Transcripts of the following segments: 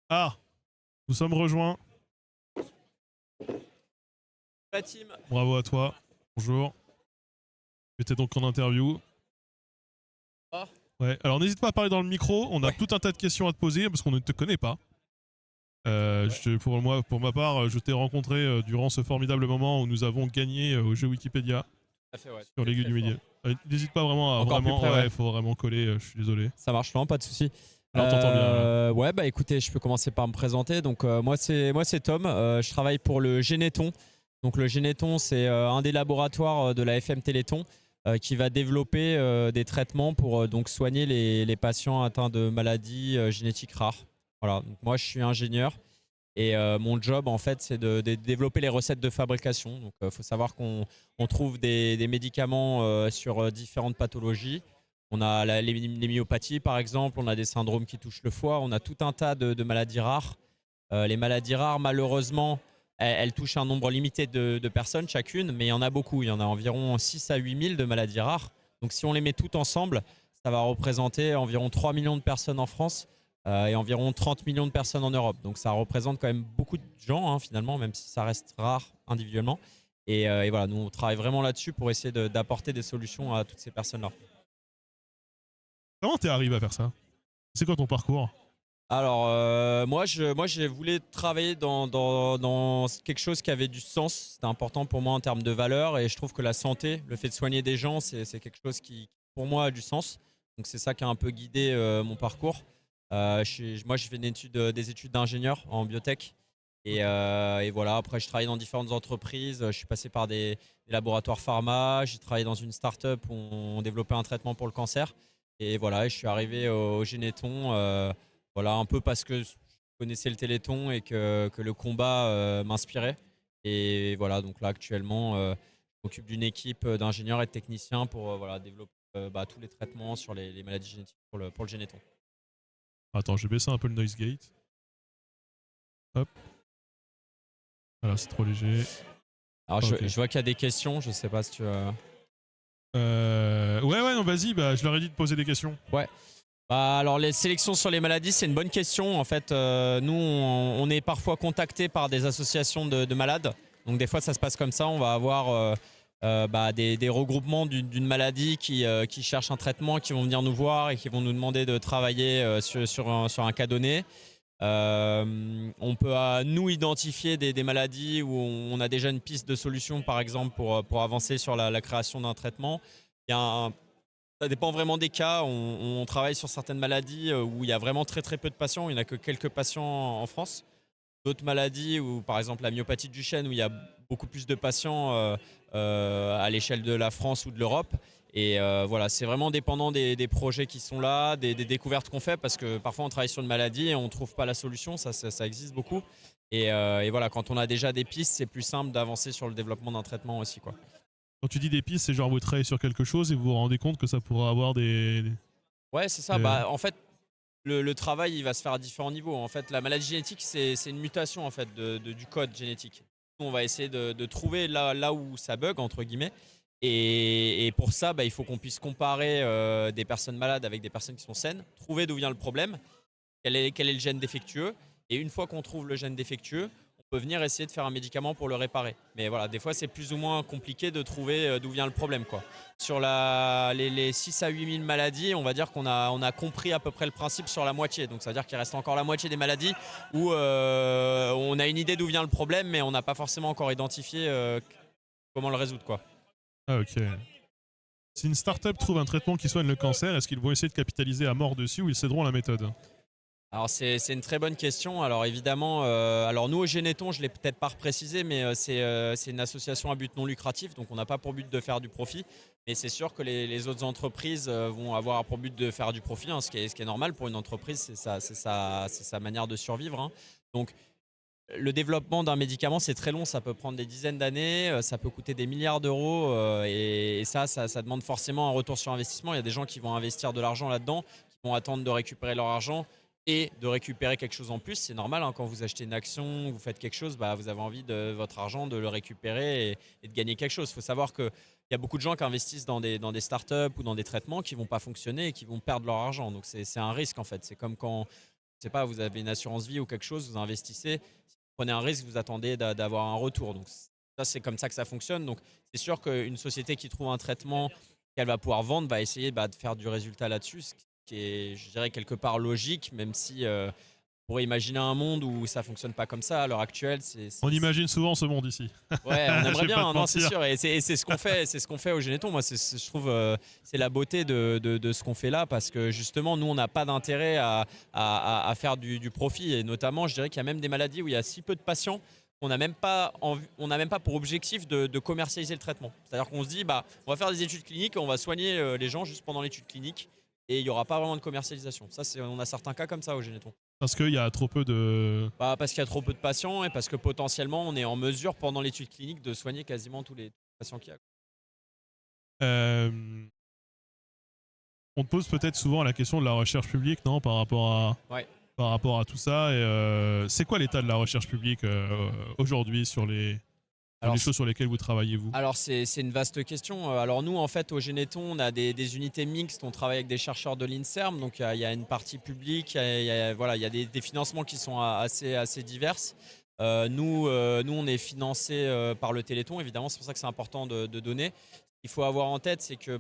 Ah, nous sommes rejoints. La team. Bravo à toi. Bonjour. Tu étais donc en interview. Ah. Ouais. Alors n'hésite pas à parler dans le micro. On a Ouais. tout un tas de questions à te poser parce qu'on ne te connaît pas. Pour ma part, je t'ai rencontré durant ce formidable moment où nous avons gagné au jeu Wikipédia Fait, ouais, sur l'aiguille du milieu. N'hésite pas vraiment à Encore plus près, ouais, ouais. faut vraiment coller. Je suis désolé. Ça marche, non, pas de souci. Alors t'entends bien là. Ouais, bah écoutez, je peux commencer par me présenter. Donc moi c'est Tom. Je travaille pour le Généton. Donc le Généton, c'est un des laboratoires de la FM Téléthon qui va développer des traitements pour donc soigner les patients atteints de maladies génétiques rares. Voilà. Donc moi je suis ingénieur. Et mon job, en fait, c'est de développer les recettes de fabrication. Donc, il faut savoir qu'on trouve des médicaments sur différentes pathologies. On a les myopathies, par exemple. On a des syndromes qui touchent le foie. On a tout un tas de maladies rares. Les maladies rares, malheureusement, elles touchent un nombre limité de personnes chacune, mais il y en a beaucoup. Il y en a environ 6 à 8 000 de maladies rares. Donc, si on les met toutes ensemble, ça va représenter environ 3 millions de personnes en France et environ 30 millions de personnes en Europe. Donc ça représente quand même beaucoup de gens finalement, même si ça reste rare individuellement. Et voilà, nous on travaille vraiment là-dessus pour essayer d'apporter des solutions à toutes ces personnes-là. Comment t'es arrivé à faire ça? C'est quoi ton parcours? Alors moi j'ai voulu travailler dans quelque chose qui avait du sens. C'était important pour moi en termes de valeur et je trouve que la santé, le fait de soigner des gens, c'est quelque chose qui pour moi a du sens. Donc c'est ça qui a un peu guidé mon parcours. Moi je fais des études d'ingénieur en biotech et voilà, après je travaille dans différentes entreprises. Je suis passé par des laboratoires pharma, j'ai travaillé dans une start-up où on développait un traitement pour le cancer et voilà, et je suis arrivé au Généton. Voilà, un peu parce que je connaissais le Téléthon et que le combat m'inspirait. Et voilà, donc là actuellement, je m'occupe d'une équipe d'ingénieurs et de techniciens pour voilà, développer tous les traitements sur les maladies génétiques pour le Généton. Attends, je vais baisser un peu le noise gate. Hop. Voilà, c'est trop léger. Alors Ok. je vois qu'il y a des questions, je sais pas si tu veux... Ouais, non, vas-y, bah, je leur ai dit de poser des questions. Ouais. Bah, alors les sélections sur les maladies, c'est une bonne question. En fait, nous, on est parfois contacté par des associations de malades. Donc des fois, ça se passe comme ça. On va avoir des regroupements d'une maladie qui cherchent un traitement, qui vont venir nous voir et qui vont nous demander de travailler sur un cas donné. On peut nous identifier des maladies où on a déjà une piste de solution, par exemple, pour avancer sur la création d'un traitement. Il y a Ça dépend vraiment des cas. On travaille sur certaines maladies où il y a vraiment très très peu de patients. Il n'y en a que quelques patients en France. D'autres maladies, où, par exemple la myopathie de Duchenne, où il y a beaucoup plus de patients à l'échelle de la France ou de l'Europe. Et voilà, c'est vraiment dépendant des projets qui sont là, des découvertes qu'on fait, parce que parfois on travaille sur une maladie et on ne trouve pas la solution, ça existe beaucoup. Et voilà, quand on a déjà des pistes, c'est plus simple d'avancer sur le développement d'un traitement aussi, quoi. Quand tu dis des pistes, c'est genre vous travaillez sur quelque chose et vous vous rendez compte que ça pourra avoir des. Ouais, c'est ça. Bah, en fait, le travail, il va se faire à différents niveaux. En fait, la maladie génétique, c'est une mutation en fait, du code génétique. On va essayer de trouver là où ça bug, entre guillemets. Et pour ça, bah, il faut qu'on puisse comparer des personnes malades avec des personnes qui sont saines, trouver d'où vient le problème, quel est le gène défectueux. Et une fois qu'on trouve le gène défectueux, on peut venir essayer de faire un médicament pour le réparer. Mais voilà, des fois, c'est plus ou moins compliqué de trouver d'où vient le problème, quoi. Sur les 6 à 8 000 maladies, on va dire qu'on a compris à peu près le principe sur la moitié. Donc ça veut dire qu'il reste encore la moitié des maladies où on a une idée d'où vient le problème, mais on n'a pas forcément encore identifié comment le résoudre, quoi. Ah, ok. Si une startup trouve un traitement qui soigne le cancer, est-ce qu'ils vont essayer de capitaliser à mort dessus ou ils céderont à la méthode? Alors c'est une très bonne question. Alors évidemment, alors nous au Généton, je ne l'ai peut-être pas reprécisé, mais c'est une association à but non lucratif, donc on n'a pas pour but de faire du profit. Mais c'est sûr que les autres entreprises vont avoir pour but de faire du profit, hein, ce qui est normal pour une entreprise, c'est sa manière de survivre, hein. Donc le développement d'un médicament, c'est très long, ça peut prendre des dizaines d'années, ça peut coûter des milliards d'euros et ça demande forcément un retour sur investissement. Il y a des gens qui vont investir de l'argent là-dedans, qui vont attendre de récupérer leur argent et de récupérer quelque chose en plus. C'est normal, hein, quand vous achetez une action, vous faites quelque chose, bah, vous avez envie de votre argent, de le récupérer et de gagner quelque chose. Il faut savoir qu'il y a beaucoup de gens qui investissent dans des startups ou dans des traitements qui ne vont pas fonctionner et qui vont perdre leur argent. Donc c'est un risque en fait. C'est comme quand sais pas, vous avez une assurance vie ou quelque chose, vous investissez, si vous prenez un risque, vous attendez d'avoir un retour. Donc ça, c'est comme ça que ça fonctionne. Donc c'est sûr qu'une société qui trouve un traitement qu'elle va pouvoir vendre va essayer de faire du résultat là-dessus, ce qui est, je dirais, quelque part logique, même si on pourrait imaginer un monde où ça fonctionne pas comme ça à l'heure actuelle. On imagine souvent ce monde ici. Ouais, on Je aimerait vais pas bien, te non, c'est mentir. sûr, et c'est ce qu'on fait, c'est ce qu'on fait au Généton. Moi, je trouve, c'est la beauté de ce qu'on fait là, parce que justement, nous, on n'a pas d'intérêt à faire du profit, et notamment, je dirais qu'il y a même des maladies où il y a si peu de patients qu'on n'a même pas pour objectif de commercialiser le traitement. C'est-à-dire qu'on se dit, bah, on va faire des études cliniques, on va soigner les gens juste pendant l'étude clinique, et il n'y aura pas vraiment de commercialisation. Ça, on a certains cas comme ça au Généton. Parce qu'il y a trop peu de... Bah, parce qu'il y a trop peu de patients et parce que potentiellement on est en mesure pendant l'étude clinique de soigner quasiment tous les patients qu'il y a. Euh, on te pose peut-être souvent la question de la recherche publique, non, Ouais. par rapport à tout ça. Et c'est quoi l'état de la recherche publique aujourd'hui sur les Alors, choses sur lesquelles vous travaillez, vous? alors c'est une vaste question. Alors nous en fait au Généton on a des unités mixtes, on travaille avec des chercheurs de l'INSERM, donc il y a une partie publique, voilà, il y a des financements qui sont assez diverses. Nous on est financé par le Téléthon, évidemment, c'est pour ça que c'est important de donner. Ce qu'il faut avoir en tête, c'est que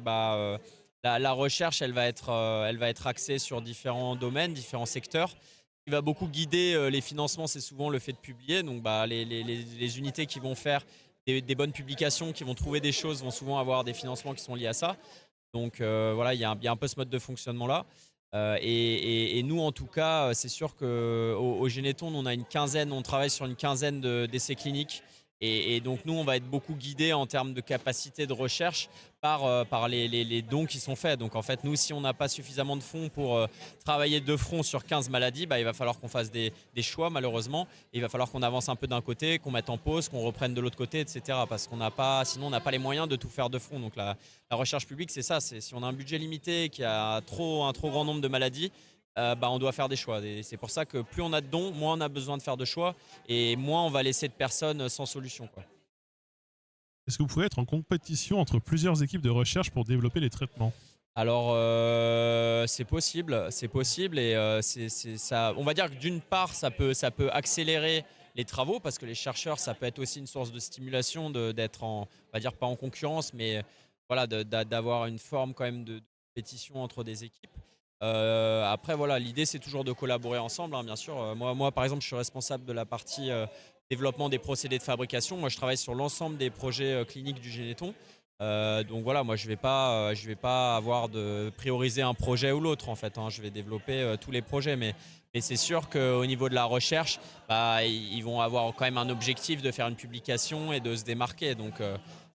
la recherche elle va être axée sur différents domaines, différents secteurs. Ce qui va beaucoup guider les financements, c'est souvent le fait de publier. Donc les unités qui vont faire des bonnes publications, qui vont trouver des choses, vont souvent avoir des financements qui sont liés à ça. Donc voilà, il y a un peu ce mode de fonctionnement-là. Et nous, en tout cas, c'est sûr qu'au Généton, on a on travaille sur une quinzaine d'essais cliniques. Et donc nous, on va être beaucoup guidés en termes de capacité de recherche par les dons qui sont faits. Donc en fait, nous, si on n'a pas suffisamment de fonds pour travailler de front sur 15 maladies, il va falloir qu'on fasse des choix, malheureusement. Et il va falloir qu'on avance un peu d'un côté, qu'on mette en pause, qu'on reprenne de l'autre côté, etc. Parce sinon, on n'a pas les moyens de tout faire de front. Donc la recherche publique, c'est ça. Si on a un budget limité, qu'il y a un trop grand nombre de maladies, on doit faire des choix. Et c'est pour ça que plus on a de dons, moins on a besoin de faire de choix et moins on va laisser de personnes sans solution, quoi. Est-ce que vous pouvez être en compétition entre plusieurs équipes de recherche pour développer les traitements? Alors c'est possible et ça. On va dire que d'une part ça peut accélérer les travaux parce que les chercheurs, ça peut être aussi une source de stimulation d'être on va dire pas en concurrence, mais voilà, d'avoir une forme quand même de compétition entre des équipes. Après voilà, l'idée c'est toujours de collaborer ensemble, hein, bien sûr. Moi par exemple je suis responsable de la partie développement des procédés de fabrication. Moi je travaille sur l'ensemble des projets cliniques du Généton. Donc voilà, moi je vais pas avoir de prioriser un projet ou l'autre en fait, hein. Je vais développer tous les projets, mais c'est sûr qu'au niveau de la recherche, ils vont avoir quand même un objectif de faire une publication et de se démarquer. Donc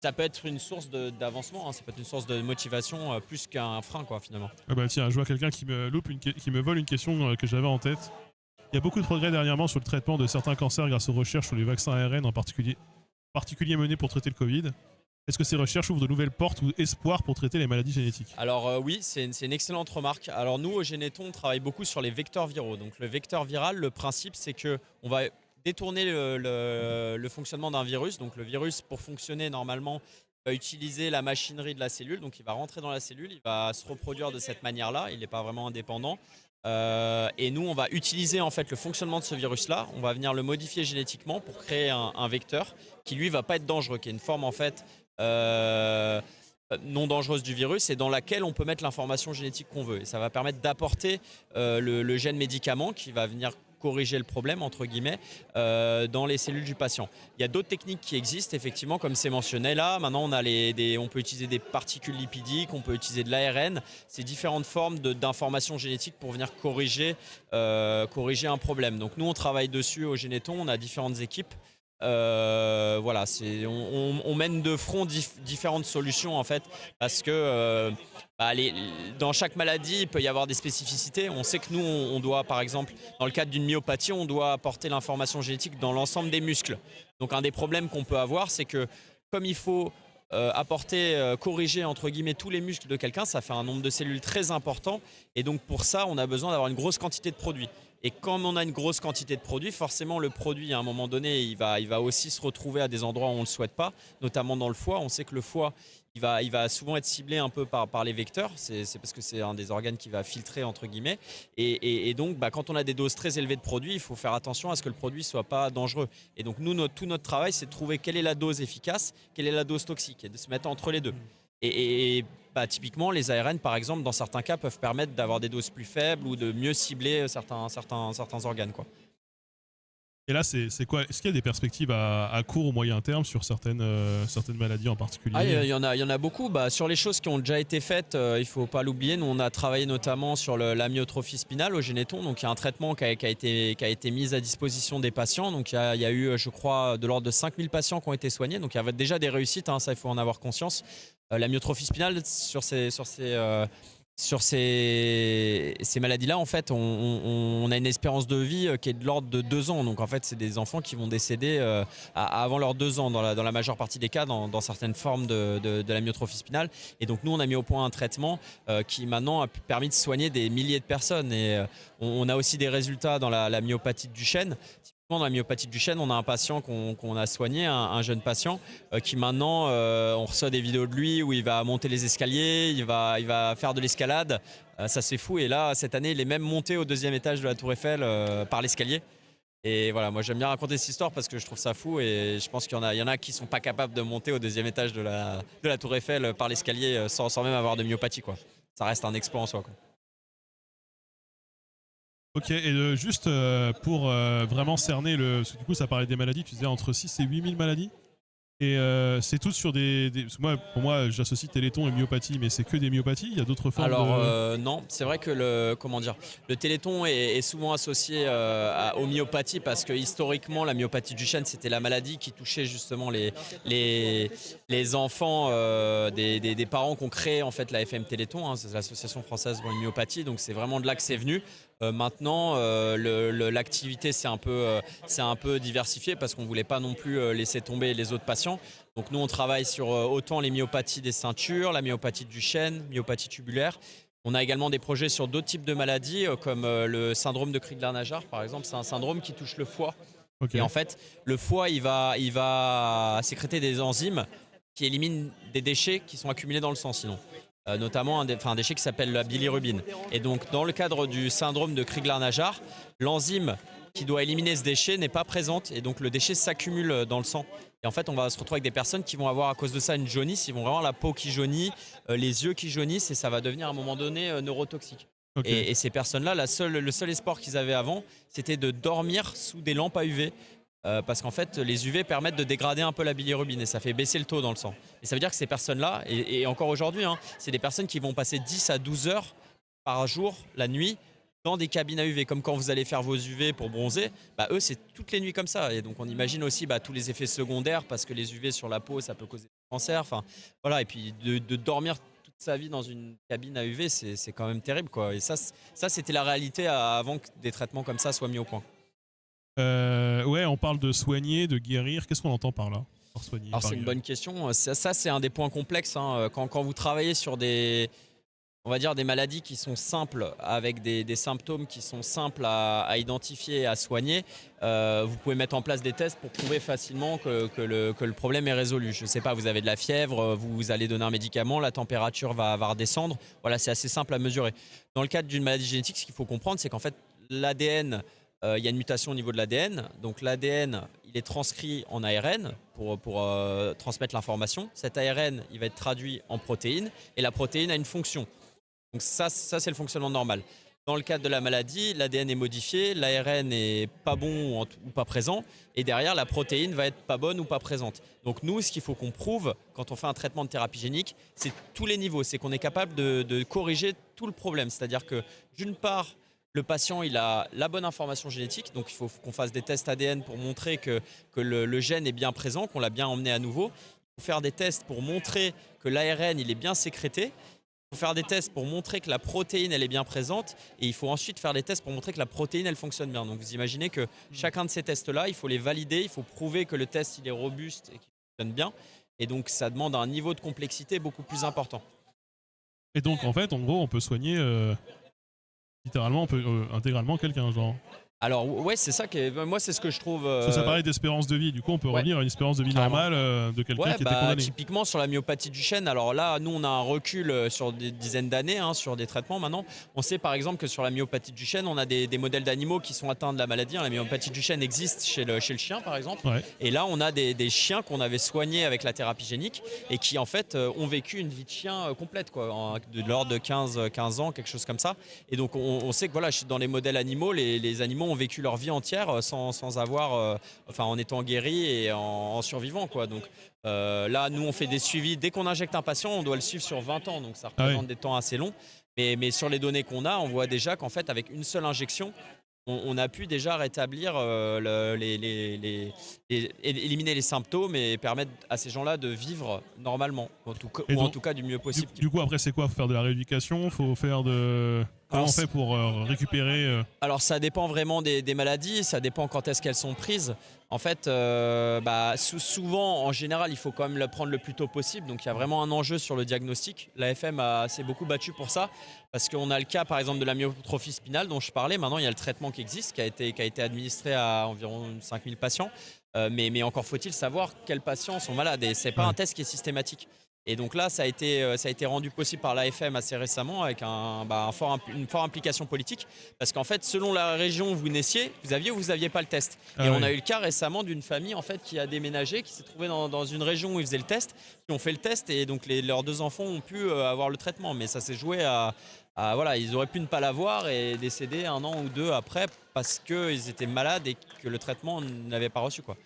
ça peut être une source d'avancement, hein. Ça peut être une source de motivation plus qu'un frein, quoi, finalement. Ah bah tiens, je vois quelqu'un qui me vole une question que j'avais en tête. Il y a beaucoup de progrès dernièrement sur le traitement de certains cancers grâce aux recherches sur les vaccins ARN en particulier menés pour traiter le Covid. Est-ce que ces recherches ouvrent de nouvelles portes ou espoirs pour traiter les maladies génétiques? Alors oui, c'est une excellente remarque. Alors nous, au Généton, on travaille beaucoup sur les vecteurs viraux. Donc le vecteur viral, le principe, c'est qu'on va détourner le fonctionnement d'un virus. Donc le virus, pour fonctionner normalement, va utiliser la machinerie de la cellule. Donc il va rentrer dans la cellule, il va se reproduire de cette manière-là. Il n'est pas vraiment indépendant. Et nous, on va utiliser en fait le fonctionnement de ce virus-là. On va venir le modifier génétiquement pour créer un vecteur qui, lui, va pas être dangereux, qui est une forme en fait non dangereuse du virus et dans laquelle on peut mettre l'information génétique qu'on veut. Et ça va permettre d'apporter le gène médicament qui va venir corriger le problème, entre guillemets, dans les cellules du patient. Il y a d'autres techniques qui existent, effectivement, comme c'est mentionné là. Maintenant, on peut utiliser des particules lipidiques, on peut utiliser de l'ARN. C'est différentes formes d'informations génétiques pour venir corriger un problème. Donc nous, on travaille dessus au Généton, on a différentes équipes. Voilà, on mène de front différentes solutions en fait, parce que dans chaque maladie il peut y avoir des spécificités. On sait que nous on doit, par exemple dans le cadre d'une myopathie, on doit apporter l'information génétique dans l'ensemble des muscles. Donc un des problèmes qu'on peut avoir, c'est que comme il faut corriger entre guillemets tous les muscles de quelqu'un, ça fait un nombre de cellules très important et donc pour ça on a besoin d'avoir une grosse quantité de produits. Et comme on a une grosse quantité de produits, forcément le produit à un moment donné, il va aussi se retrouver à des endroits où on ne le souhaite pas, notamment dans le foie. On sait que le foie, il va souvent être ciblé un peu par les vecteurs, c'est parce que c'est un des organes qui va filtrer entre guillemets. Et donc quand on a des doses très élevées de produits, il faut faire attention à ce que le produit ne soit pas dangereux. Et donc nous, tout notre travail, c'est de trouver quelle est la dose efficace, quelle est la dose toxique, et de se mettre entre les deux. Typiquement, les ARN, par exemple, dans certains cas, peuvent permettre d'avoir des doses plus faibles ou de mieux cibler certains organes, quoi. Et là, c'est quoi? Est-ce qu'il y a des perspectives à court ou moyen terme sur certaines maladies en particulier? Il y en a beaucoup. Sur les choses qui ont déjà été faites, il ne faut pas l'oublier. Nous, on a travaillé notamment sur l'amyotrophie spinale au Généton. Donc, il y a un traitement qui a été mis à disposition des patients. Donc, il y a eu, je crois, de l'ordre de 5000 patients qui ont été soignés. Donc, il y avait déjà des réussites, hein, ça, il faut en avoir conscience. L'amyotrophie spinale, sur ces maladies-là, en fait, on a une espérance de vie qui est de l'ordre de 2 ans. Donc, en fait, c'est des enfants qui vont décéder avant leurs 2 ans, dans la majeure partie des cas, dans certaines formes de la myotrophie spinale. Et donc, nous, on a mis au point un traitement qui, maintenant, a permis de soigner des milliers de personnes. Et on a aussi des résultats dans la myopathie de Duchenne. Dans la myopathie de Duchenne, on a un patient qu'on a soigné, un jeune patient, qui maintenant, on reçoit des vidéos de lui où il va monter les escaliers, il va faire de l'escalade. Ça, c'est fou. Et là, cette année, il est même monté au 2e étage de la Tour Eiffel par l'escalier. Et voilà, moi, j'aime bien raconter cette histoire parce que je trouve ça fou. Et je pense qu'il y en a qui ne sont pas capables de monter au 2e étage de la Tour Eiffel par l'escalier sans même avoir de myopathie, quoi. Ça reste un exploit en soi, quoi. Ok, et juste pour vraiment cerner parce que du coup, ça parlait des maladies, tu disais entre 6 et 8000 maladies. Et c'est tout sur parce que pour moi, j'associe Téléthon et myopathie, mais c'est que des myopathies. Il y a d'autres formes. Alors non, c'est vrai que le Téléthon est souvent associé aux myopathies parce que historiquement, la myopathie du chêne, c'était la maladie qui touchait justement les enfants des parents qui ont créé en fait la FM Téléthon, hein, c'est l'association française pour les myopathies. Donc c'est vraiment de là que c'est venu. Maintenant, l'activité c'est un peu diversifié parce qu'on voulait pas non plus laisser tomber les autres patients. Donc nous, on travaille sur autant les myopathies des ceintures, la myopathie du chêne, myopathie tubulaire. On a également des projets sur d'autres types de maladies comme le syndrome de Crigler-Najjar, par exemple. C'est un syndrome qui touche le foie. Okay. Et en fait, le foie, il va sécréter des enzymes qui éliminent des déchets qui sont accumulés dans le sang sinon. Notamment un déchet qui s'appelle la bilirubine. Et donc, dans le cadre du syndrome de Crigler-Najjar, l'enzyme qui doit éliminer ce déchet n'est pas présente et donc le déchet s'accumule dans le sang. Et en fait, on va se retrouver avec des personnes qui vont avoir à cause de ça une jaunisse, ils vont avoir la peau qui jaunit, les yeux qui jaunissent et ça va devenir à un moment donné neurotoxique. Okay. Et ces personnes-là, le seul espoir qu'ils avaient avant, c'était de dormir sous des lampes à UV. Parce qu'en fait, les UV permettent de dégrader un peu la bilirubine et ça fait baisser le taux dans le sang. Et ça veut dire que ces personnes-là, et encore aujourd'hui, hein, c'est des personnes qui vont passer 10 à 12 heures par jour, la nuit, dans des cabines à UV. Comme quand vous allez faire vos UV pour bronzer, eux, c'est toutes les nuits comme ça. Et donc, on imagine aussi tous les effets secondaires parce que les UV sur la peau, ça peut causer du cancer. Enfin, voilà. Et puis, de dormir toute sa vie dans une cabine à UV, c'est quand même terrible, quoi. Et ça c'était la réalité avant que des traitements comme ça soient mis au point. Ouais, on parle de soigner, de guérir. Qu'est-ce qu'on entend par là, par soigner? Alors c'est une bonne question. Ça c'est un des points complexes, hein. Quand vous travaillez sur on va dire des maladies qui sont simples, avec des symptômes qui sont simples à identifier et à soigner, vous pouvez mettre en place des tests pour prouver facilement que le problème est résolu. Je ne sais pas, vous avez de la fièvre, vous allez donner un médicament, la température va redescendre. Voilà, c'est assez simple à mesurer. Dans le cadre d'une maladie génétique, ce qu'il faut comprendre, c'est qu'en fait, l'ADN, il y a une mutation au niveau de l'ADN. Donc l'ADN, il est transcrit en ARN pour transmettre l'information. Cet ARN, il va être traduit en protéines et la protéine a une fonction. Donc ça c'est le fonctionnement normal. Dans le cadre de la maladie, l'ADN est modifié, l'ARN n'est pas bon ou pas présent et derrière, la protéine va être pas bonne ou pas présente. Donc nous, ce qu'il faut qu'on prouve quand on fait un traitement de thérapie génique, c'est tous les niveaux. C'est qu'on est capable de corriger tout le problème. C'est-à-dire que d'une part, le patient, il a la bonne information génétique, donc il faut qu'on fasse des tests ADN pour montrer que le gène est bien présent, qu'on l'a bien emmené à nouveau. Il faut faire des tests pour montrer que l'ARN, il est bien sécrété. Il faut faire des tests pour montrer que la protéine, elle est bien présente. Et il faut ensuite faire des tests pour montrer que la protéine, elle fonctionne bien. Donc vous imaginez que chacun de ces tests-là, il faut les valider, il faut prouver que le test, il est robuste et qu'il fonctionne bien. Et donc ça demande un niveau de complexité beaucoup plus important. Et donc en fait, en gros, on peut soigner littéralement, on peut, intégralement quelqu'un, genre. Alors ouais, c'est ça moi c'est ce que je trouve. Parce que ça parlait d'espérance de vie, du coup on peut Ouais, revenir à une espérance de vie carrément. normale de quelqu'un Ouais, qui était condamné. typiquement sur la myopathie du chêne, alors là, nous on a un recul sur des dizaines d'années, hein, sur des traitements maintenant. On sait par exemple que sur la myopathie du chêne, on a des modèles d'animaux qui sont atteints de la maladie, hein. La myopathie du chêne existe chez le chien par exemple. Ouais. Et là, on a des chiens qu'on avait soignés avec la thérapie génique et qui en fait ont vécu une vie de chien complète, quoi, de l'ordre de 15 ans, quelque chose comme ça. Et donc on sait que voilà, dans les modèles animaux, les animaux ont vécu leur vie entière sans avoir, enfin en étant guéris et en survivant, quoi. Donc là, nous, on fait des suivis. Dès qu'on injecte un patient, on doit le suivre sur 20 ans, donc ça représente des temps assez longs. Mais sur les données qu'on a, on voit déjà qu'en fait, avec une seule injection, on a pu déjà rétablir, éliminer les symptômes et permettre à ces gens-là de vivre normalement, en tout cas du mieux possible. Du coup, après, c'est quoi? Faut faire de la rééducation? Faut faire de... Comment on fait pour récupérer Alors ça dépend vraiment des maladies, ça dépend quand est-ce qu'elles sont prises. En fait, souvent, en général, il faut quand même le prendre le plus tôt possible. Donc il y a vraiment un enjeu sur le diagnostic. L'AFM s'est beaucoup battue pour ça, parce qu'on a le cas par exemple de la myotrophie spinale dont je parlais. Maintenant, il y a le traitement qui existe, qui a été administré à environ 5000 patients. Mais encore faut-il savoir quels patients sont malades. Et ce n'est pas un test qui est systématique. Et donc là, ça a été rendu possible par l'AFM assez récemment avec une forte implication politique. Parce qu'en fait, selon la région où vous naissiez, vous aviez ou vous n'aviez pas le test. On a eu le cas récemment d'une famille en fait, qui a déménagé, qui s'est trouvée dans une région où ils faisaient le test, qui ont fait le test et donc leurs 2 enfants ont pu avoir le traitement. Mais ça s'est joué voilà, ils auraient pu ne pas l'avoir et décéder 1 an ou 2 après parce qu'ils étaient malades et que le traitement n'avait pas reçu, quoi.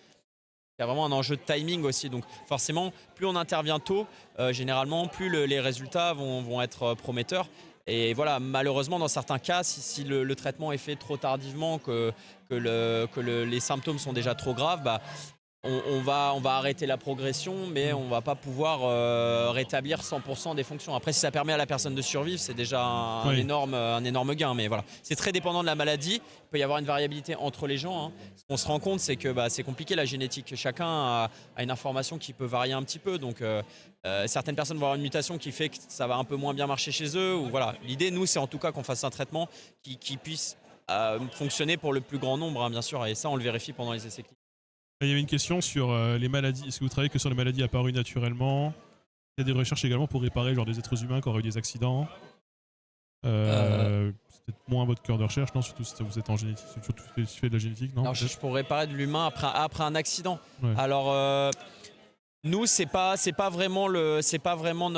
Il y a vraiment un enjeu de timing aussi. Donc forcément, plus on intervient tôt, généralement, plus les résultats vont être prometteurs. Et voilà, malheureusement, dans certains cas, si le traitement est fait trop tardivement, que les symptômes sont déjà trop graves, on va arrêter la progression, mais on ne va pas pouvoir rétablir 100% des fonctions. Après, si ça permet à la personne de survivre, c'est déjà un énorme gain. Mais voilà, c'est très dépendant de la maladie. Il peut y avoir une variabilité entre les gens, hein. Ce qu'on se rend compte, c'est que c'est compliqué la génétique. Chacun a une information qui peut varier un petit peu. Donc, certaines personnes vont avoir une mutation qui fait que ça va un peu moins bien marcher chez eux. Ou voilà. L'idée, nous, c'est en tout cas qu'on fasse un traitement qui puisse fonctionner pour le plus grand nombre, hein, bien sûr. Et ça, on le vérifie pendant les essais cliniques. Il y avait une question sur les maladies. Est-ce que vous travaillez que sur les maladies apparues naturellement? Il y a des recherches également pour réparer genre des êtres humains qui auraient eu des accidents. C'est peut-être moins votre cœur de recherche, non? Surtout si vous êtes en génétique, surtout si tu fais de la génétique, non? Alors, je pourrais parler de l'humain après un accident. Ouais. Alors, nous, c'est pas vraiment notre c'est pas vraiment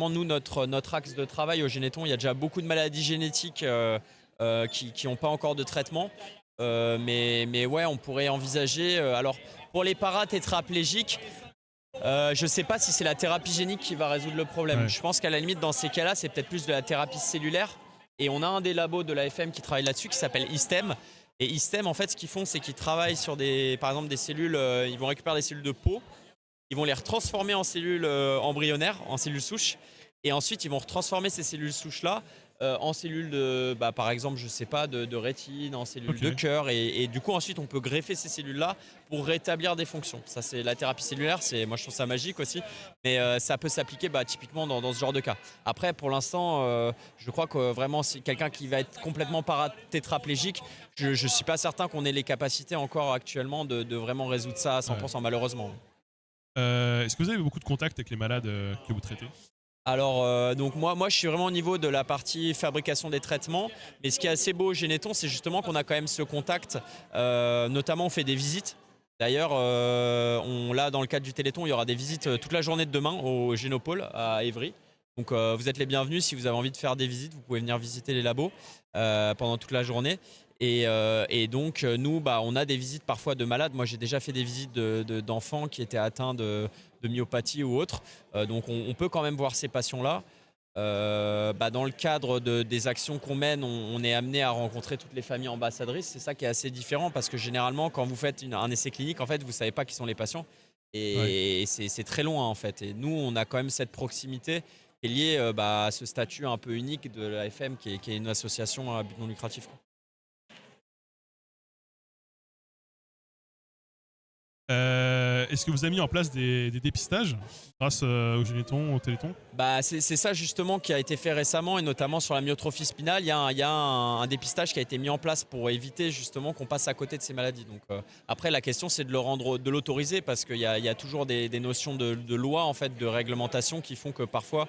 nous notre axe de travail au Généton. Il y a déjà beaucoup de maladies génétiques qui n'ont pas encore de traitement. Mais ouais, on pourrait envisager. Alors, pour les paratétraplégiques, je ne sais pas si c'est la thérapie génique qui va résoudre le problème. Ouais. Je pense qu'à la limite, dans ces cas-là, c'est peut-être plus de la thérapie cellulaire. Et on a un des labos de l'AFM qui travaille là-dessus, qui s'appelle ISTEM. Et ISTEM, en fait, ce qu'ils font, c'est qu'ils travaillent sur par exemple, des cellules. Ils vont récupérer des cellules de peau. Ils vont les retransformer en cellules embryonnaires, en cellules souches. Et ensuite, ils vont retransformer ces cellules souches-là en cellules de, par exemple, je sais pas, de rétine, en cellules de cœur. Et du coup, ensuite, on peut greffer ces cellules-là pour rétablir des fonctions. Ça, c'est la thérapie cellulaire. Moi, je trouve ça magique aussi. Mais ça peut s'appliquer typiquement dans ce genre de cas. Après, pour l'instant, je crois que vraiment, si quelqu'un qui va être complètement paratétraplégique, je ne suis pas certain qu'on ait les capacités encore actuellement de vraiment résoudre ça à 100%, malheureusement. Est-ce que vous avez beaucoup de contacts avec les malades que vous traitez? Alors, donc moi, je suis vraiment au niveau de la partie fabrication des traitements. Mais ce qui est assez beau au Généton, c'est justement qu'on a quand même ce contact. Notamment, on fait des visites. D'ailleurs, là, dans le cadre du Téléthon, il y aura des visites toute la journée de demain au Génopôle à Évry. Donc, vous êtes les bienvenus. Si vous avez envie de faire des visites, vous pouvez venir visiter les labos pendant toute la journée. Et donc, nous, on a des visites parfois de malades. Moi, j'ai déjà fait des visites d'enfants qui étaient atteints de myopathie ou autre. Donc, on peut quand même voir ces patients-là. Dans le cadre des actions qu'on mène, on est amené à rencontrer toutes les familles ambassadrices. C'est ça qui est assez différent parce que généralement, quand vous faites un essai clinique, en fait, vous ne savez pas qui sont les patients. Et c'est très loin, en fait. Et nous, on a quand même cette proximité qui est liée à ce statut un peu unique de l'AFM qui est une association à but non lucratif, quoi. Est-ce que vous avez mis en place des dépistages grâce au Généton, au Téléthon? Bah, c'est ça justement qui a été fait récemment et notamment sur la myotrophie spinale. Il y a un dépistage qui a été mis en place pour éviter justement qu'on passe à côté de ces maladies. Donc, après, la question c'est de de l'autoriser parce qu'il y a toujours des notions de loi, en fait, de réglementation qui font que parfois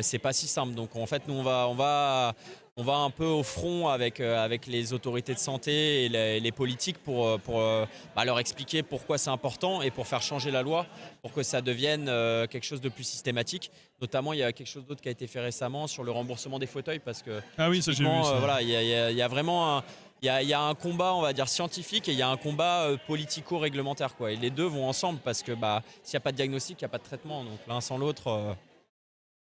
c'est pas si simple. Donc en fait, nous on va un peu au front avec les autorités de santé et les politiques pour leur expliquer pourquoi c'est important et pour faire changer la loi, pour que ça devienne quelque chose de plus systématique. Notamment, il y a quelque chose d'autre qui a été fait récemment sur le remboursement des fauteuils parce que Ah oui, ça j'ai vu ça. voilà, il y a vraiment il y a un combat, on va dire, scientifique et il y a un combat politico-réglementaire, quoi. Et les deux vont ensemble parce que s'il n'y a pas de diagnostic, il n'y a pas de traitement. Donc l'un sans l'autre.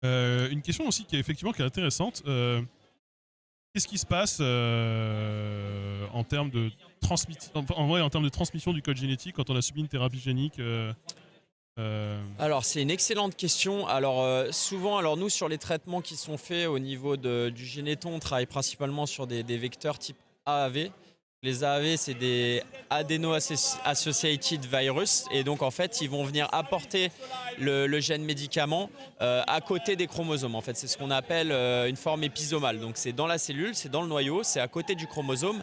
Une question aussi qui est intéressante. Qu'est-ce qui se passe en termes de en termes de transmission du code génétique quand on a subi une thérapie génique Alors, c'est une excellente question. Alors, souvent, nous, sur les traitements qui sont faits au niveau du Généton, on travaille principalement sur des vecteurs type AAV. Les AAV, c'est des Adeno-Associated Virus. Et donc, en fait, ils vont venir apporter le gène médicament à côté des chromosomes. En fait, c'est ce qu'on appelle une forme épisomale. Donc, c'est dans la cellule, c'est dans le noyau, c'est à côté du chromosome.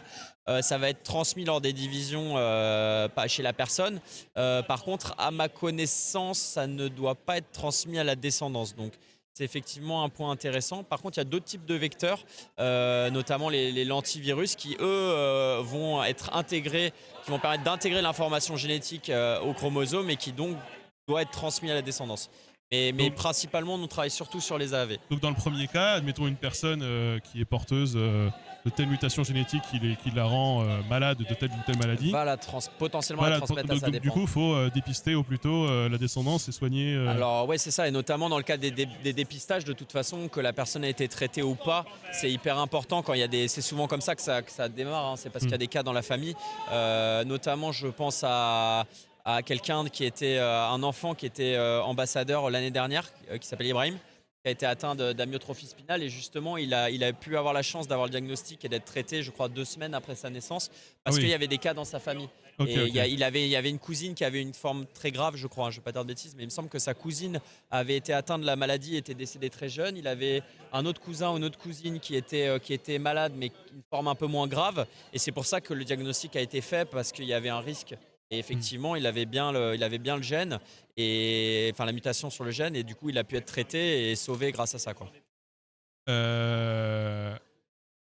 Ça va être transmis lors des divisions pas chez la personne. Par contre, à ma connaissance, ça ne doit pas être transmis à la descendance. Donc, c'est effectivement un point intéressant. Par contre, il y a d'autres types de vecteurs, notamment les lentivirus, qui, eux, vont être intégrés, qui vont permettre d'intégrer l'information génétique au chromosome et qui donc doit être transmis à la descendance. Mais principalement, on travaille surtout sur les AAV. Donc dans le premier cas, admettons une personne qui est porteuse de telle mutation génétique qui la rend malade de telle ou telle maladie. Va potentiellement la transmettre à sa dépendance. Du coup, il faut dépister au plus tôt la descendance et soigner. Alors ouais, c'est ça, et notamment dans le cas des dépistages, de toute façon, que la personne a été traitée ou pas, c'est hyper important. Quand il y a c'est souvent comme ça que ça démarre, hein. C'est parce qu'il y a des cas dans la famille. Notamment, je pense à quelqu'un qui était un enfant qui était ambassadeur l'année dernière, qui s'appelle Ibrahim, qui a été atteint d'amyotrophie spinale et justement il a pu avoir la chance d'avoir le diagnostic et d'être traité, je crois, 2 semaines après sa naissance parce qu'il y avait des cas dans sa famille. Il y avait une cousine qui avait une forme très grave, je crois, je ne vais pas dire de bêtises, mais il me semble que sa cousine avait été atteinte de la maladie et était décédée très jeune. Il avait un autre cousin ou une autre cousine qui était malade mais une forme un peu moins grave, et c'est pour ça que le diagnostic a été fait, parce qu'il y avait un risque. Et effectivement, il avait bien le gène, la mutation sur le gène, et du coup, il a pu être traité et sauvé grâce à ça, quoi.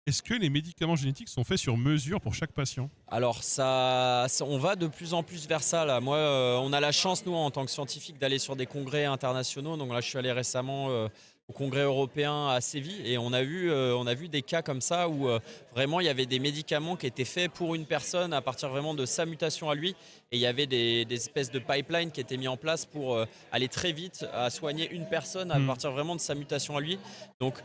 Est-ce que les médicaments génétiques sont faits sur mesure pour chaque patient? Alors, on va de plus en plus vers ça, là. Moi, on a la chance, nous, en tant que scientifiques, d'aller sur des congrès internationaux. Donc là, je suis allé récemment au congrès européen à Séville, et on a vu des cas comme ça où vraiment il y avait des médicaments qui étaient faits pour une personne à partir vraiment de sa mutation à lui, et il y avait des espèces de pipelines qui étaient mis en place pour aller très vite à soigner une personne à partir vraiment de sa mutation à lui. Donc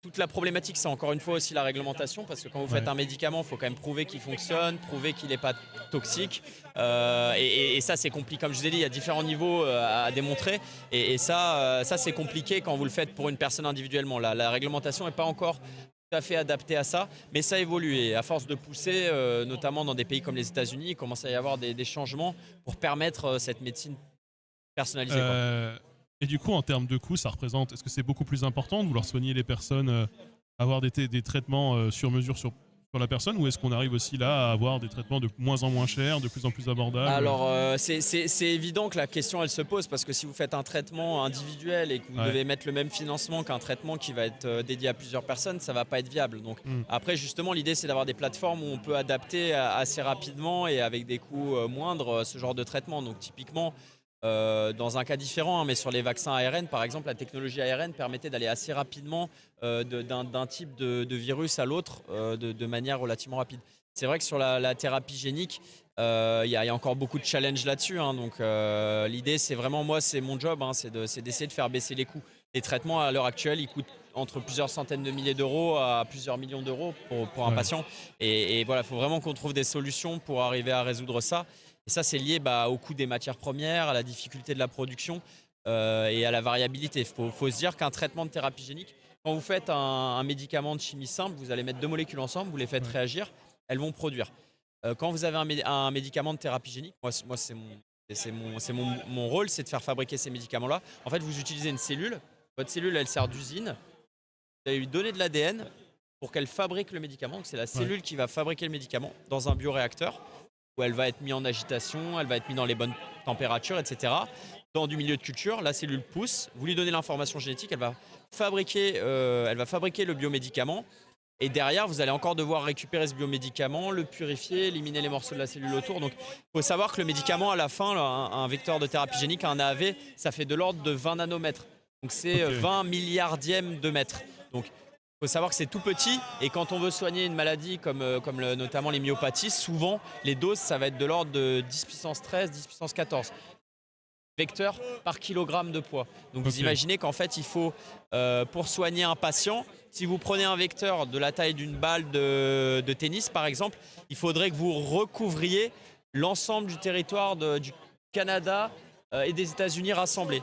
toute la problématique, c'est encore une fois aussi la réglementation, parce que quand vous faites un médicament, il faut quand même prouver qu'il fonctionne, prouver qu'il n'est pas toxique. Et ça, c'est compliqué. Comme je vous ai dit, il y a différents niveaux à démontrer. Et ça c'est compliqué quand vous le faites pour une personne individuellement. La réglementation n'est pas encore tout à fait adaptée à ça, mais ça évolue. Et à force de pousser, notamment dans des pays comme les États-Unis, il commence à y avoir des changements pour permettre cette médecine personnalisée, quoi. Et du coup, en termes de coûts, ça représente, est-ce que c'est beaucoup plus important de vouloir soigner les personnes, avoir des traitements sur mesure sur la personne, ou est-ce qu'on arrive aussi là à avoir des traitements de moins en moins chers, de plus en plus abordables? Alors, c'est évident que la question, elle se pose, parce que si vous faites un traitement individuel et que vous devez mettre le même financement qu'un traitement qui va être dédié à plusieurs personnes, ça va pas être viable. Donc après, justement, l'idée, c'est d'avoir des plateformes où on peut adapter assez rapidement et avec des coûts moindres ce genre de traitement. Donc typiquement, dans un cas différent, hein, mais sur les vaccins ARN, par exemple, la technologie ARN permettait d'aller assez rapidement d'un type de virus à l'autre de manière relativement rapide. C'est vrai que sur la thérapie génique, il y a encore beaucoup de challenges là-dessus, hein. Donc l'idée, c'est vraiment, moi, c'est mon job, hein, c'est d'essayer de faire baisser les coûts. Les traitements à l'heure actuelle, ils coûtent entre plusieurs centaines de milliers d'euros à plusieurs millions d'euros pour un patient. Et voilà, il faut vraiment qu'on trouve des solutions pour arriver à résoudre ça. Et ça, c'est lié au coût des matières premières, à la difficulté de la production et à la variabilité. Il faut se dire qu'un traitement de thérapie génique, quand vous faites un médicament de chimie simple, vous allez mettre 2 molécules ensemble, vous les faites réagir, elles vont produire. Quand vous avez un médicament de thérapie génique, moi c'est mon Mon rôle, c'est de faire fabriquer ces médicaments-là. En fait, vous utilisez une cellule. Votre cellule, elle sert d'usine. Vous allez lui donner de l'ADN pour qu'elle fabrique le médicament. Donc, c'est la cellule qui va fabriquer le médicament dans un bioréacteur où elle va être mise en agitation, elle va être mise dans les bonnes températures, etc. Dans du milieu de culture, la cellule pousse. Vous lui donnez l'information génétique, elle va fabriquer le biomédicament. Et derrière, vous allez encore devoir récupérer ce biomédicament, le purifier, éliminer les morceaux de la cellule autour. Donc, il faut savoir que le médicament, à la fin, là, un vecteur de thérapie génique, un AAV, ça fait de l'ordre de 20 nanomètres. Donc, c'est 20 milliardièmes de mètre. Donc, il faut savoir que c'est tout petit. Et quand on veut soigner une maladie comme notamment les myopathies, souvent, les doses, ça va être de l'ordre de 10 puissance 13, 10 puissance 14 vecteurs par kilogramme de poids. Donc vous imaginez qu'en fait, il faut, pour soigner un patient, si vous prenez un vecteur de la taille d'une balle de tennis, par exemple, il faudrait que vous recouvriez l'ensemble du territoire du Canada et des États-Unis rassemblés,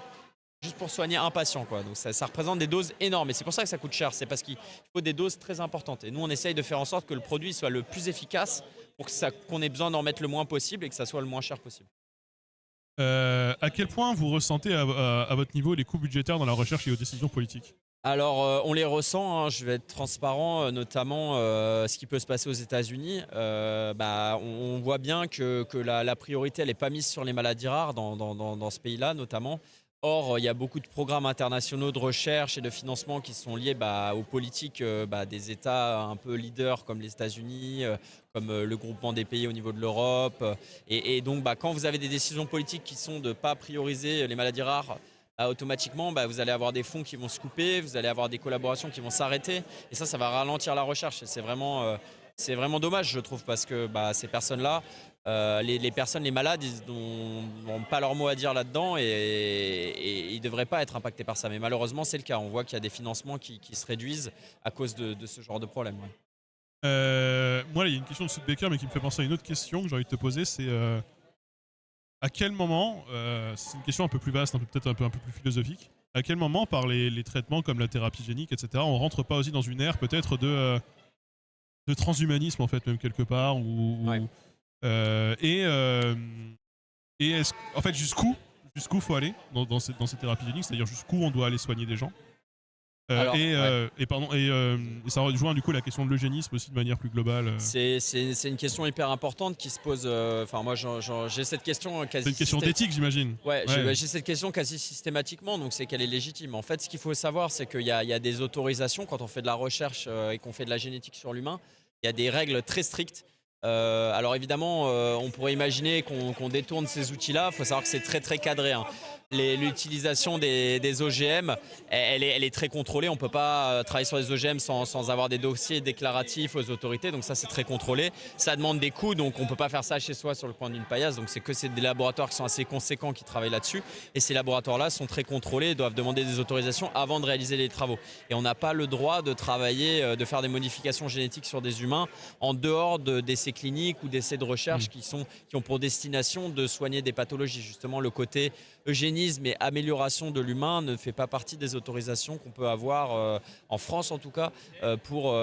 juste pour soigner un patient, quoi. Donc ça représente des doses énormes. Et c'est pour ça que ça coûte cher. C'est parce qu'il faut des doses très importantes. Et nous, on essaye de faire en sorte que le produit soit le plus efficace pour qu'on ait besoin d'en mettre le moins possible et que ça soit le moins cher possible. À quel point vous ressentez à votre niveau les coûts budgétaires dans la recherche et aux décisions politiques? Alors, on les ressent, hein, je vais être transparent, notamment ce qui peut se passer aux États-Unis. On voit bien que la priorité, elle n'est pas mise sur les maladies rares dans ce pays-là, notamment. Or, il y a beaucoup de programmes internationaux de recherche et de financement qui sont liés aux politiques des États un peu leaders comme les États-Unis, comme le groupement des pays au niveau de l'Europe. Et donc, quand vous avez des décisions politiques qui sont de ne pas prioriser les maladies rares, automatiquement, vous allez avoir des fonds qui vont se couper, vous allez avoir des collaborations qui vont s'arrêter. Et ça va ralentir la recherche. Et c'est vraiment dommage, je trouve, parce que ces personnes-là, les personnes, les malades, ils n'ont pas leur mot à dire là-dedans et ils ne devraient pas être impactés par ça. Mais malheureusement, c'est le cas. On voit qu'il y a des financements qui se réduisent à cause de ce genre de problème. Moi, il y a une question de Soutbecker, mais qui me fait penser à une autre question que j'ai envie de te poser. C'est à quel moment, c'est une question un peu plus vaste, peut-être un peu plus philosophique, à quel moment, par les traitements comme la thérapie génique, etc., on rentre pas aussi dans une ère peut-être de transhumanisme, en fait, même quelque part, et en fait, jusqu'où faut aller dans ces thérapies géniques, c'est-à-dire jusqu'où on doit aller soigner des gens. Et ça rejoint du coup la question de l'eugénisme aussi de manière plus globale. C'est une question hyper importante qui se pose. Moi, j'ai cette question quasi. C'est une question d'éthique, j'imagine. Ouais. J'ai cette question quasi systématiquement, donc c'est qu'elle est légitime. En fait, ce qu'il faut savoir, c'est qu'il y a des autorisations quand on fait de la recherche et qu'on fait de la génétique sur l'humain. Il y a des règles très strictes. Alors évidemment, on pourrait imaginer qu'on détourne ces outils-là. Il faut savoir que c'est très très cadré, hein. L'utilisation des OGM, elle est très contrôlée. On ne peut pas travailler sur les OGM sans avoir des dossiers déclaratifs aux autorités. Donc ça, c'est très contrôlé. Ça demande des coûts, donc on ne peut pas faire ça chez soi sur le coin d'une paillasse. Donc c'est des laboratoires qui sont assez conséquents qui travaillent là-dessus. Et ces laboratoires-là sont très contrôlés, doivent demander des autorisations avant de réaliser les travaux. Et on n'a pas le droit de travailler, de faire des modifications génétiques sur des humains en dehors d'essais cliniques ou d'essais de recherche qui ont pour destination de soigner des pathologies. Justement, le côté eugénisme et amélioration de l'humain ne fait pas partie des autorisations qu'on peut avoir en France en tout cas pour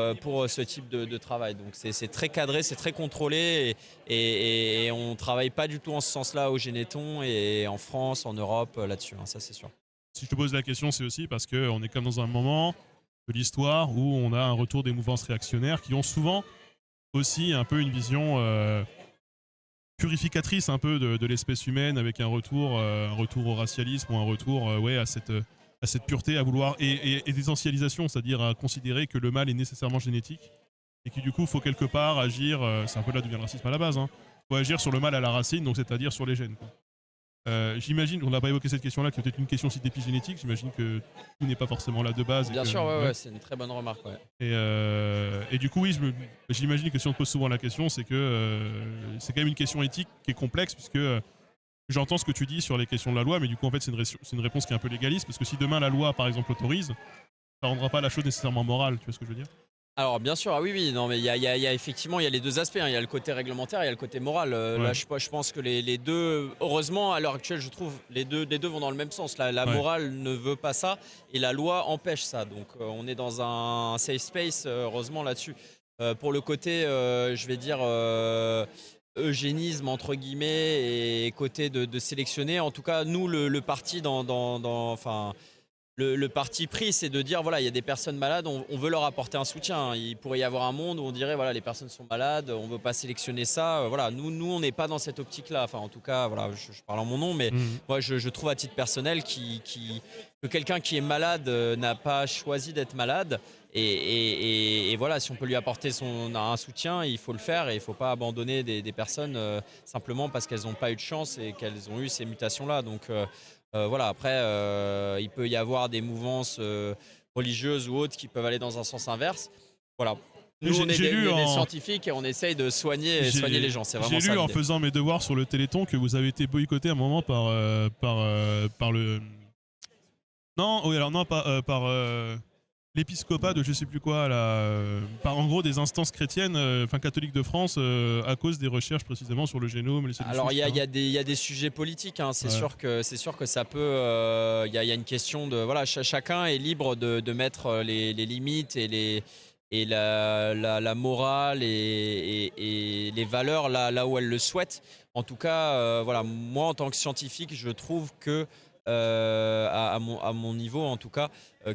ce type de travail. Donc c'est très cadré, c'est très contrôlé et on ne travaille pas du tout en ce sens-là au Généton et en France, en Europe là-dessus, hein, ça c'est sûr. Si je te pose la question, c'est aussi parce qu'on est comme dans un moment de l'histoire où on a un retour des mouvances réactionnaires qui ont souvent aussi un peu une vision purificatrice un peu de l'espèce humaine, avec un retour au racialisme ou un retour à cette pureté, à vouloir et d'essentialisation, c'est-à-dire à considérer que le mal est nécessairement génétique et que du coup il faut quelque part agir, c'est un peu là d'où vient le racisme à la base, hein, faut agir sur le mal à la racine, donc c'est-à-dire sur les gènes, quoi. J'imagine, on n'a pas évoqué cette question-là, qui est peut-être une question aussi d'épigénétique. J'imagine que tout n'est pas forcément là de base. Bien sûr, ouais, c'est une très bonne remarque. Ouais. Et du coup, oui, j'imagine que si on te pose souvent la question, c'est que c'est quand même une question éthique qui est complexe, puisque j'entends ce que tu dis sur les questions de la loi, mais du coup, en fait, c'est une réponse qui est un peu légaliste, parce que si demain la loi, par exemple, autorise, ça rendra pas la chose nécessairement morale. Tu vois ce que je veux dire? Alors bien sûr, oui, non, mais il y a effectivement il y a les deux aspects, hein. Il y a le côté réglementaire et il y a le côté moral. Là, je pense que les deux, heureusement à l'heure actuelle, je trouve les deux vont dans le même sens. La morale ne veut pas ça et la loi empêche ça. Donc on est dans un safe space, heureusement là-dessus. Pour le côté, je vais dire eugénisme entre guillemets et côté de sélectionner. En tout cas, nous, le parti enfin, le parti pris, c'est de dire voilà, il y a des personnes malades, on veut leur apporter un soutien. Il pourrait y avoir un monde où on dirait voilà, les personnes sont malades, on ne veut pas sélectionner ça. Voilà, nous on n'est pas dans cette optique-là. Enfin, en tout cas, voilà, je parle en mon nom, mais Mhm. moi je trouve à titre personnel que quelqu'un qui est malade n'a pas choisi d'être malade. Et voilà, si on peut lui apporter un soutien, il faut le faire et il ne faut pas abandonner des personnes simplement parce qu'elles n'ont pas eu de chance et qu'elles ont eu ces mutations-là. Donc voilà, après, il peut y avoir des mouvances religieuses ou autres qui peuvent aller dans un sens inverse. Voilà. Nous, on est J'ai lu des en scientifiques et on essaye de soigner les gens. C'est vraiment j'ai ça lu en l'idée. faisant mes devoirs sur le Téléthon que vous avez été boycotté à un moment par le non, oui, alors non, pas par l'épiscopat de je sais plus quoi, là, par en gros des instances chrétiennes, enfin catholiques de France, à cause des recherches précisément sur le génome, les cellules Alors souches, etc. il y a des sujets politiques, hein. Ouais. C'est sûr que ça peut. Il y a une question de voilà, chacun est libre de mettre les limites et la morale et les valeurs là où elle le souhaite. En tout cas, voilà, moi en tant que scientifique, je trouve que à mon niveau en tout cas,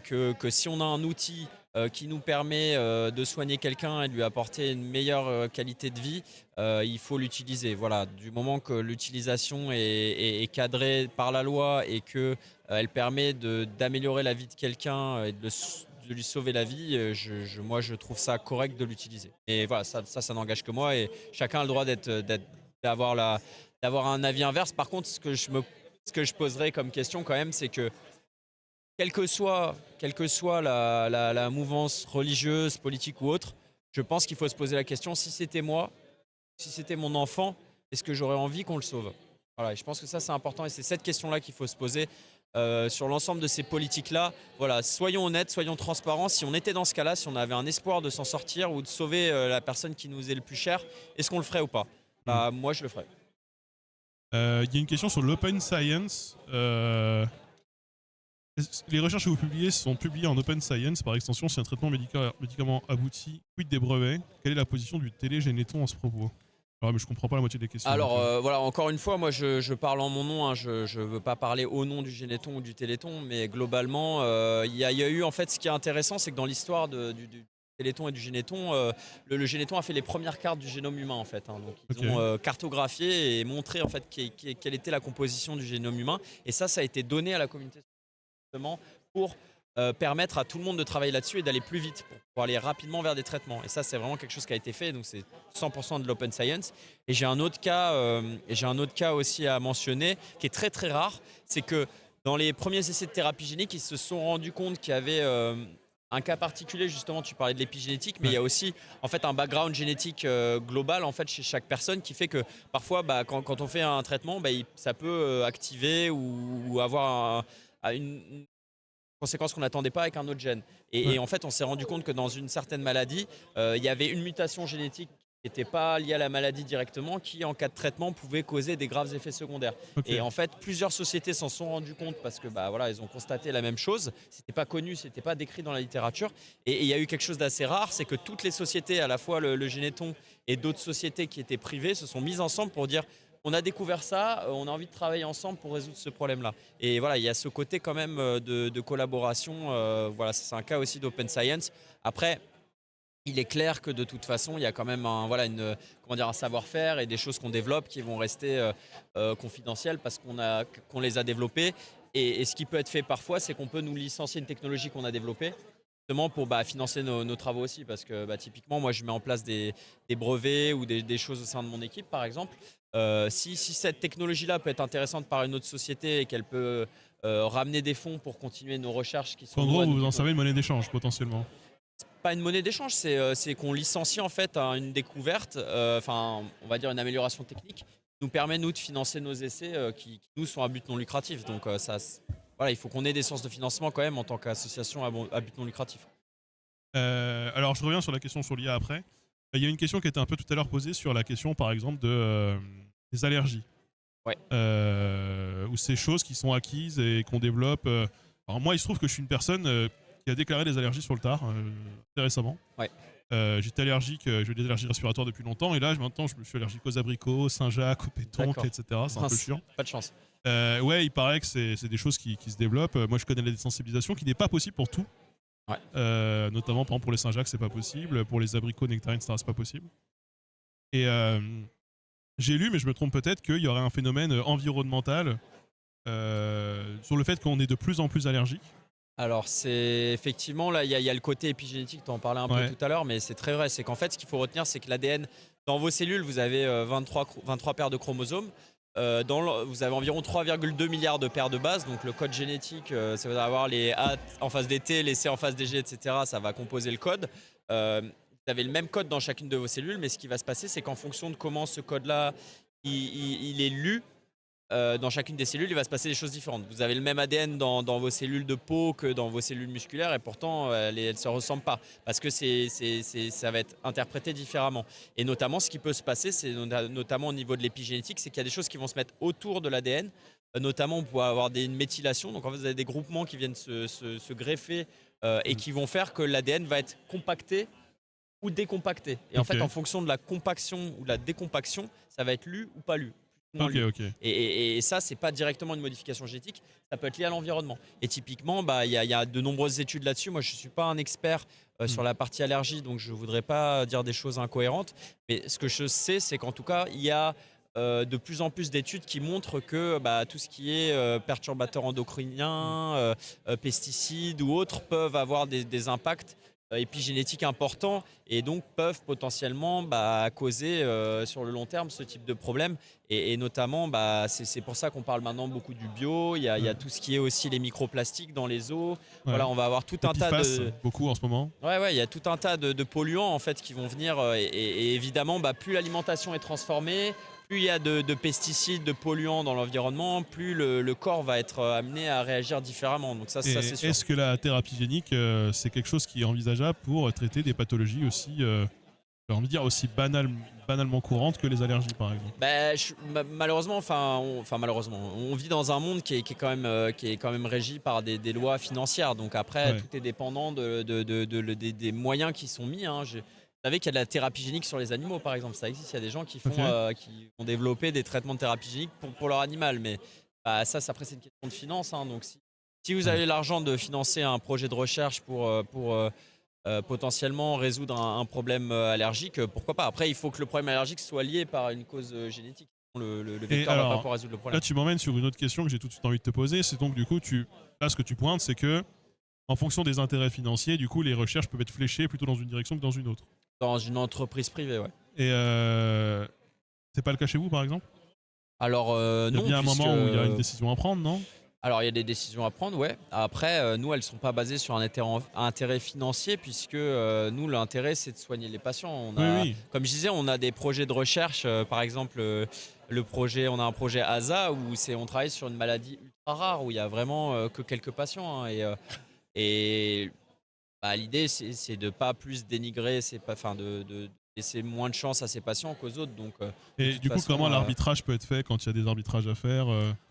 que si on a un outil qui nous permet de soigner quelqu'un et de lui apporter une meilleure qualité de vie, il faut l'utiliser. Voilà, du moment que l'utilisation est cadrée par la loi et que elle permet d'améliorer la vie de quelqu'un et de lui sauver la vie, moi je trouve ça correct de l'utiliser. Et voilà, ça n'engage que moi et chacun a le droit d'avoir un avis inverse. Par contre, ce que je poserais comme question quand même, c'est que quelle que soit la mouvance religieuse, politique ou autre, je pense qu'il faut se poser la question, si c'était moi, si c'était mon enfant, est-ce que j'aurais envie qu'on le sauve? Voilà, et je pense que ça c'est important et c'est cette question-là qu'il faut se poser sur l'ensemble de ces politiques-là. Voilà, soyons honnêtes, soyons transparents. Si on était dans ce cas-là, si on avait un espoir de s'en sortir ou de sauver la personne qui nous est le plus chère, est-ce qu'on le ferait ou pas? Mm. Bah, moi je le ferais. Il y a une question sur l'open science. Les recherches que vous publiez sont publiées en open science. Par extension, si un traitement médicament aboutit, quid des brevets? Quelle est la position du télégénéton à ce propos? Alors, mais je comprends pas la moitié des questions. Alors donc, voilà, encore une fois, moi je parle en mon nom, hein, je ne veux pas parler au nom du Généton ou du Téléthon, mais globalement, il y a eu en fait ce qui est intéressant, c'est que dans l'histoire du Téléthon et du Généton, le Généton a fait les premières cartes du génome humain en fait, hein. Donc ils Ok. ont cartographié et montré en fait quelle était la composition du génome humain, et ça a été donné à la communauté justement pour permettre à tout le monde de travailler là-dessus et d'aller plus vite pour aller rapidement vers des traitements. Et ça, c'est vraiment quelque chose qui a été fait. Donc, c'est 100% de l'open science. Et j'ai un autre cas aussi à mentionner qui est très très rare. C'est que dans les premiers essais de thérapie génique, ils se sont rendus compte qu'il y avait un cas particulier. Justement, tu parlais de l'épigénétique, mais Ouais. il y a aussi en fait un background génétique global en fait chez chaque personne qui fait que parfois, quand on fait un traitement, ça peut activer ou avoir une conséquence qu'on n'attendait pas avec un autre gène. Ouais. Et en fait, on s'est rendu compte que dans une certaine maladie, il y avait une mutation génétique qui n'était pas liée à la maladie directement, qui en cas de traitement pouvait causer des graves effets secondaires. Ok. Et en fait, plusieurs sociétés s'en sont rendues compte parce que voilà, ils ont constaté la même chose. C'était pas connu, c'était pas décrit dans la littérature. Et il y a eu quelque chose d'assez rare, c'est que toutes les sociétés, à la fois le Généton et d'autres sociétés qui étaient privées, se sont mises ensemble pour dire on a découvert ça, on a envie de travailler ensemble pour résoudre ce problème-là. Et voilà, il y a ce côté quand même de collaboration. Voilà, c'est un cas aussi d'open science. Après, il est clair que de toute façon, il y a quand même un savoir-faire et des choses qu'on développe qui vont rester confidentielles parce qu'on les a développées. Et ce qui peut être fait parfois, c'est qu'on peut nous licencier une technologie qu'on a développée justement pour financer nos travaux aussi. Parce que typiquement, moi, je mets en place des brevets ou des choses au sein de mon équipe, par exemple. Si cette technologie-là peut être intéressante par une autre société et qu'elle peut ramener des fonds pour continuer nos recherches qui sont En nous, gros, à vous nous, en servez une monnaie d'échange potentiellement. pas une monnaie d'échange, c'est qu'on licencie en fait une découverte, enfin on va dire une amélioration technique, qui nous permet nous de financer nos essais qui nous sont à but non lucratif. Donc voilà, il faut qu'on ait des sources de financement quand même en tant qu'association à but non lucratif. Alors, je reviens sur la question sur l'IA après. Il y a une question qui était un peu tout à l'heure posée sur la question, par exemple, des allergies. Ouais. Ou ces choses qui sont acquises et qu'on développe. Alors moi, il se trouve que je suis une personne qui a déclaré des allergies sur le tard, très récemment. Ouais. J'étais allergique, j'ai eu des allergies respiratoires depuis longtemps, et là maintenant je me suis allergique aux abricots, Saint-Jacques, aux pétoncles, D'accord. etc. C'est un peu chiant. Pas de chance. Ouais, il paraît que c'est des choses qui se développent. Moi je connais la désensibilisation qui n'est pas possible pour tout. Ouais. Notamment par exemple pour les Saint-Jacques c'est pas possible, pour les abricots, nectarines, etc. c'est pas possible. Et j'ai lu, mais je me trompe peut-être, qu'il y aurait un phénomène environnemental sur le fait qu'on est de plus en plus allergique. Alors c'est effectivement là, il y a le côté épigénétique, tu en parlais un peu Ouais. tout à l'heure, mais c'est très vrai. C'est qu'en fait, ce qu'il faut retenir, c'est que l'ADN, dans vos cellules, vous avez 23 paires de chromosomes. Vous avez environ 3,2 milliards de paires de bases. Donc le code génétique, ça va avoir les A en face des T, les C en face des G, etc. Ça va composer le code. Vous avez le même code dans chacune de vos cellules, mais ce qui va se passer, c'est qu'en fonction de comment ce code-là il est lu, dans chacune des cellules, il va se passer des choses différentes. Vous avez le même ADN dans vos cellules de peau que dans vos cellules musculaires, et pourtant elles ne se ressemblent pas parce que ça va être interprété différemment. Et notamment, ce qui peut se passer, c'est notamment au niveau de l'épigénétique, c'est qu'il y a des choses qui vont se mettre autour de l'ADN. Notamment, on peut avoir une méthylation. Donc en fait, vous avez des groupements qui viennent se greffer et qui vont faire que l'ADN va être compacté ou décompacté. Et en fait, Ok. en fonction de la compaction ou de la décompaction, ça va être lu ou pas lu. Moins Ok, lu. ok. Et ça, c'est pas directement une modification génétique, ça peut être lié à l'environnement. Et typiquement, bah, il y a de nombreuses études là-dessus. Moi, je suis pas un expert sur la partie allergie, donc je voudrais pas dire des choses incohérentes. Mais ce que je sais, c'est qu'en tout cas, il y a de plus en plus d'études qui montrent que bah, tout ce qui est perturbateurs endocriniens, pesticides ou autres peuvent avoir des impacts épigénétiques importants et donc peuvent potentiellement bah, causer sur le long terme ce type de problème. Et notamment, bah, c'est pour ça qu'on parle maintenant beaucoup du bio. Il y a tout ce qui est aussi les microplastiques dans les eaux. Ouais. Voilà, on va avoir tout Les un tas PFAS, de... beaucoup en ce moment. Ouais, il y a tout un tas de polluants en fait qui vont venir et évidemment, bah, plus l'alimentation est transformée, plus il y a de pesticides, de polluants dans l'environnement, plus le corps va être amené à réagir différemment. Donc ça Et c'est sûr. est-ce que la thérapie génique, c'est quelque chose qui est envisageable pour traiter des pathologies aussi, j'ai envie de dire, aussi banalement courantes que les allergies, par exemple? Bah, malheureusement, malheureusement, on vit dans un monde qui est quand même régi par des lois financières. Donc après, Ouais. tout est dépendant des moyens qui sont mis. Hein. Vous savez qu'il y a de la thérapie génique sur les animaux, par exemple. Ça existe. Il y a des gens qui Ok. qui vont développer des traitements de thérapie génique pour leur animal. Mais bah, ça, après, c'est une question de finance. Hein. Donc si vous Ouais. avez l'argent de financer un projet de recherche pour potentiellement résoudre un problème allergique, pourquoi pas. Après, il faut que le problème allergique soit lié par une cause génétique. Le Et vecteur ne va pas alors, pouvoir résoudre le là, problème. tu m'emmènes sur une autre question que j'ai tout de suite envie de te poser. C'est donc, du coup, là, ce que tu pointes, c'est que, en fonction des intérêts financiers, du coup, les recherches peuvent être fléchées plutôt dans une direction que dans une autre. Dans une entreprise privée, ouais. Et c'est pas le cas chez vous, par exemple? Alors Il y a non, bien un puisque... moment où il y a une décision à prendre, non? Alors il y a des décisions à prendre, ouais. Après, nous, elles ne sont pas basées sur un intérêt financier, puisque nous, l'intérêt, c'est de soigner les patients. Oui, oui. Comme je disais, on a des projets de recherche, par exemple, on a un projet ASA où on travaille sur une maladie ultra rare, où il y a vraiment que quelques patients. Hein, et bah, l'idée, c'est de ne pas plus dénigrer, de laisser moins de chance à ces patients qu'aux autres. Donc, de Et toute du coup, façon, comment l'arbitrage peut être fait quand il y a des arbitrages à faire?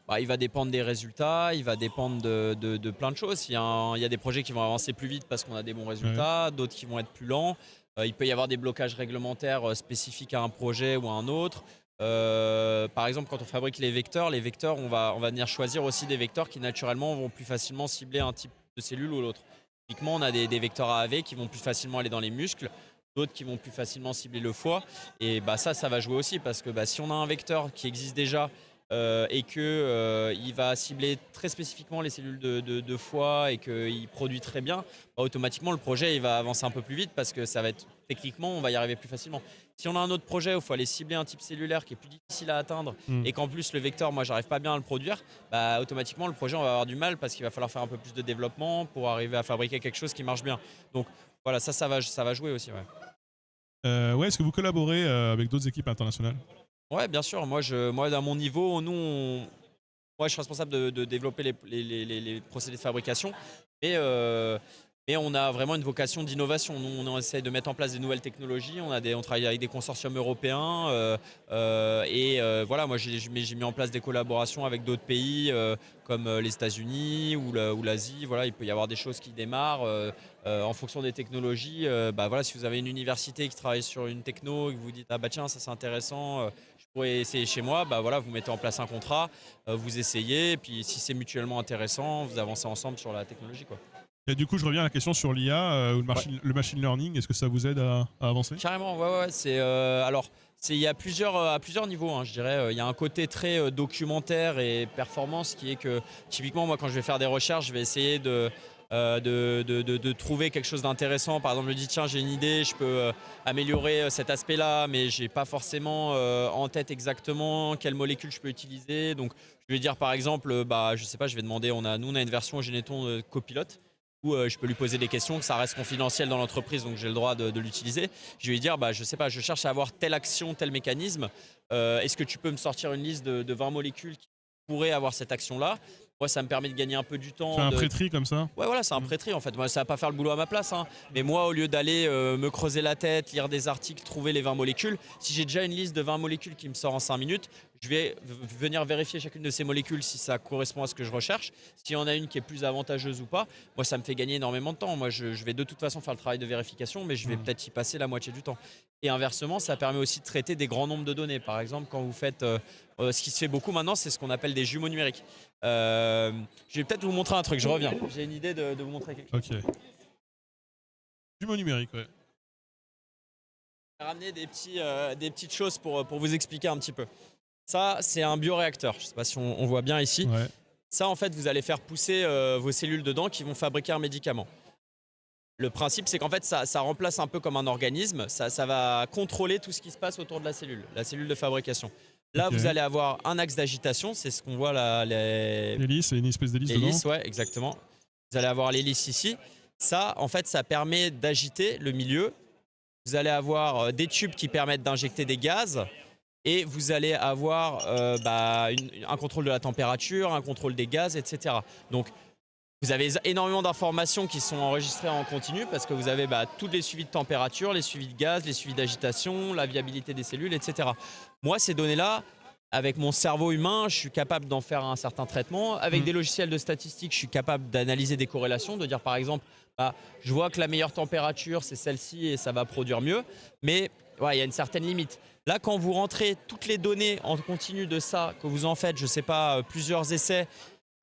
bah, il va dépendre des résultats, il va dépendre de plein de choses. Il y a des projets qui vont avancer plus vite parce qu'on a des bons résultats, d'autres qui vont être plus lents. Il peut y avoir des blocages réglementaires spécifiques à un projet ou à un autre. Par exemple, quand on fabrique les vecteurs, on va venir choisir aussi des vecteurs qui naturellement vont plus facilement cibler un type de cellule ou l'autre. Typiquement, on a des vecteurs AAV qui vont plus facilement aller dans les muscles, d'autres qui vont plus facilement cibler le foie. Et bah, ça va jouer aussi parce que bah, si on a un vecteur qui existe déjà et qu'il va cibler très spécifiquement les cellules de foie et qu'il produit très bien, bah, automatiquement le projet il va avancer un peu plus vite parce que ça va être techniquement on va y arriver plus facilement. Si on a un autre projet où il faut aller cibler un type cellulaire qui est plus difficile à atteindre et qu'en plus le vecteur, moi j'arrive pas bien à le produire, bah, automatiquement le projet on va avoir du mal parce qu'il va falloir faire un peu plus de développement pour arriver à fabriquer quelque chose qui marche bien. Donc voilà, ça va jouer aussi. Ouais. Ouais, est-ce que vous collaborez avec d'autres équipes internationales? Ouais, bien sûr. Moi, à mon niveau, moi, je suis responsable de développer les procédés de fabrication. Mais Mais on a vraiment une vocation d'innovation. Nous, on essaie de mettre en place des nouvelles technologies. On travaille avec des consortiums européens. Voilà, moi, j'ai mis en place des collaborations avec d'autres pays comme les États-Unis ou l'Asie. Voilà, il peut y avoir des choses qui démarrent en fonction des technologies. Voilà, si vous avez une université qui travaille sur une techno et que vous dites ah bah tiens, ça c'est intéressant, je pourrais essayer chez moi. Voilà, vous mettez en place un contrat, vous essayez. Et puis si c'est mutuellement intéressant, vous avancez ensemble sur la technologie, quoi. Et du coup, je reviens à la question sur l'IA ou le machine learning. Est-ce que ça vous aide à avancer? Carrément, ouais. Il y a à plusieurs niveaux, hein, je dirais. Il y a un côté très documentaire et performance qui est que, typiquement, moi, quand je vais faire des recherches, je vais essayer de trouver quelque chose d'intéressant. Par exemple, je me dis, tiens, j'ai une idée, je peux améliorer cet aspect-là, mais je n'ai pas forcément en tête exactement quelle molécule je peux utiliser. Donc, je vais dire, par exemple, je sais pas, je vais demander, nous, on a une version Généton copilote, où je peux lui poser des questions, que ça reste confidentiel dans l'entreprise, donc j'ai le droit de l'utiliser. Je vais lui dire, je sais pas, je cherche à avoir telle action, tel mécanisme. Est-ce que tu peux me sortir une liste de 20 molécules qui pourraient avoir cette action-là? Moi, ça me permet de gagner un peu du temps. C'est un pré-tri comme ça? Ouais, voilà, c'est un pré-tri en fait. Moi, ça va pas faire le boulot à ma place, hein. Mais moi, au lieu d'aller me creuser la tête, lire des articles, trouver les 20 molécules, si j'ai déjà une liste de 20 molécules qui me sort en 5 minutes, je vais venir vérifier chacune de ces molécules si ça correspond à ce que je recherche. S'il y en a une qui est plus avantageuse ou pas, moi, ça me fait gagner énormément de temps. Moi, je vais de toute façon faire le travail de vérification, mais je vais peut-être y passer la moitié du temps. Et inversement, ça permet aussi de traiter des grands nombres de données. Par exemple, quand vous faites ce qui se fait beaucoup maintenant, c'est ce qu'on appelle des jumeaux numériques. Je vais peut-être vous montrer un truc, je reviens. J'ai une idée de vous montrer quelque chose. Ok. Jumeaux numériques, ouais. Je vais ramener des petites choses pour vous expliquer un petit peu. Ça, c'est un bioréacteur. Je ne sais pas si on voit bien ici. Ouais. Ça, en fait, vous allez faire pousser vos cellules dedans qui vont fabriquer un médicament. Le principe, c'est qu'en fait, ça remplace un peu comme un organisme. Ça va contrôler tout ce qui se passe autour de la cellule de fabrication. Là, Ok. vous allez avoir un axe d'agitation. C'est ce qu'on voit là. L'hélice, c'est une espèce d'hélice dedans. L'hélice, ouais, exactement. Vous allez avoir l'hélice ici. Ça, en fait, ça permet d'agiter le milieu. Vous allez avoir des tubes qui permettent d'injecter des gaz. Et vous allez avoir un contrôle de la température, un contrôle des gaz, etc. Donc, vous avez énormément d'informations qui sont enregistrées en continu parce que vous avez tous les suivis de température, les suivis de gaz, les suivis d'agitation, la viabilité des cellules, etc. Moi, ces données-là, avec mon cerveau humain, je suis capable d'en faire un certain traitement. Avec des logiciels de statistiques, je suis capable d'analyser des corrélations, de dire par exemple, je vois que la meilleure température, c'est celle-ci et ça va produire mieux. Mais il y a une certaine limite. Là, quand vous rentrez toutes les données en continu de ça, que vous en faites, je ne sais pas, plusieurs essais,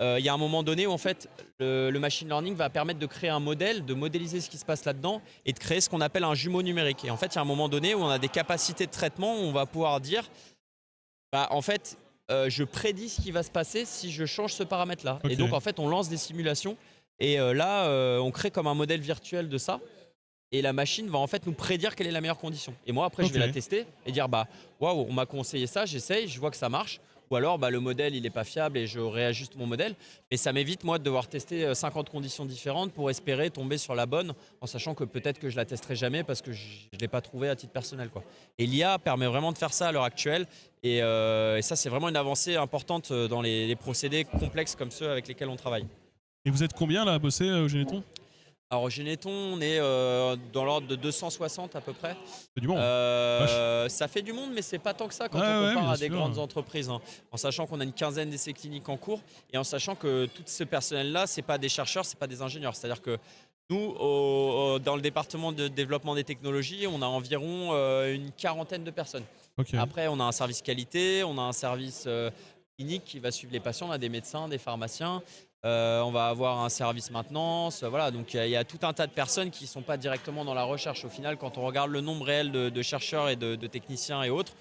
il y a un moment donné où en fait, le machine learning va permettre de créer un modèle, de modéliser ce qui se passe là-dedans et de créer ce qu'on appelle un jumeau numérique. Et en fait, il y a un moment donné où on a des capacités de traitement où on va pouvoir dire, en fait, je prédis ce qui va se passer si je change ce paramètre-là. Okay. Et donc, en fait, on lance des simulations et là, on crée comme un modèle virtuel de ça. Et la machine va en fait nous prédire quelle est la meilleure condition. Et moi, après, je vais la tester et dire, waouh, on m'a conseillé ça, j'essaye, je vois que ça marche. Ou alors, le modèle, il n'est pas fiable et je réajuste mon modèle. Mais ça m'évite, moi, de devoir tester 50 conditions différentes pour espérer tomber sur la bonne, en sachant que peut-être que je la testerai jamais parce que je ne l'ai pas trouvée à titre personnel, quoi. Et l'IA permet vraiment de faire ça à l'heure actuelle. Et ça, c'est vraiment une avancée importante dans les procédés complexes comme ceux avec lesquels on travaille. Et vous êtes combien là à bosser au Généton? Alors au Généton, on est dans l'ordre de 260 à peu près. C'est du monde. Ça fait du monde, mais c'est pas tant que ça quand on compare à des grandes entreprises, hein. En sachant qu'on a une quinzaine d'essais cliniques en cours et en sachant que tout ce personnel-là, c'est pas des chercheurs, c'est pas des ingénieurs. C'est-à-dire que nous, dans le département de développement des technologies, on a environ une quarantaine de personnes. Okay. Après, on a un service qualité, on a un service clinique qui va suivre les patients, on a des médecins, des pharmaciens. On va avoir un service maintenance, voilà. Donc il y a tout un tas de personnes qui ne sont pas directement dans la recherche. Au final, quand on regarde le nombre réel de chercheurs et de techniciens et autres,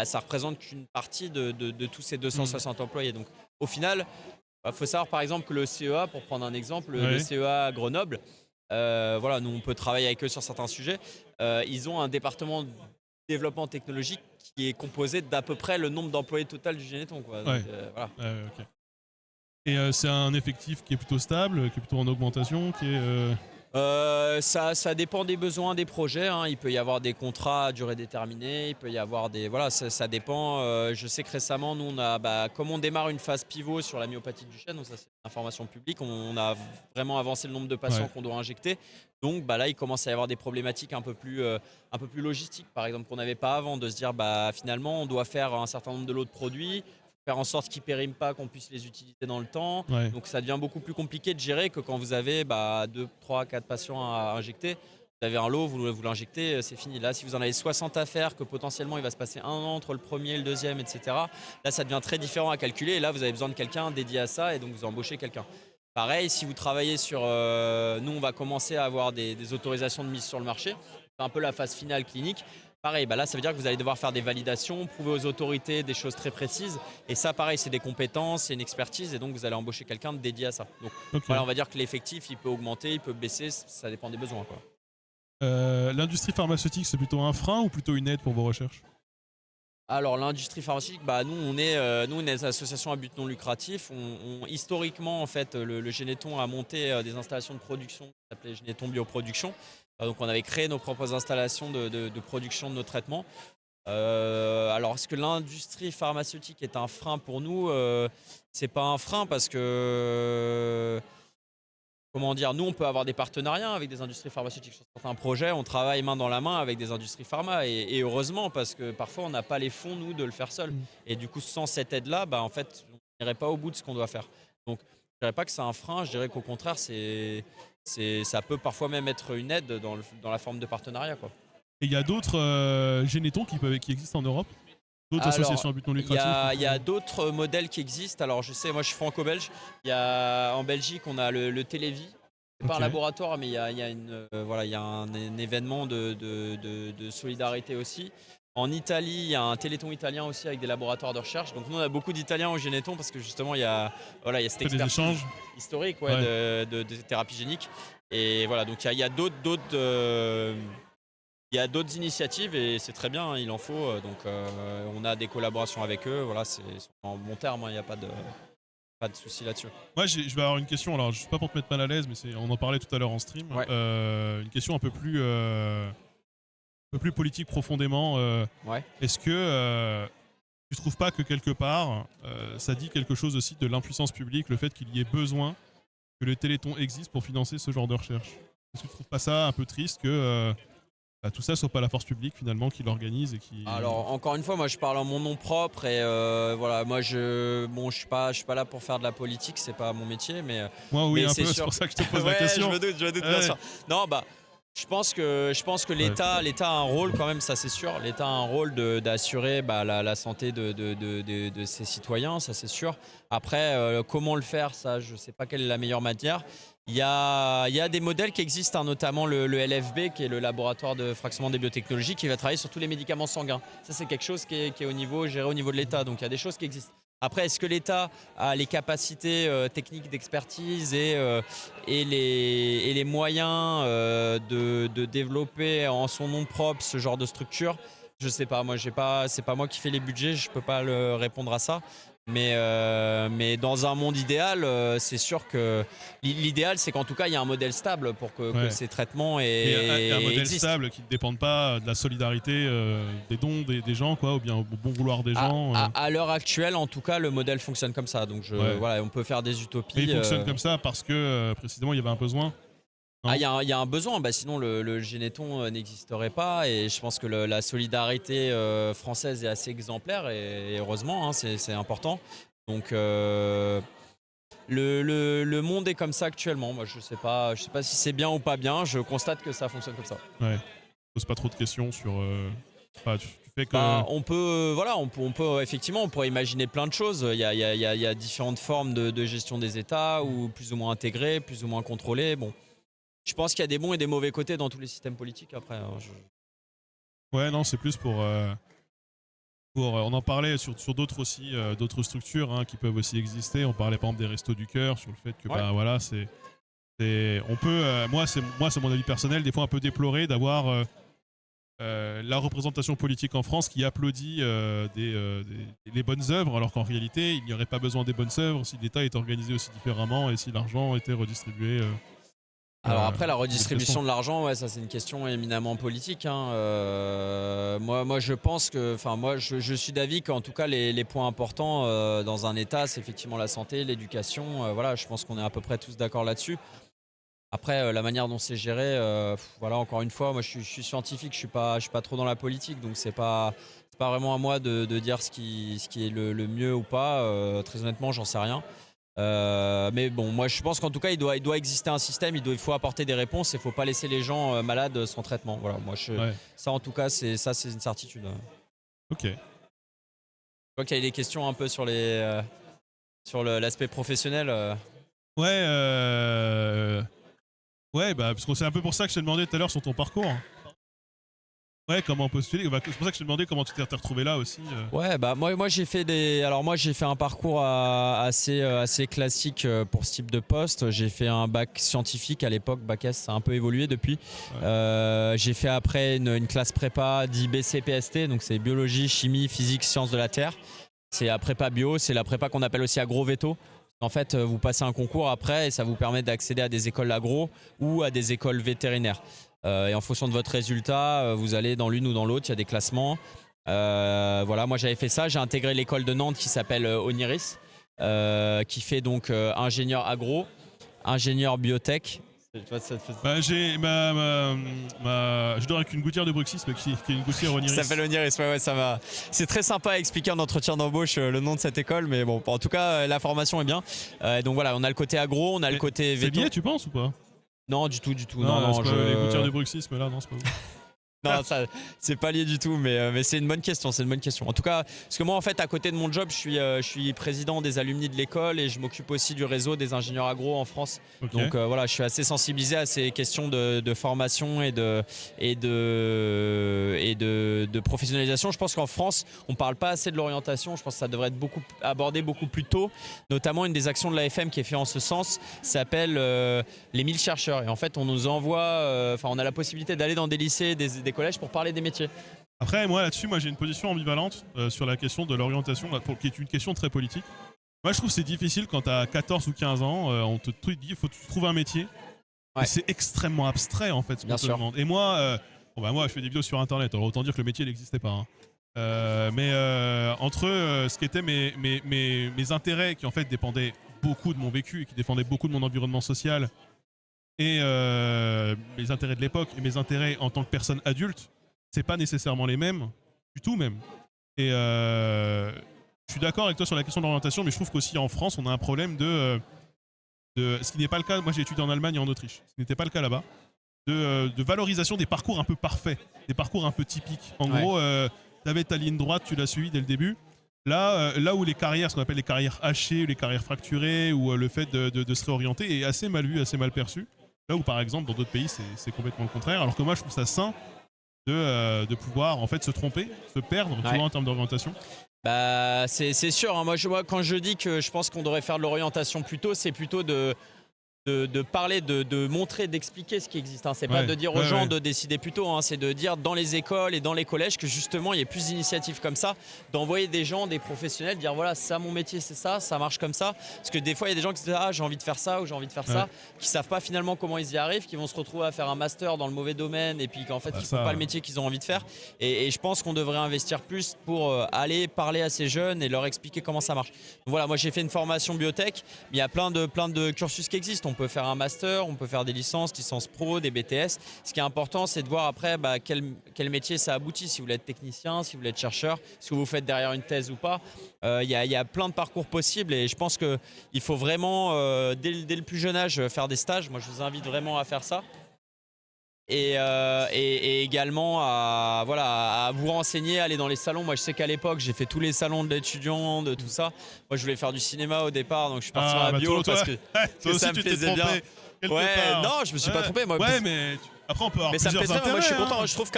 ça représente qu'une partie de tous ces 260 employés. Donc au final, faut savoir par exemple que le CEA, pour prendre un exemple, le CEA Grenoble, voilà, nous on peut travailler avec eux sur certains sujets. Ils ont un département de développement technologique qui est composé d'à peu près le nombre d'employés total du Généton, quoi. Donc, voilà. Okay. Et c'est un effectif qui est plutôt stable, qui est plutôt en augmentation, qui est... Ça dépend des besoins des projets, hein. Il peut y avoir des contrats à durée déterminée, il peut y avoir des... Voilà, ça dépend. Je sais que récemment, nous, comme on démarre une phase pivot sur la myopathie du chêne, donc ça c'est une information publique, on a vraiment avancé le nombre de patients Ouais. qu'on doit injecter. Donc là, il commence à y avoir des problématiques un peu plus logistiques, par exemple, qu'on n'avait pas avant, de se dire finalement, on doit faire un certain nombre de lots de produits, faire en sorte qu'ils ne périment pas, qu'on puisse les utiliser dans le temps. Ouais. Donc ça devient beaucoup plus compliqué de gérer que quand vous avez 2, 3, 4 patients à injecter. Vous avez un lot, vous l'injectez, c'est fini. Là, si vous en avez 60 à faire, que potentiellement il va se passer 1 an entre le premier et le deuxième, etc., là, ça devient très différent à calculer. Et là, vous avez besoin de quelqu'un dédié à ça et donc vous embauchez quelqu'un. Pareil, si vous travaillez sur... nous, on va commencer à avoir des autorisations de mise sur le marché. C'est un peu la phase finale clinique. Pareil, là, ça veut dire que vous allez devoir faire des validations, prouver aux autorités des choses très précises. Et ça, pareil, c'est des compétences, c'est une expertise. Et donc, vous allez embaucher quelqu'un de dédié à ça. Donc, Ok. voilà, on va dire que l'effectif, il peut augmenter, il peut baisser. Ça dépend des besoins, quoi. L'industrie pharmaceutique, c'est plutôt un frein ou plutôt une aide pour vos recherches? Alors, l'industrie pharmaceutique, nous, on est une association à but non lucratif. Historiquement, en fait, le Généton a monté des installations de production qui s'appelaient Généton Bioproduction. Donc, on avait créé nos propres installations de production de nos traitements. Alors, est-ce que l'industrie pharmaceutique est un frein pour nous? C'est pas un frein parce que, comment dire, nous on peut avoir des partenariats avec des industries pharmaceutiques sur certains projets. On travaille main dans la main avec des industries pharma et heureusement parce que parfois on n'a pas les fonds nous de le faire seul. Et du coup, sans cette aide-là, en fait, on n'irait pas au bout de ce qu'on doit faire. Donc, je dirais pas que c'est un frein. Je dirais qu'au contraire, ça peut parfois même être une aide dans la forme de partenariat, quoi. Et il y a d'autres génétons qui existent en Europe? D'autres Alors, associations à but non il lucratif? y a d'autres modèles qui existent. Alors, je sais, moi, je suis franco-belge. En Belgique, on a le Télévis. C'est pas un Ok. laboratoire, mais il y a un événement de solidarité aussi. En Italie, il y a un téléthon italien aussi avec des laboratoires de recherche. Donc, nous, on a beaucoup d'Italiens au Généton parce que justement, il y a cette Fait des expertise échanges? historique Ouais. de thérapie génique. Et voilà, donc il y a d'autres initiatives et c'est très bien, il en faut. Donc on a des collaborations avec eux. Voilà, c'est en bon terme, il n'y a pas de souci là-dessus. Moi, je vais avoir une question. Alors, je suis pas pour te mettre mal à l'aise, mais on en parlait tout à l'heure en stream. Ouais. Une question un peu plus politique profondément. Ouais. Est-ce que tu trouves pas que quelque part, ça dit quelque chose aussi de l'impuissance publique, le fait qu'il y ait besoin que le Téléthon existe pour financer ce genre de recherche? Est-ce que tu trouves pas ça un peu triste que tout ça soit pas la force publique finalement qui l'organise et qui... Alors encore une fois, moi je parle en mon nom propre et voilà, moi je suis pas là pour faire de la politique, c'est pas mon métier, mais Moi oui, mais un c'est peu, c'est sûr. pour ça que je te pose la Ouais, question. je me doute bien Ouais. sûr. Non, je pense que l'État a un rôle quand même, ça c'est sûr. L'État a un rôle d'assurer la santé de ses citoyens, ça c'est sûr. Après, comment le faire, ça je sais pas quelle est la meilleure matière. Il y a des modèles qui existent, hein, notamment le LFB, qui est le laboratoire de fractionnement des biotechnologies, qui va travailler sur tous les médicaments sanguins. Ça, c'est quelque chose qui est géré au niveau de l'État. Donc, il y a des choses qui existent. Après, est-ce que l'État a les capacités techniques d'expertise et les moyens de développer en son nom propre ce genre de structure? Je sais pas. Moi, c'est pas moi qui fais les budgets. Je peux pas répondre à ça. Mais dans un monde idéal, c'est sûr que l'idéal, c'est qu'en tout cas, il y a un modèle stable pour que ces traitements Et un modèle existent. stable qui ne dépende pas de la solidarité des dons des gens, quoi, ou bien au bon vouloir des gens. À l'heure actuelle, en tout cas, le modèle fonctionne comme ça. Donc, voilà, on peut faire des utopies. Et il fonctionne comme ça parce que précisément il y avait un besoin. Il y a un besoin, sinon le Généton n'existerait pas et je pense que la solidarité française est assez exemplaire et heureusement, hein, c'est important. Donc le monde est comme ça actuellement. Moi, je sais pas si c'est bien ou pas bien, je constate que ça fonctionne comme ça. Ouais. Pose pas trop de questions sur... tu fais que... On peut effectivement, on pourrait imaginer plein de choses. Il y a différentes formes de gestion des États, ou plus ou moins intégrées, plus ou moins contrôlées. Bon. Je pense qu'il y a des bons et des mauvais côtés dans tous les systèmes politiques après. Ouais, non, c'est plus pour on en parlait sur d'autres aussi, d'autres structures hein, qui peuvent aussi exister. On parlait par exemple des Restos du Cœur, sur le fait que voilà, on peut, moi c'est mon avis personnel, des fois un peu déploré d'avoir la représentation politique en France qui applaudit les bonnes œuvres, alors qu'en réalité il n'y aurait pas besoin des bonnes œuvres si l'État était organisé aussi différemment et si l'argent était redistribué Alors après, la redistribution de l'argent, ouais, ça c'est une question éminemment politique, hein. Moi, je pense que, enfin, moi, je suis d'avis qu'en tout cas, les points importants dans un État, c'est effectivement la santé, l'éducation. Voilà, je pense qu'on est à peu près tous d'accord là-dessus. Après, la manière dont c'est géré, voilà, encore une fois, moi, je suis scientifique, je suis pas trop dans la politique, donc c'est pas vraiment à moi de dire ce qui est le mieux ou pas. Très honnêtement, j'en sais rien. Mais bon, moi je pense qu'en tout cas il doit exister un système, il faut apporter des réponses et il ne faut pas laisser les gens malades sans traitement. Voilà, ça en tout cas c'est une certitude. Ok. Je vois qu'il y a des questions un peu sur l'aspect professionnel. Ouais, bah parce que c'est un peu pour ça que je t'ai demandé tout à l'heure sur ton parcours. Ouais, comment postuler. Bah, c'est pour ça que je t'ai demandé comment tu t'es retrouvé là aussi. Ouais, bah moi j'ai fait un parcours assez classique pour ce type de poste. J'ai fait un bac scientifique à l'époque, bac S, ça a un peu évolué depuis. Ouais. J'ai fait après une classe prépa dit BCPST, donc c'est biologie, chimie, physique, sciences de la terre. C'est la prépa bio, c'est la prépa qu'on appelle aussi agro-véto. En fait, vous passez un concours après et ça vous permet d'accéder à des écoles agro ou à des écoles vétérinaires. Et en fonction de votre résultat, vous allez dans l'une ou dans l'autre, il y a des classements. Voilà, moi j'avais fait ça, j'ai intégré l'école de Nantes qui s'appelle Oniris, qui fait donc ingénieur agro, ingénieur biotech. Bah, j'ai je dors avec une gouttière de bruxisme qui est une gouttière Oniris. Ça s'appelle Oniris, ouais, ça va. C'est très sympa à expliquer en entretien d'embauche le nom de cette école, mais bon, en tout cas, la formation est bien. Donc voilà, on a le côté agro, on a le côté véto. C'est lié, tu penses ou pas? Non, du tout. Non, les gouttières de bruxisme là, non, c'est pas ouf. Non, ça, c'est pas lié du tout, mais c'est une bonne question, En tout cas, parce que moi, en fait, à côté de mon job, je suis président des alumni de l'école et je m'occupe aussi du réseau des ingénieurs agro en France. Okay. Donc voilà, je suis assez sensibilisé à ces questions de formation et de professionnalisation. Je pense qu'en France, on parle pas assez de l'orientation. Je pense que ça devrait être abordé beaucoup plus tôt. Notamment, une des actions de l'AFM qui est faite en ce sens s'appelle les 1000 chercheurs. Et en fait, on nous envoie, on a la possibilité d'aller dans des lycées, des collèges pour parler des métiers. Après, moi là-dessus, j'ai une position ambivalente sur la question de l'orientation, qui est une question très politique. Moi, je trouve que c'est difficile quand tu as 14 ou 15 ans, on te dit il faut que tu trouves un métier. Ouais. C'est extrêmement abstrait en fait ce qu'on te demande. Et moi, moi, je fais des vidéos sur Internet, alors autant dire que le métier n'existait pas. Hein. Entre ce qui étaient mes intérêts qui en fait dépendaient beaucoup de mon vécu et qui défendaient beaucoup de mon environnement social, et mes intérêts de l'époque et mes intérêts en tant que personne adulte, c'est pas nécessairement les mêmes du tout même. Et je suis d'accord avec toi sur la question de l'orientation, mais je trouve qu'aussi en France on a un problème de ce qui n'est pas le cas. Moi j'ai étudié en Allemagne et en Autriche, ce qui n'était pas le cas là-bas, de valorisation des parcours un peu parfaits, des parcours un peu typiques. En gros, tu avais ta ligne droite, tu l'as suivie dès le début. Là où les carrières, ce qu'on appelle les carrières hachées, les carrières fracturées, ou le fait de se réorienter est assez mal vu, assez mal perçu. Là où par exemple dans d'autres pays c'est complètement le contraire. Alors que moi je trouve ça sain de pouvoir en fait se tromper, se perdre, tu vois, en termes d'orientation. Bah c'est sûr, hein. Moi quand je dis que je pense qu'on devrait faire de l'orientation plus tôt, c'est plutôt de parler, de montrer, d'expliquer ce qui existe. Hein. C'est pas de dire aux gens de décider plus tôt, hein. C'est de dire dans les écoles et dans les collèges que justement il y ait plus d'initiatives comme ça, d'envoyer des gens, des professionnels, dire voilà, ça mon métier c'est ça marche comme ça. Parce que des fois il y a des gens qui se disent j'ai envie de faire ça ou j'ai envie de faire ça, qui savent pas finalement comment ils y arrivent, qui vont se retrouver à faire un master dans le mauvais domaine et puis qu'en fait ils font pas le métier qu'ils ont envie de faire. Et je pense qu'on devrait investir plus pour aller parler à ces jeunes et leur expliquer comment ça marche. Donc voilà, moi j'ai fait une formation biotech, mais il y a plein de cursus qui existent. On peut faire un master, on peut faire des licences pro, des BTS. Ce qui est important, c'est de voir après quel métier ça aboutit. Si vous voulez être technicien, si vous voulez être chercheur, ce que vous faites derrière une thèse ou pas. Il y a plein de parcours possibles et je pense qu'il faut vraiment, dès le plus jeune âge, faire des stages. Moi, je vous invite vraiment à faire ça. Et également à vous renseigner, aller dans les salons. Moi je sais qu'à l'époque j'ai fait tous les salons de l'étudiant, de tout ça. Moi je voulais faire du cinéma au départ, donc je suis parti dans la bio parce que ça me plaisait bien. Non, je me suis pas trompé moi. Ouais, mais Après, on peut avoir Mais ça me plusieurs plaît très bien. Moi, je suis intérêts, content. hein. Je trouve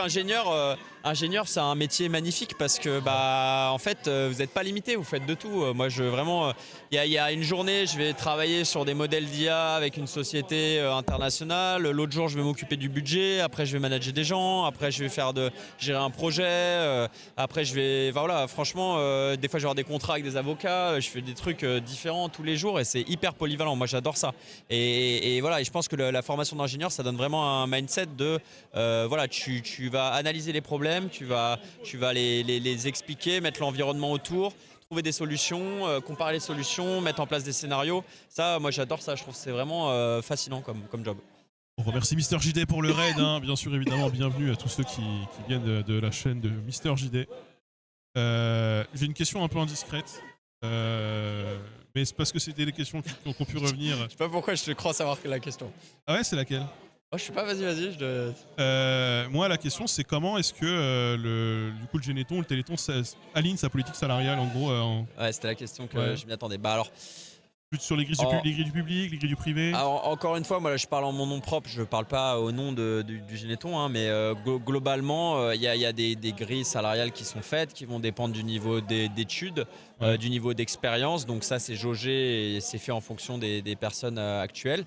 ingénieur, c'est un métier magnifique parce que, bah, en fait, vous n'êtes pas limité. Vous faites de tout. Moi, il y a une journée, je vais travailler sur des modèles d'IA avec une société internationale. L'autre jour, je vais m'occuper du budget. Après, je vais manager des gens. Après, je vais gérer un projet. Après, enfin, voilà, franchement, des fois, je vais avoir des contrats avec des avocats. Je fais des trucs différents tous les jours et c'est hyper polyvalent. Moi, j'adore ça. Et voilà, et je pense que la formation d'ingénieur, ça donne vraiment un mindset de voilà, tu vas analyser les problèmes, tu vas les expliquer, mettre l'environnement autour, trouver des solutions, comparer les solutions, mettre en place des scénarios. Ça, moi j'adore ça, je trouve que c'est vraiment fascinant comme job. On remercie Mister JD pour le raid, hein. Bien sûr, évidemment, bienvenue à tous ceux qui viennent de la chaîne de Mister JD. J'ai une question un peu indiscrète. Mais c'est parce que c'était des questions qui ont pu revenir. Je sais pas pourquoi je te crois savoir la question. Ah ouais, c'est laquelle? Oh, je sais pas, vas-y. Moi, la question, c'est comment est-ce que du coup, le Généton, le Téléthon, aligne sa politique salariale, en gros, Ouais, c'était la question que Ouais. je m'y attendais. Bah alors, plus sur les grilles, les grilles du public, les grilles du privé. alors, encore une fois, moi là, je parle en mon nom propre, je parle pas au nom du Généton, hein, mais globalement, il y a des grilles salariales qui sont faites, qui vont dépendre du niveau d'études, Ouais. du niveau d'expérience. Donc ça, c'est jaugé et c'est fait en fonction des personnes actuelles.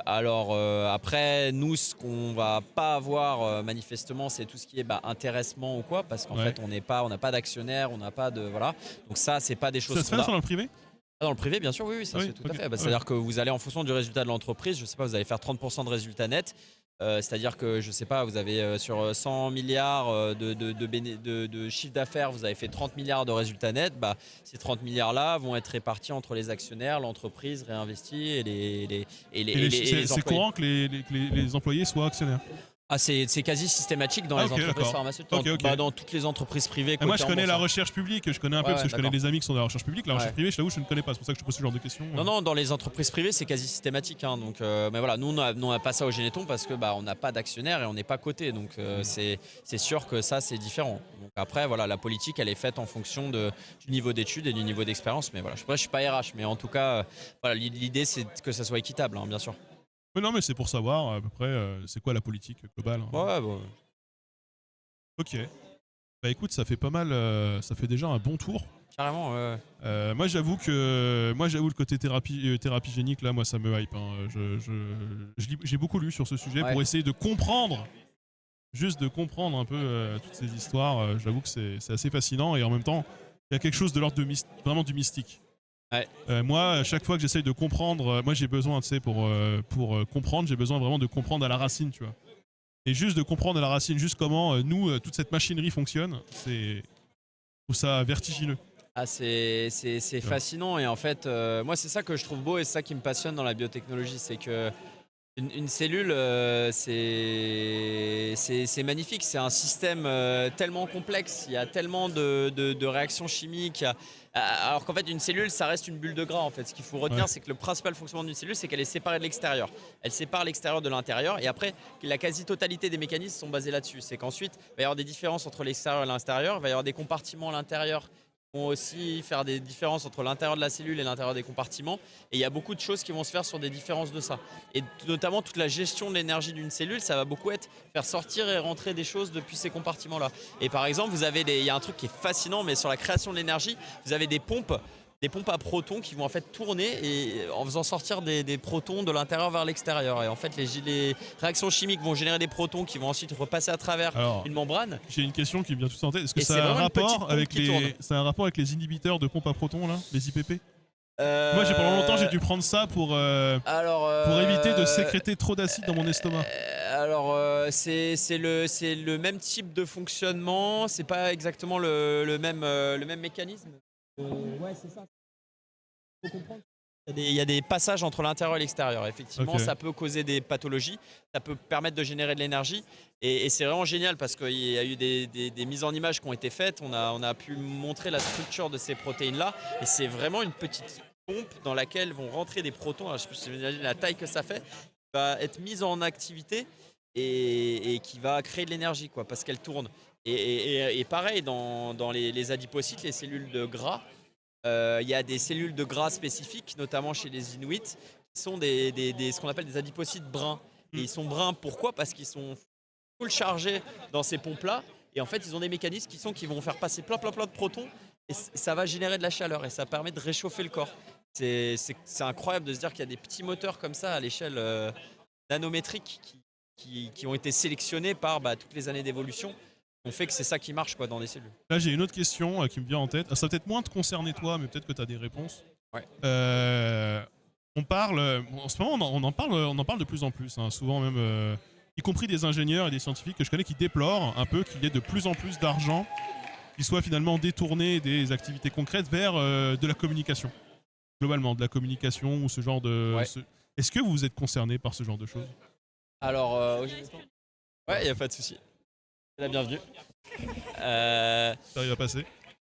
Après, nous, ce qu'on va pas avoir manifestement, c'est tout ce qui est intéressement ou quoi, parce qu'en Ouais. fait, on n'a pas d'actionnaire, on n'a pas de voilà. Donc ça, c'est pas des choses Ça se qu'on fait a. ça dans le privé? Dans le privé, bien sûr, oui, ça Ah se oui, fait tout à ok. fait. Ouais. C'est-à-dire que vous allez en fonction du résultat de l'entreprise, je sais pas, vous allez faire 30% de résultat net. C'est-à-dire que, je sais pas, vous avez sur 100 milliards de chiffre d'affaires, vous avez fait 30 milliards de résultats nets. Bah, ces 30 milliards-là vont être répartis entre les actionnaires, l'entreprise réinvestie et les C'est employés. courant que les employés soient actionnaires. Ah, c'est quasi systématique dans Ah, les ok, entreprises d'accord. pharmaceutiques, Ok. dans toutes les entreprises privées. Et moi, cotées je en connais bourse, la hein. recherche publique, je connais un peu Ouais, parce que je connais d'accord. des amis qui sont dans la recherche publique. La recherche Ouais. privée, je t'avoue, je ne connais pas. C'est pour ça que je te pose ce genre de questions. Non, dans les entreprises privées, c'est quasi systématique, hein. Donc, mais voilà, nous, on n'a pas ça au Généton parce que on n'a pas d'actionnaire et on n'est pas coté. Donc, c'est sûr que ça, c'est différent. Donc, après, voilà, la politique, elle est faite en fonction du niveau d'études et du niveau d'expérience. Mais voilà, je suis pas RH, mais en tout cas, voilà, l'idée, c'est que ça soit équitable, hein, bien sûr. Mais non, mais c'est pour savoir à peu près c'est quoi la politique globale. Hein. Ouais, bon. Ok. Bah écoute, ça fait pas mal, ça fait déjà un bon tour. Carrément, ouais. Moi j'avoue le côté thérapie génique là, moi ça me hype. Hein. J'ai beaucoup lu sur ce sujet Ouais. pour essayer de comprendre, juste de comprendre un peu toutes ces histoires. J'avoue que c'est assez fascinant et en même temps il y a quelque chose de l'ordre de vraiment du mystique. Ouais. Moi, à chaque fois que j'essaye de comprendre, moi j'ai besoin, tu sais, pour comprendre, j'ai besoin vraiment de comprendre à la racine, tu vois. Et juste de comprendre à la racine, juste comment toute cette machinerie fonctionne, je trouve ça vertigineux. Ah, c'est fascinant et en fait, moi c'est ça que je trouve beau et c'est ça qui me passionne dans la biotechnologie, c'est que une cellule, c'est magnifique, c'est un système tellement complexe, il y a tellement de réactions chimiques, alors qu'en fait une cellule ça reste une bulle de gras en fait. Ce qu'il faut retenir, Ouais. c'est que le principal fonctionnement d'une cellule, c'est qu'elle est séparée de l'extérieur. Elle sépare l'extérieur de l'intérieur et après la quasi-totalité des mécanismes sont basés là-dessus. C'est qu'ensuite il va y avoir des différences entre l'extérieur et l'intérieur, il va y avoir des compartiments à l'intérieur vont aussi faire des différences entre l'intérieur de la cellule et l'intérieur des compartiments. Et il y a beaucoup de choses qui vont se faire sur des différences de ça. Et notamment toute la gestion de l'énergie d'une cellule, ça va beaucoup être faire sortir et rentrer des choses depuis ces compartiments-là. Et par exemple, il y a un truc qui est fascinant, mais sur la création de l'énergie, vous avez des pompes à protons qui vont en fait tourner et en faisant sortir des protons de l'intérieur vers l'extérieur. Et en fait, les réactions chimiques vont générer des protons qui vont ensuite repasser à travers Alors, une membrane. j'ai une question qui me vient tout en tête. Est-ce que Et ça c'est a un vraiment une petite rapport pompe avec qui tourne. les inhibiteurs de pompes à protons là, les IPP? Moi, pendant longtemps, j'ai dû prendre ça pour éviter de sécréter trop d'acide dans mon estomac. C'est le même type de fonctionnement, c'est pas exactement le même mécanisme. Ouais, c'est ça. Faut comprendre. Il y a des passages entre l'intérieur et l'extérieur. Effectivement, Ok. ça peut causer des pathologies, ça peut permettre de générer de l'énergie. Et c'est vraiment génial parce qu'il y a eu des mises en image qui ont été faites. On a pu montrer la structure de ces protéines-là. Et c'est vraiment une petite pompe dans laquelle vont rentrer des protons. Alors, je sais pas si vous imaginez la taille que ça fait. Qui va être mise en activité et qui va créer de l'énergie parce qu'elle tourne. Et pareil, dans les adipocytes, les cellules de gras, il y a des cellules de gras spécifiques, notamment chez les Inuits, qui sont ce qu'on appelle des adipocytes bruns. Et ils sont bruns, pourquoi? Parce qu'ils sont full chargés dans ces pompes-là. Et en fait, ils ont des mécanismes qui vont faire passer plein de protons. Et ça va générer de la chaleur et ça permet de réchauffer le corps. C'est incroyable de se dire qu'il y a des petits moteurs comme ça à l'échelle nanométrique qui ont été sélectionnés par toutes les années d'évolution. On fait que c'est ça qui marche quoi, dans les cellules. Là, j'ai une autre question qui me vient en tête. Ça va peut-être moins te concerner toi, mais peut-être que tu as des réponses. Ouais. On parle, en ce moment, on en parle de plus en plus, hein, souvent même, y compris des ingénieurs et des scientifiques que je connais qui déplorent un peu qu'il y ait de plus en plus d'argent qui soit finalement détourné des activités concrètes vers de la communication. Globalement, de la communication ou ce genre de... Ouais. Est-ce que vous êtes concerné par ce genre de choses? Alors, ouais, il n'y a pas de souci. C'est la bienvenue. Ça arrive à passer?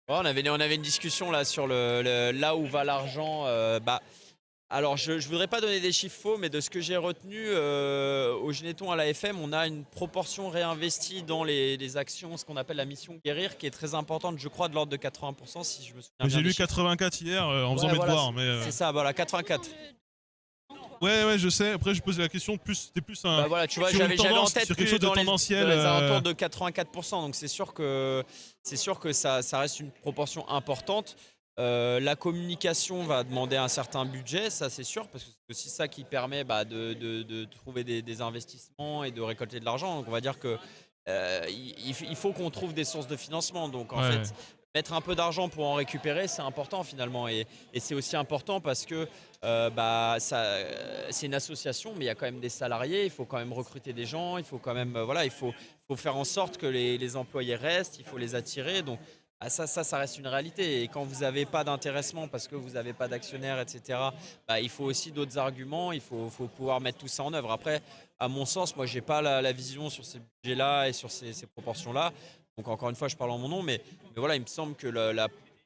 Ouais, on avait une discussion là sur là où va l'argent. Alors, je voudrais pas donner des chiffres faux, mais de ce que j'ai retenu au Généton à l'AFM, on a une proportion réinvestie dans les actions, ce qu'on appelle la mission guérir, qui est très importante, je crois, de l'ordre de 80%, si je me souviens bien. J'ai lu des chiffres. 84 hier en faisant mes devoirs. Mais, C'est ça, voilà, 84. Ouais, je sais. Après, je posais la question, c'était plus un... Voilà, tu vois, sur une j'avais en tendance, tête sur quelque chose de dans tendanciel. les alentours de 84%, donc c'est sûr que ça reste une proportion importante. La communication va demander un certain budget, ça c'est sûr, parce que c'est aussi ça qui permet de trouver des investissements et de récolter de l'argent. Donc on va dire que il faut qu'on trouve des sources de financement. Donc en fait, mettre un peu d'argent pour en récupérer, c'est important finalement. Et c'est aussi important parce que c'est une association, mais il y a quand même des salariés, il faut quand même recruter des gens, il faut quand même il faut faire en sorte que les employés restent, il faut les attirer. Donc ça reste une réalité. Et quand vous n'avez pas d'intéressement parce que vous n'avez pas d'actionnaires, etc., il faut aussi d'autres arguments, il faut pouvoir mettre tout ça en œuvre. Après, à mon sens, moi, je n'ai pas la vision sur ces budgets-là et sur ces proportions-là. Donc, encore une fois, je parle en mon nom, mais voilà, il me semble que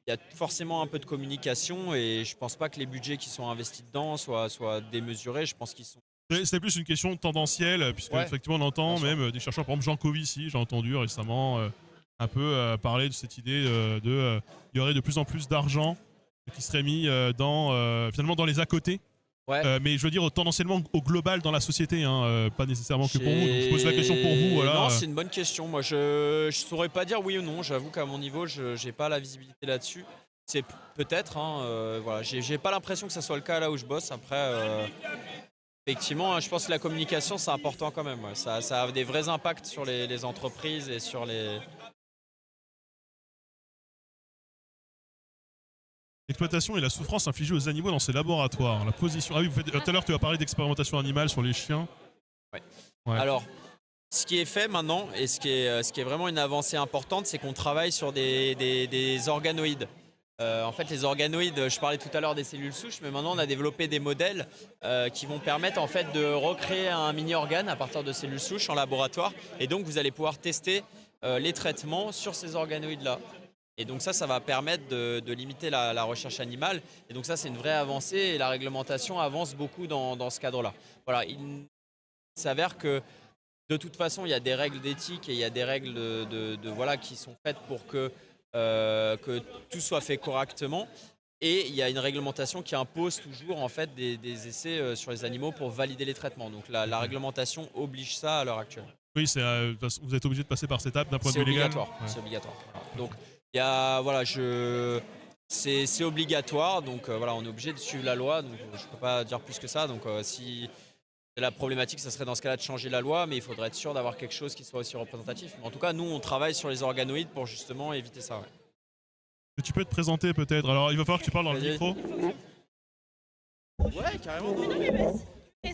il y a forcément un peu de communication et je ne pense pas que les budgets qui sont investis dedans soient démesurés. Je pense qu'ils sont... C'était plus une question tendancielle, puisque effectivement on entend même des chercheurs, par exemple Jean Covici, j'ai entendu récemment un peu parler de cette idée il y aurait de plus en plus d'argent qui serait mis finalement dans les à côté. Mais je veux dire tendanciellement au global dans la société, hein, pas nécessairement que pour vous. Donc je pose la question pour vous. Voilà. Non, c'est une bonne question. Moi, je saurais pas dire oui ou non. J'avoue qu'à mon niveau, je n'ai pas la visibilité là-dessus. C'est peut-être. Voilà, j'ai pas l'impression que ça soit le cas là où je bosse. Après, effectivement, je pense que la communication c'est important quand même. Ouais. Ça a des vrais impacts sur les entreprises et sur les... L'exploitation et la souffrance infligée aux animaux dans ces laboratoires. La position. Ah oui, tout à l'heure tu as parlé d'expérimentation animale sur les chiens. Ouais. Alors, ce qui est fait maintenant et ce qui est vraiment une avancée importante, c'est qu'on travaille sur des organoïdes. En fait, les organoïdes, je parlais tout à l'heure des cellules souches, mais maintenant on a développé des modèles qui vont permettre en fait de recréer un mini-organe à partir de cellules souches en laboratoire. Et donc vous allez pouvoir tester les traitements sur ces organoïdes-là. Et donc ça va permettre de limiter la recherche animale. Et donc ça, c'est une vraie avancée et la réglementation avance beaucoup dans ce cadre-là. Voilà, il s'avère que de toute façon, il y a des règles d'éthique et il y a des règles qui sont faites pour que tout soit fait correctement. Et il y a une réglementation qui impose toujours en fait des essais sur les animaux pour valider les traitements. Donc la réglementation oblige ça à l'heure actuelle. Oui, vous êtes obligé de passer par cette étape d'un point de vue légal. C'est obligatoire. Voilà. Donc il y a c'est obligatoire. Donc on est obligé de suivre la loi. Donc je peux pas dire plus que ça. Donc si la problématique, ça serait dans ce cas-là de changer la loi, mais il faudrait être sûr d'avoir quelque chose qui soit aussi représentatif. Mais en tout cas, nous, on travaille sur les organoïdes pour justement éviter ça. Ouais. Tu peux te présenter peut-être. Alors, il va falloir que tu parles dans le micro. Ouais, carrément. Ouais,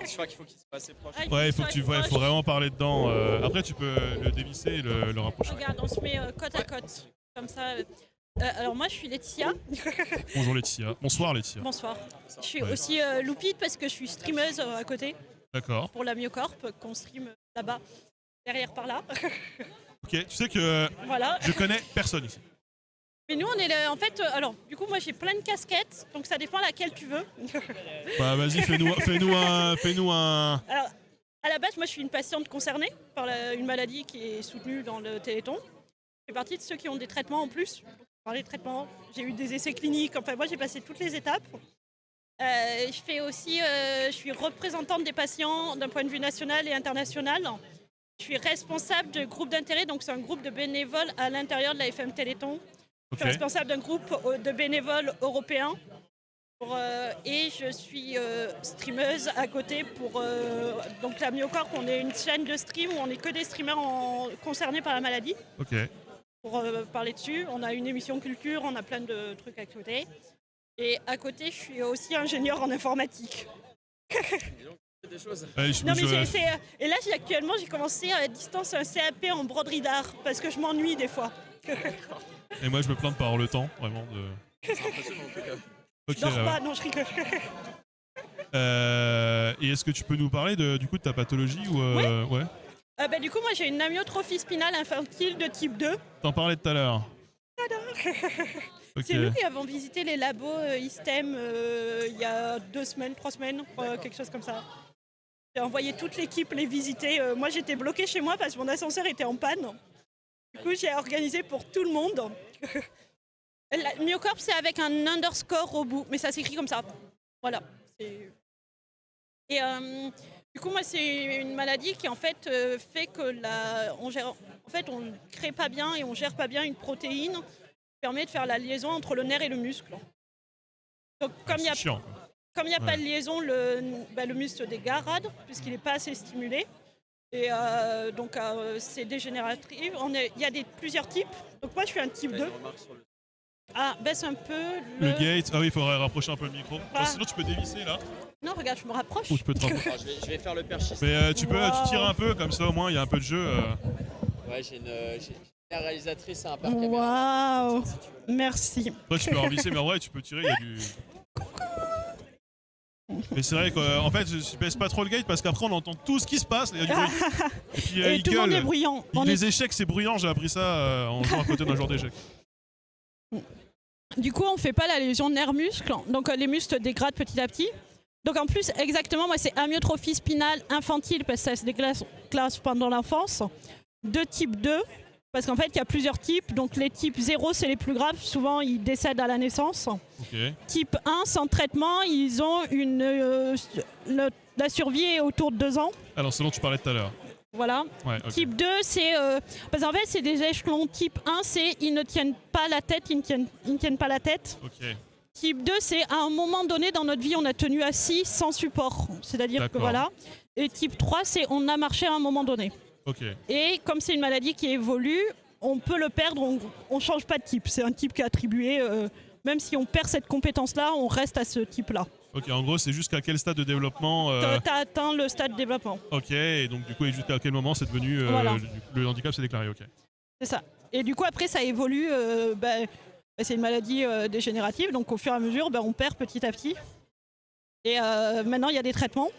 je crois qu'il faut qu'il se passe proche. Ouais, il faut vraiment parler dedans. Après, tu peux le dévisser et le rapprocher. Regarde, on se met côte à côte. Comme ça. Alors moi je suis Laetitia. Bonjour Laetitia. Bonsoir Laetitia. Bonsoir. Je suis aussi Loupide parce que je suis streameuse à côté. D'accord. Pour la Myocorp qu'on stream là-bas, derrière par là. Ok, tu sais que je connais personne ici. Mais nous on est là, en fait, alors du coup moi j'ai plein de casquettes, donc ça dépend laquelle tu veux. Bah vas-y, fais-nous un... Alors à la base moi je suis une patiente concernée par une maladie qui est soutenue dans le Téléthon. Je fais partie de ceux qui ont des traitements en plus. Par les traitements, j'ai eu des essais cliniques, enfin moi j'ai passé toutes les étapes. Je fais aussi, je suis représentante des patients d'un point de vue national et international. Je suis responsable de groupe d'intérêt, donc c'est un groupe de bénévoles à l'intérieur de la FM Téléthon. Je suis responsable d'un groupe de bénévoles européens. Et je suis streameuse à côté pour donc la Myocorp. On est une chaîne de stream où on n'est que des streamers concernés par la maladie. Ok. Pour parler dessus, on a une émission culture, on a plein de trucs à côté. Et à côté, je suis aussi ingénieure en informatique. Des choses. Non, mais et là, actuellement, j'ai commencé à distance un CAP en broderie d'art parce que je m'ennuie des fois. Et moi, je me plains de pas avoir le temps, vraiment. De... C'est impressionnant en tout cas. Okay, je dors pas, non, je rigole. Et est-ce que tu peux nous parler du coup de ta pathologie ou ouais. Du coup, moi, j'ai une amyotrophie spinale infantile de type 2. T'en parlais tout à l'heure. Okay. C'est nous qui avons visité les labos ISTEM il y a 2 semaines, 3 semaines, quelque chose comme ça. J'ai envoyé toute l'équipe les visiter. Moi, j'étais bloquée chez moi parce que mon ascenseur était en panne. Du coup, j'ai organisé pour tout le monde. La Myocorp, c'est avec un underscore au bout, mais ça s'écrit comme ça. Voilà. Et du coup, moi, c'est une maladie qui en fait fait que on ne crée pas bien et on gère pas bien une protéine qui permet de faire la liaison entre le nerf et le muscle. Donc, comme il n'y a pas de liaison, le muscle se dégrade puisqu'il n'est pas assez stimulé. Et donc, c'est dégénératif. Il y a plusieurs types. Donc, moi, je suis un type 2. Ah, baisse un peu le gate. Ah oui, il faudrait rapprocher un peu le micro. Sinon, tu peux dévisser là. Non, regarde, je me rapproche. Ou je peux te je vais faire le perchiste. Mais tu tires un peu, comme ça au moins il y a un peu de jeu. Ouais, j'ai une réalisatrice à un parc caméra. Waouh, merci. Toi, tu peux revisser, mais en vrai, tu peux tirer, il y a du... Mais c'est vrai qu'en fait, je baisse pas trop le gate parce qu'après, on entend tout ce qui se passe. Il y a du bruit. Et puis, et tout le monde est bruyant. Les échecs, c'est bruyant. J'ai appris ça en jouant à côté d'un joueur d'échecs. Du coup, on fait pas la lésion nerf-muscle, donc les muscles dégradent petit à petit. Donc en plus, exactement, moi c'est amyotrophie spinale infantile parce que ça se déclasse pendant l'enfance. De type 2, parce qu'en fait il y a plusieurs types. Donc les types 0, c'est les plus graves, souvent ils décèdent à la naissance. Okay. Type 1, sans traitement, ils ont la survie est autour de 2 ans. Alors ce dont tu parlais tout à l'heure. Voilà. Ouais, okay. Type 2, c'est... parce qu'en fait, c'est des échelons. Type 1, c'est ils ne tiennent pas la tête, ils ne tiennent pas la tête. Okay. Type 2, c'est à un moment donné dans notre vie, on a tenu assis sans support. C'est-à-dire que voilà. Et type 3, c'est on a marché à un moment donné. Okay. Et comme c'est une maladie qui évolue, on peut le perdre, on ne change pas de type. C'est un type qui est attribué... même si on perd cette compétence-là, on reste à ce type-là. Ok, en gros, c'est jusqu'à quel stade de développement t'as atteint le stade de développement. Ok, et donc du coup, jusqu'à quel moment c'est devenu... voilà. Le handicap s'est déclaré, ok. C'est ça. Et du coup, après, ça évolue. C'est une maladie dégénérative, donc au fur et à mesure, on perd petit à petit. Et maintenant, il y a des traitements.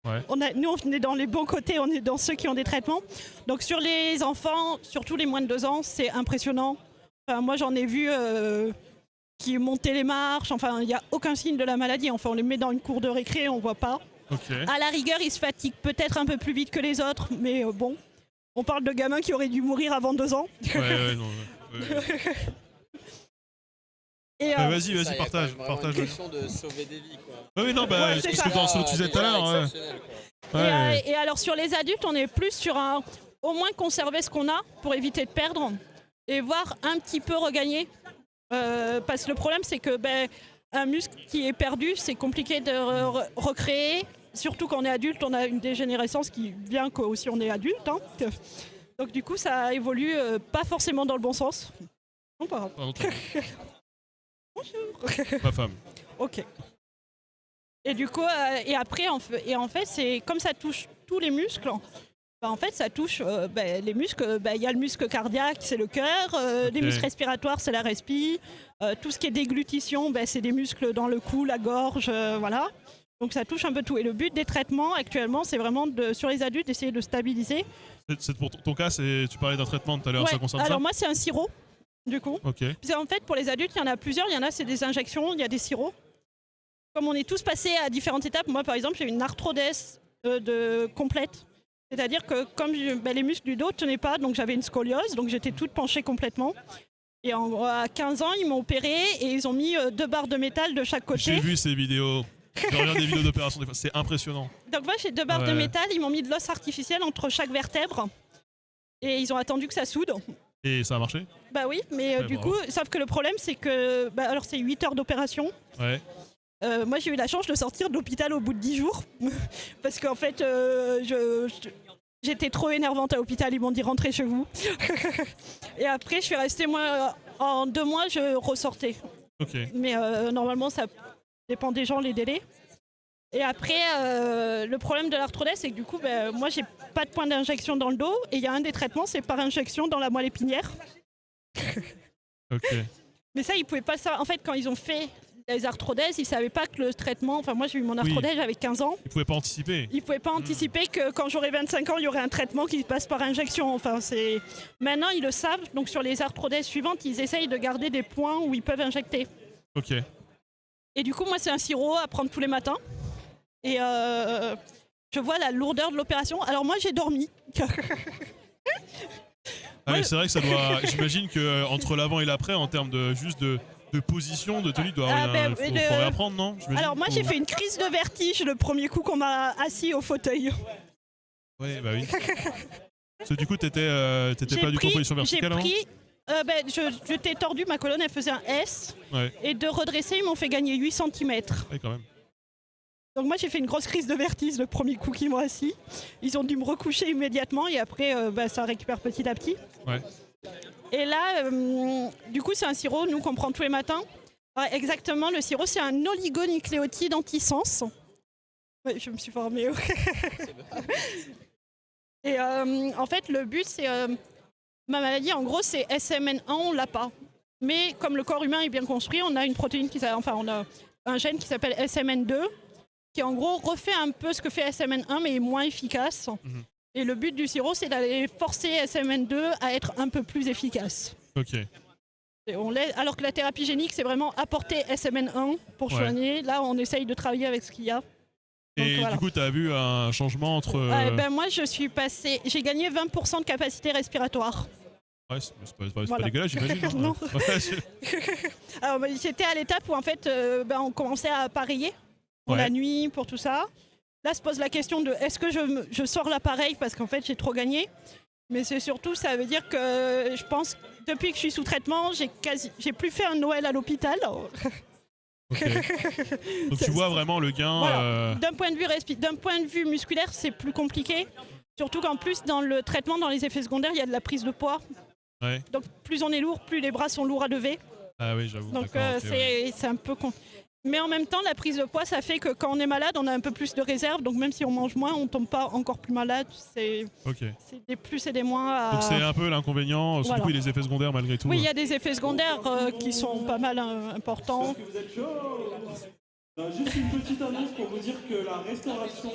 Ouais. Nous, on est dans les bons côtés, on est dans ceux qui ont des traitements. Donc sur les enfants, surtout les moins de 2 ans, c'est impressionnant. Enfin, moi, j'en ai vu... qui montaient les marches, enfin il n'y a aucun signe de la maladie, enfin on les met dans une cour de récré, on voit pas. Okay. À la rigueur, ils se fatiguent peut-être un peu plus vite que les autres, mais bon, on parle de gamins qui auraient dû mourir avant 2 ans. Ouais, non, Et vas-y, partage. C'est une question de sauver des vies, quoi. Oui, non, c'est ce que tu disais tout à l'heure. Et alors sur les adultes, on est plus sur au moins conserver ce qu'on a pour éviter de perdre et voir un petit peu regagner. Parce que le problème, c'est que un muscle qui est perdu, c'est compliqué de recréer. Surtout quand on est adulte, on a une dégénérescence qui vient aussi on est adulte. Hein. Donc du coup, ça évolue pas forcément dans le bon sens. Non, pas grave. Bonjour. Ma femme. Ok. Et du coup, et après, en fait, c'est comme ça touche tous les muscles. En fait, ça touche les muscles. Il y a le muscle cardiaque, c'est le cœur. Les muscles respiratoires, c'est la respi. Tout ce qui est déglutition, c'est des muscles dans le cou, la gorge, voilà. Donc ça touche un peu tout. Et le but des traitements actuellement, c'est vraiment sur les adultes d'essayer de stabiliser. C'est pour ton cas, tu parlais d'un traitement tout à l'heure, ça concerne ça ? Alors moi, c'est un sirop, du coup. Okay. Parce qu'en fait, pour les adultes, il y en a plusieurs. Il y en a, c'est des injections, il y a des sirops. Comme on est tous passés à différentes étapes, moi, par exemple, j'ai une arthrodèse complète. C'est-à-dire que comme les muscles du dos ne tenaient pas, donc j'avais une scoliose, donc j'étais toute penchée complètement. Et à 15 ans, ils m'ont opéré et ils ont mis 2 barres de métal de chaque côté. J'ai vu ces vidéos. Je regarde des vidéos d'opération des fois, c'est impressionnant. Donc moi j'ai 2 barres de métal, ils m'ont mis de l'os artificiel entre chaque vertèbre. Et ils ont attendu que ça soude. Et ça a marché? Bah oui, mais du coup, sauf que le problème c'est que, alors c'est 8 heures d'opération. Ouais. Moi j'ai eu la chance de sortir de l'hôpital au bout de 10 jours. Parce qu'en fait, j'étais trop énervante à l'hôpital, ils m'ont dit rentrez chez vous. Et après je suis restée, moi, en 2 mois je ressortais. Ok. Mais normalement ça dépend des gens, les délais. Et après, le problème de l'arthrodèse, c'est que du coup, moi, j'ai pas de point d'injection dans le dos. Et il y a un des traitements, c'est par injection dans la moelle épinière. Ok. Mais ça, ils pouvaient pas savoir. En fait, quand ils ont fait les arthrodèses, ils savaient pas que le traitement... Enfin, moi, j'ai eu mon arthrodèse, j'avais 15 ans. Ils pouvaient pas anticiper. Ils pouvaient pas anticiper que quand j'aurais 25 ans, il y aurait un traitement qui passe par injection. Enfin, c'est... Maintenant, ils le savent. Donc, sur les arthrodèses suivantes, ils essayent de garder des points où ils peuvent injecter. Ok. Et du coup, moi, c'est un sirop à prendre tous les matins. Et je vois la lourdeur de l'opération. Alors moi, j'ai dormi. Ah oui, c'est vrai que ça doit... J'imagine qu'entre l'avant et l'après, en termes de juste de position, de tenue, faut réapprendre, non? Alors moi, j'ai fait une crise de vertige le premier coup qu'on m'a assis au fauteuil. Oui, bah oui. Parce que du coup, t'étais pas du tout en position verticale avant? Je t'ai tordu, ma colonne, elle faisait un S. Ouais. Et de redresser, ils m'ont fait gagner 8 cm. Oui, quand même. Donc moi j'ai fait une grosse crise de vertige le premier coup qu'ils m'ont assis. Ils ont dû me recoucher immédiatement et après ça récupère petit à petit. Ouais. Et là, du coup c'est un sirop, nous qu'on prend tous les matins. Ouais, exactement, le sirop c'est un oligonucléotide anti-sens. Ouais, je me suis formée. Et en fait le but c'est... ma maladie en gros c'est SMN1, on l'a pas. Mais comme le corps humain est bien construit, on a une protéine on a un gène qui s'appelle SMN2. Qui en gros refait un peu ce que fait SMN1 mais est moins efficace. Et le but du sirop c'est d'aller forcer SMN2 à être un peu plus efficace. Ok. Et alors que la thérapie génique c'est vraiment apporter SMN1 pour soigner. Là on essaye de travailler avec ce qu'il y a. Donc, et voilà. Du coup tu as vu un changement entre... moi j'ai gagné 20% de capacité respiratoire. Ouais, c'est pas dégueulasse j'imagine. Hein. Non. Alors j'étais à l'étape où en fait on commençait à appareiller. Pour la nuit, pour tout ça. Là se pose la question de est-ce que je sors l'appareil parce qu'en fait j'ai trop gagné. Mais c'est surtout, ça veut dire que je pense, depuis que je suis sous traitement, j'ai plus fait un Noël à l'hôpital. Okay. Donc tu vois vraiment le gain... Voilà. D'un point de vue musculaire, c'est plus compliqué. Surtout qu'en plus, dans le traitement, dans les effets secondaires, il y a de la prise de poids. Ouais. Donc plus on est lourd, plus les bras sont lourds à lever. Ah oui, j'avoue. Donc c'est un peu... Mais en même temps, la prise de poids, ça fait que quand on est malade, on a un peu plus de réserve. Donc même si on mange moins, on ne tombe pas encore plus malade. C'est des plus et des moins. Donc c'est un peu l'inconvénient. Du coup, il y a des effets secondaires malgré tout. Oui, il y a des effets secondaires qui sont pas mal importants. Est-ce que vous êtes chaud? Juste une petite annonce pour vous dire que la restauration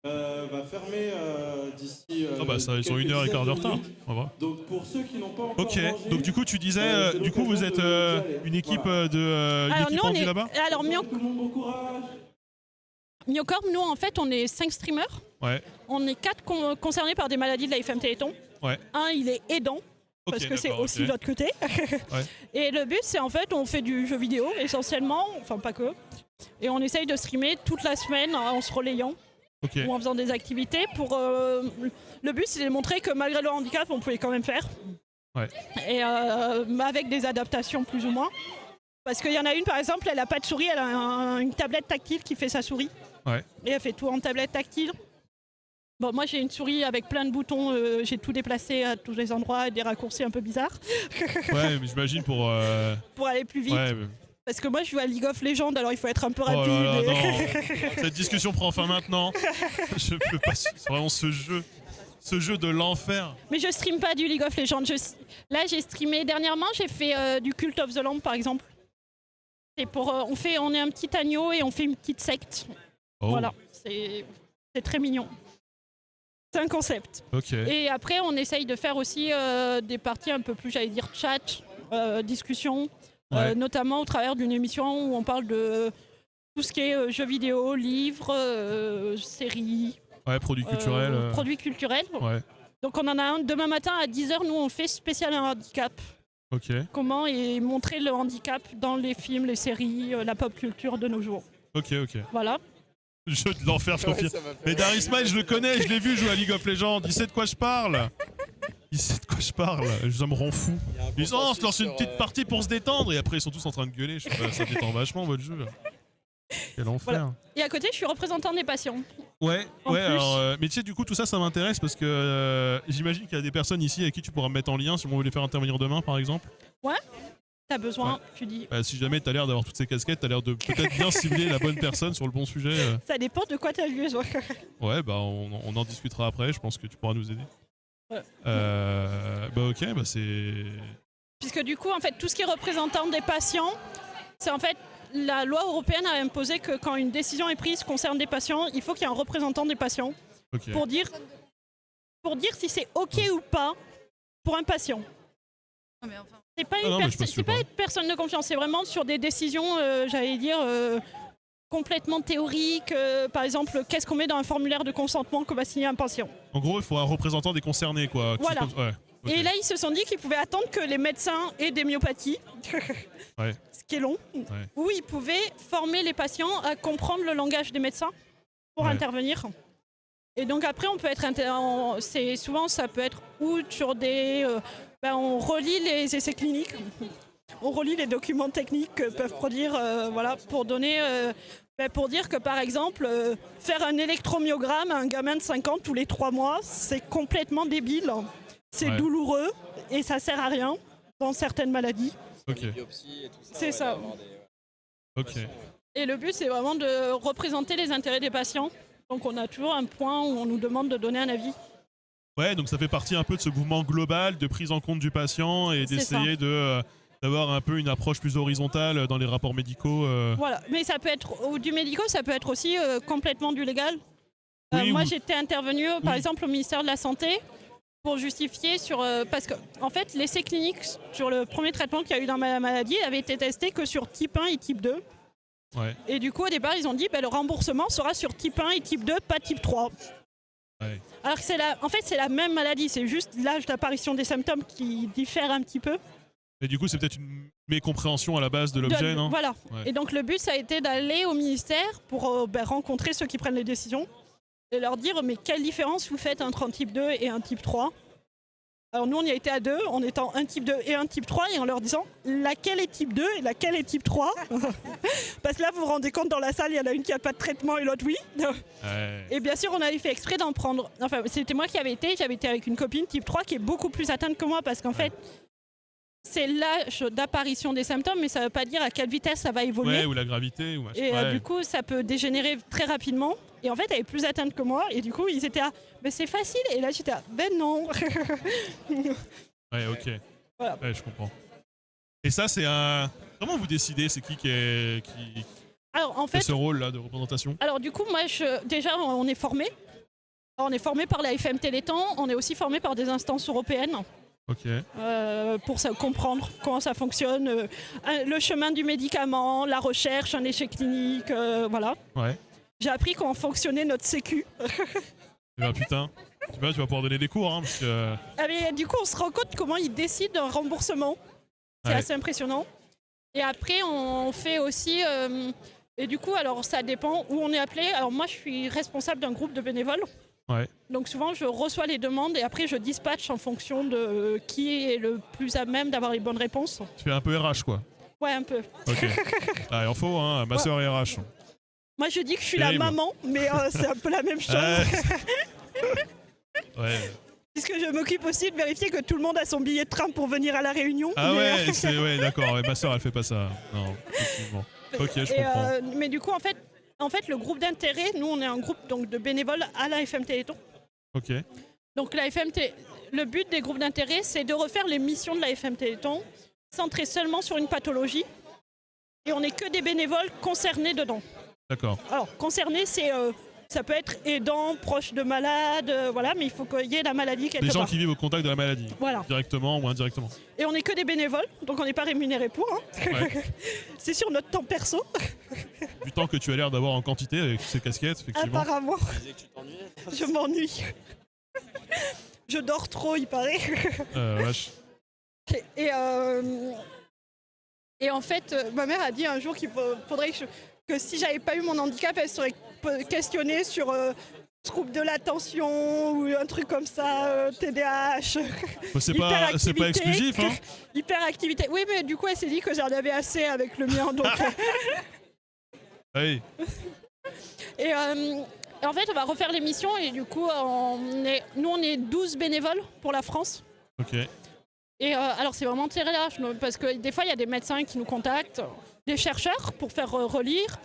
va fermer d'ici. Ils ont 1 heure et quart de retard. Donc pour ceux qui n'ont pas encore mangé, donc du coup tu disais, du coup vous êtes une équipe de là-bas. Alors Myocorp, nous en fait on est 5 streamers. Ouais. On est 4 concernés par des maladies de la FM Téléthon. Ouais. Un il est aidant. Parce que c'est aussi de l'autre côté. Ouais. Et le but c'est en fait on fait du jeu vidéo essentiellement, enfin pas que. Et on essaye de streamer toute la semaine en se relayant. Ou en faisant des activités pour... le but c'est de montrer que malgré le handicap on pouvait quand même faire. Ouais. Et avec des adaptations plus ou moins. Parce qu'il y en a une par exemple, elle n'a pas de souris, elle a une tablette tactile qui fait sa souris. Ouais. Et elle fait tout en tablette tactile. Bon, moi j'ai une souris avec plein de boutons, j'ai tout déplacé à tous les endroits, des raccourcis un peu bizarres. Ouais, mais j'imagine pour aller plus vite. Ouais, mais... Parce que moi je joue à League of Legends, alors il faut être un peu rapide. Oh là là, non. Cette discussion prend fin maintenant. Je peux pas. C'est vraiment ce jeu de l'enfer. Mais je stream pas du League of Legends. Là j'ai streamé dernièrement, j'ai fait du Cult of the Lamb par exemple. Et on est un petit agneau et on fait une petite secte. Oh. Voilà, c'est très mignon. C'est un concept. Et après on essaye de faire aussi des parties un peu plus, j'allais dire chat, discussion. Ouais. Notamment au travers d'une émission où on parle de tout ce qui est jeux vidéo, livres, séries. Ouais, produits culturels. Produits culturels. Ouais. Donc on en a un demain matin à 10h, nous on fait spécial un handicap. Ok. Comment et montrer le handicap dans les films, les séries, la pop culture de nos jours. Ok. Voilà. Jeu de l'enfer, je Ouais, confirme. ça m'a fait Mais rire. Darry Smile, je le connais, je l'ai vu jouer à League of Legends. Il sait de quoi je parle. Ça me rend fou. Il y a un Ils disent, oh, on se lance une sur, petite partie pour se détendre. Et après, ils sont tous en train de gueuler. Je sais pas, ça détend vachement votre jeu. Quel enfer. Voilà. Et à côté, je suis représentant des patients. Ouais, En plus. alors, mais tu sais, du coup, tout ça, ça m'intéresse parce que j'imagine qu'il y a des personnes ici avec qui tu pourras me mettre en lien si on veut les faire intervenir demain, par exemple. T'as besoin, tu dis. Bah, si jamais t'as l'air d'avoir toutes ces casquettes, t'as l'air de peut-être bien cibler la bonne personne sur le bon sujet. Ça dépend de quoi t'as vu. Ouais, bah, on en discutera après. Je pense que tu pourras nous aider. Ouais. Bah, ok, bah, c'est. Puisque du coup, en fait, tout ce qui est représentant des patients, c'est en fait la loi européenne a imposé que quand une décision est prise concerne des patients, il faut qu'il y ait un représentant des patients Ok. pour dire si c'est ok ou pas pour un patient. Non, mais enfin, C'est pas, Ah non, mais je c'est pas une personne de confiance, c'est vraiment sur des décisions, j'allais dire, complètement théoriques. Par exemple, qu'est-ce qu'on met dans un formulaire de consentement que va signer un patient. En gros, il faut un représentant des concernés, quoi. Voilà. Ouais. ok. Et là, ils se sont dit qu'ils pouvaient attendre que les médecins aient des myopathies, Ouais. ce qui est long, où ils pouvaient former les patients à comprendre le langage des médecins pour Ouais. intervenir. Et donc après, on peut être souvent ça peut être ou sur des, on relit les essais cliniques, on relit les documents techniques que peuvent produire, voilà, pour donner, pour dire que par exemple, faire un électromyogramme à un gamin de 5 ans tous les 3 mois, c'est complètement débile, c'est Ouais. douloureux et ça sert à rien dans certaines maladies. Ok. Les biopsies et tout ça. C'est ça. d'avoir des- Ok. Et le but, c'est vraiment de représenter les intérêts des patients. Donc on a toujours un point où on nous demande de donner un avis. Ouais, donc ça fait partie un peu de ce mouvement global de prise en compte du patient et C'est d'essayer de d'avoir un peu une approche plus horizontale dans les rapports médicaux. Voilà, mais ça peut être du médical, ça peut être aussi complètement du légal. Oui, moi, ou- j'étais intervenue, par Oui. exemple, au ministère de la Santé pour justifier sur... parce que, en fait, l'essai clinique sur le premier traitement qu'il y a eu dans ma maladie avait été testé que sur type 1 et type 2. Ouais. Et du coup, au départ, ils ont dit le remboursement sera sur type 1 et type 2, pas type 3. Ouais. Alors que en fait, c'est la même maladie, c'est juste l'âge d'apparition des symptômes qui diffère un petit peu. Et du coup, c'est peut-être une mécompréhension à la base de l'objet, non? Voilà. Ouais. Et donc le but, ça a été d'aller au ministère pour rencontrer ceux qui prennent les décisions et leur dire mais quelle différence vous faites entre un type 2 et un type 3? Alors nous, on y a été à deux, en étant un type 2 et un type 3 et en leur disant laquelle est type 2 et laquelle est type 3. Parce que là, vous vous rendez compte, dans la salle, il y en a une qui n'a pas de traitement et l'autre oui. Ouais. Et bien sûr, on avait fait exprès d'en prendre. Enfin, c'était moi qui j'avais été avec une copine type 3 qui est beaucoup plus atteinte que moi parce qu'en fait, c'est l'âge d'apparition des symptômes, mais ça ne veut pas dire à quelle vitesse ça va évoluer. Ouais, ou la gravité, ou machin. Et Ouais. du coup, ça peut dégénérer très rapidement. Et en fait, elle est plus atteinte que moi. Et du coup, ils étaient mais c'est facile. Et là, j'étais ben non. Ouais, ok. Voilà. Ouais, je comprends. Et ça, c'est un. Comment vous décidez c'est qui Alors, en a fait, ce rôle-là de représentation? alors du coup, moi, déjà, on est formé. On est formé par la FM Téléthon. On est aussi formé par des instances européennes. Ok. Pour comprendre comment ça fonctionne, le chemin du médicament, la recherche, un échec clinique, voilà. Ouais. J'ai appris comment fonctionnait notre sécu. Eh ben, putain. Tu vas pouvoir donner des cours, hein, parce que. Ah, mais du coup, on se rend compte comment ils décident d'un remboursement. C'est Ouais. assez impressionnant. Et après, on fait aussi... et du coup, alors ça dépend où on est appelé. Alors moi, je suis responsable d'un groupe de bénévoles. Ouais. Donc souvent, je reçois les demandes et après, je dispatche en fonction de qui est le plus à même d'avoir les bonnes réponses. Tu fais un peu RH, quoi. Ouais, un peu. Ok. Ah, il en faut, hein. Ma sœur est RH. Moi, je dis que je suis Terrible. la maman, mais c'est un peu la même chose. Ouais. Puisque je m'occupe aussi de vérifier que tout le monde a son billet de train pour venir à la réunion. Ah Mais, ouais, c'est ouais, d'accord. Ouais, ma sœur, elle fait pas ça. Non, effectivement. Ok, je et, comprends. mais du coup, en fait, le groupe d'intérêt, nous, on est un groupe donc, de bénévoles à la FM Téléthon. Ok. Donc le but des groupes d'intérêt, c'est de refaire les missions de la FM Téléthon, centrées seulement sur une pathologie. Et on n'est que des bénévoles concernés dedans. D'accord. Alors, concernés, ça peut être aidant, proche de malades, voilà, mais il faut qu'il y ait la maladie quelque Les gens part. qui vivent au contact de la maladie. Voilà. Directement ou indirectement. Et on n'est que des bénévoles, donc on n'est pas rémunérés pour. Hein. Ouais. C'est sur notre temps perso, Du temps que tu as l'air d'avoir en quantité avec ces casquettes, effectivement. apparemment. Tu disais que tu t'ennuyais. Je m'ennuie. Je dors trop, il paraît. Vache. Et en fait, ma mère a dit un jour qu'il faudrait que si j'avais pas eu mon handicap, elle serait questionnée sur trouble de l'attention ou un truc comme ça, TDAH. C'est pas exclusif, hein. Hyperactivité. Oui, mais du coup, elle s'est dit que j'en avais assez avec le mien. Donc, Oui. et en fait, on va refaire l'émission et du coup, nous, on est 12 bénévoles pour la France. Ok. Et alors, c'est vraiment très large parce que des fois, il y a des médecins qui nous contactent, des chercheurs pour faire relire.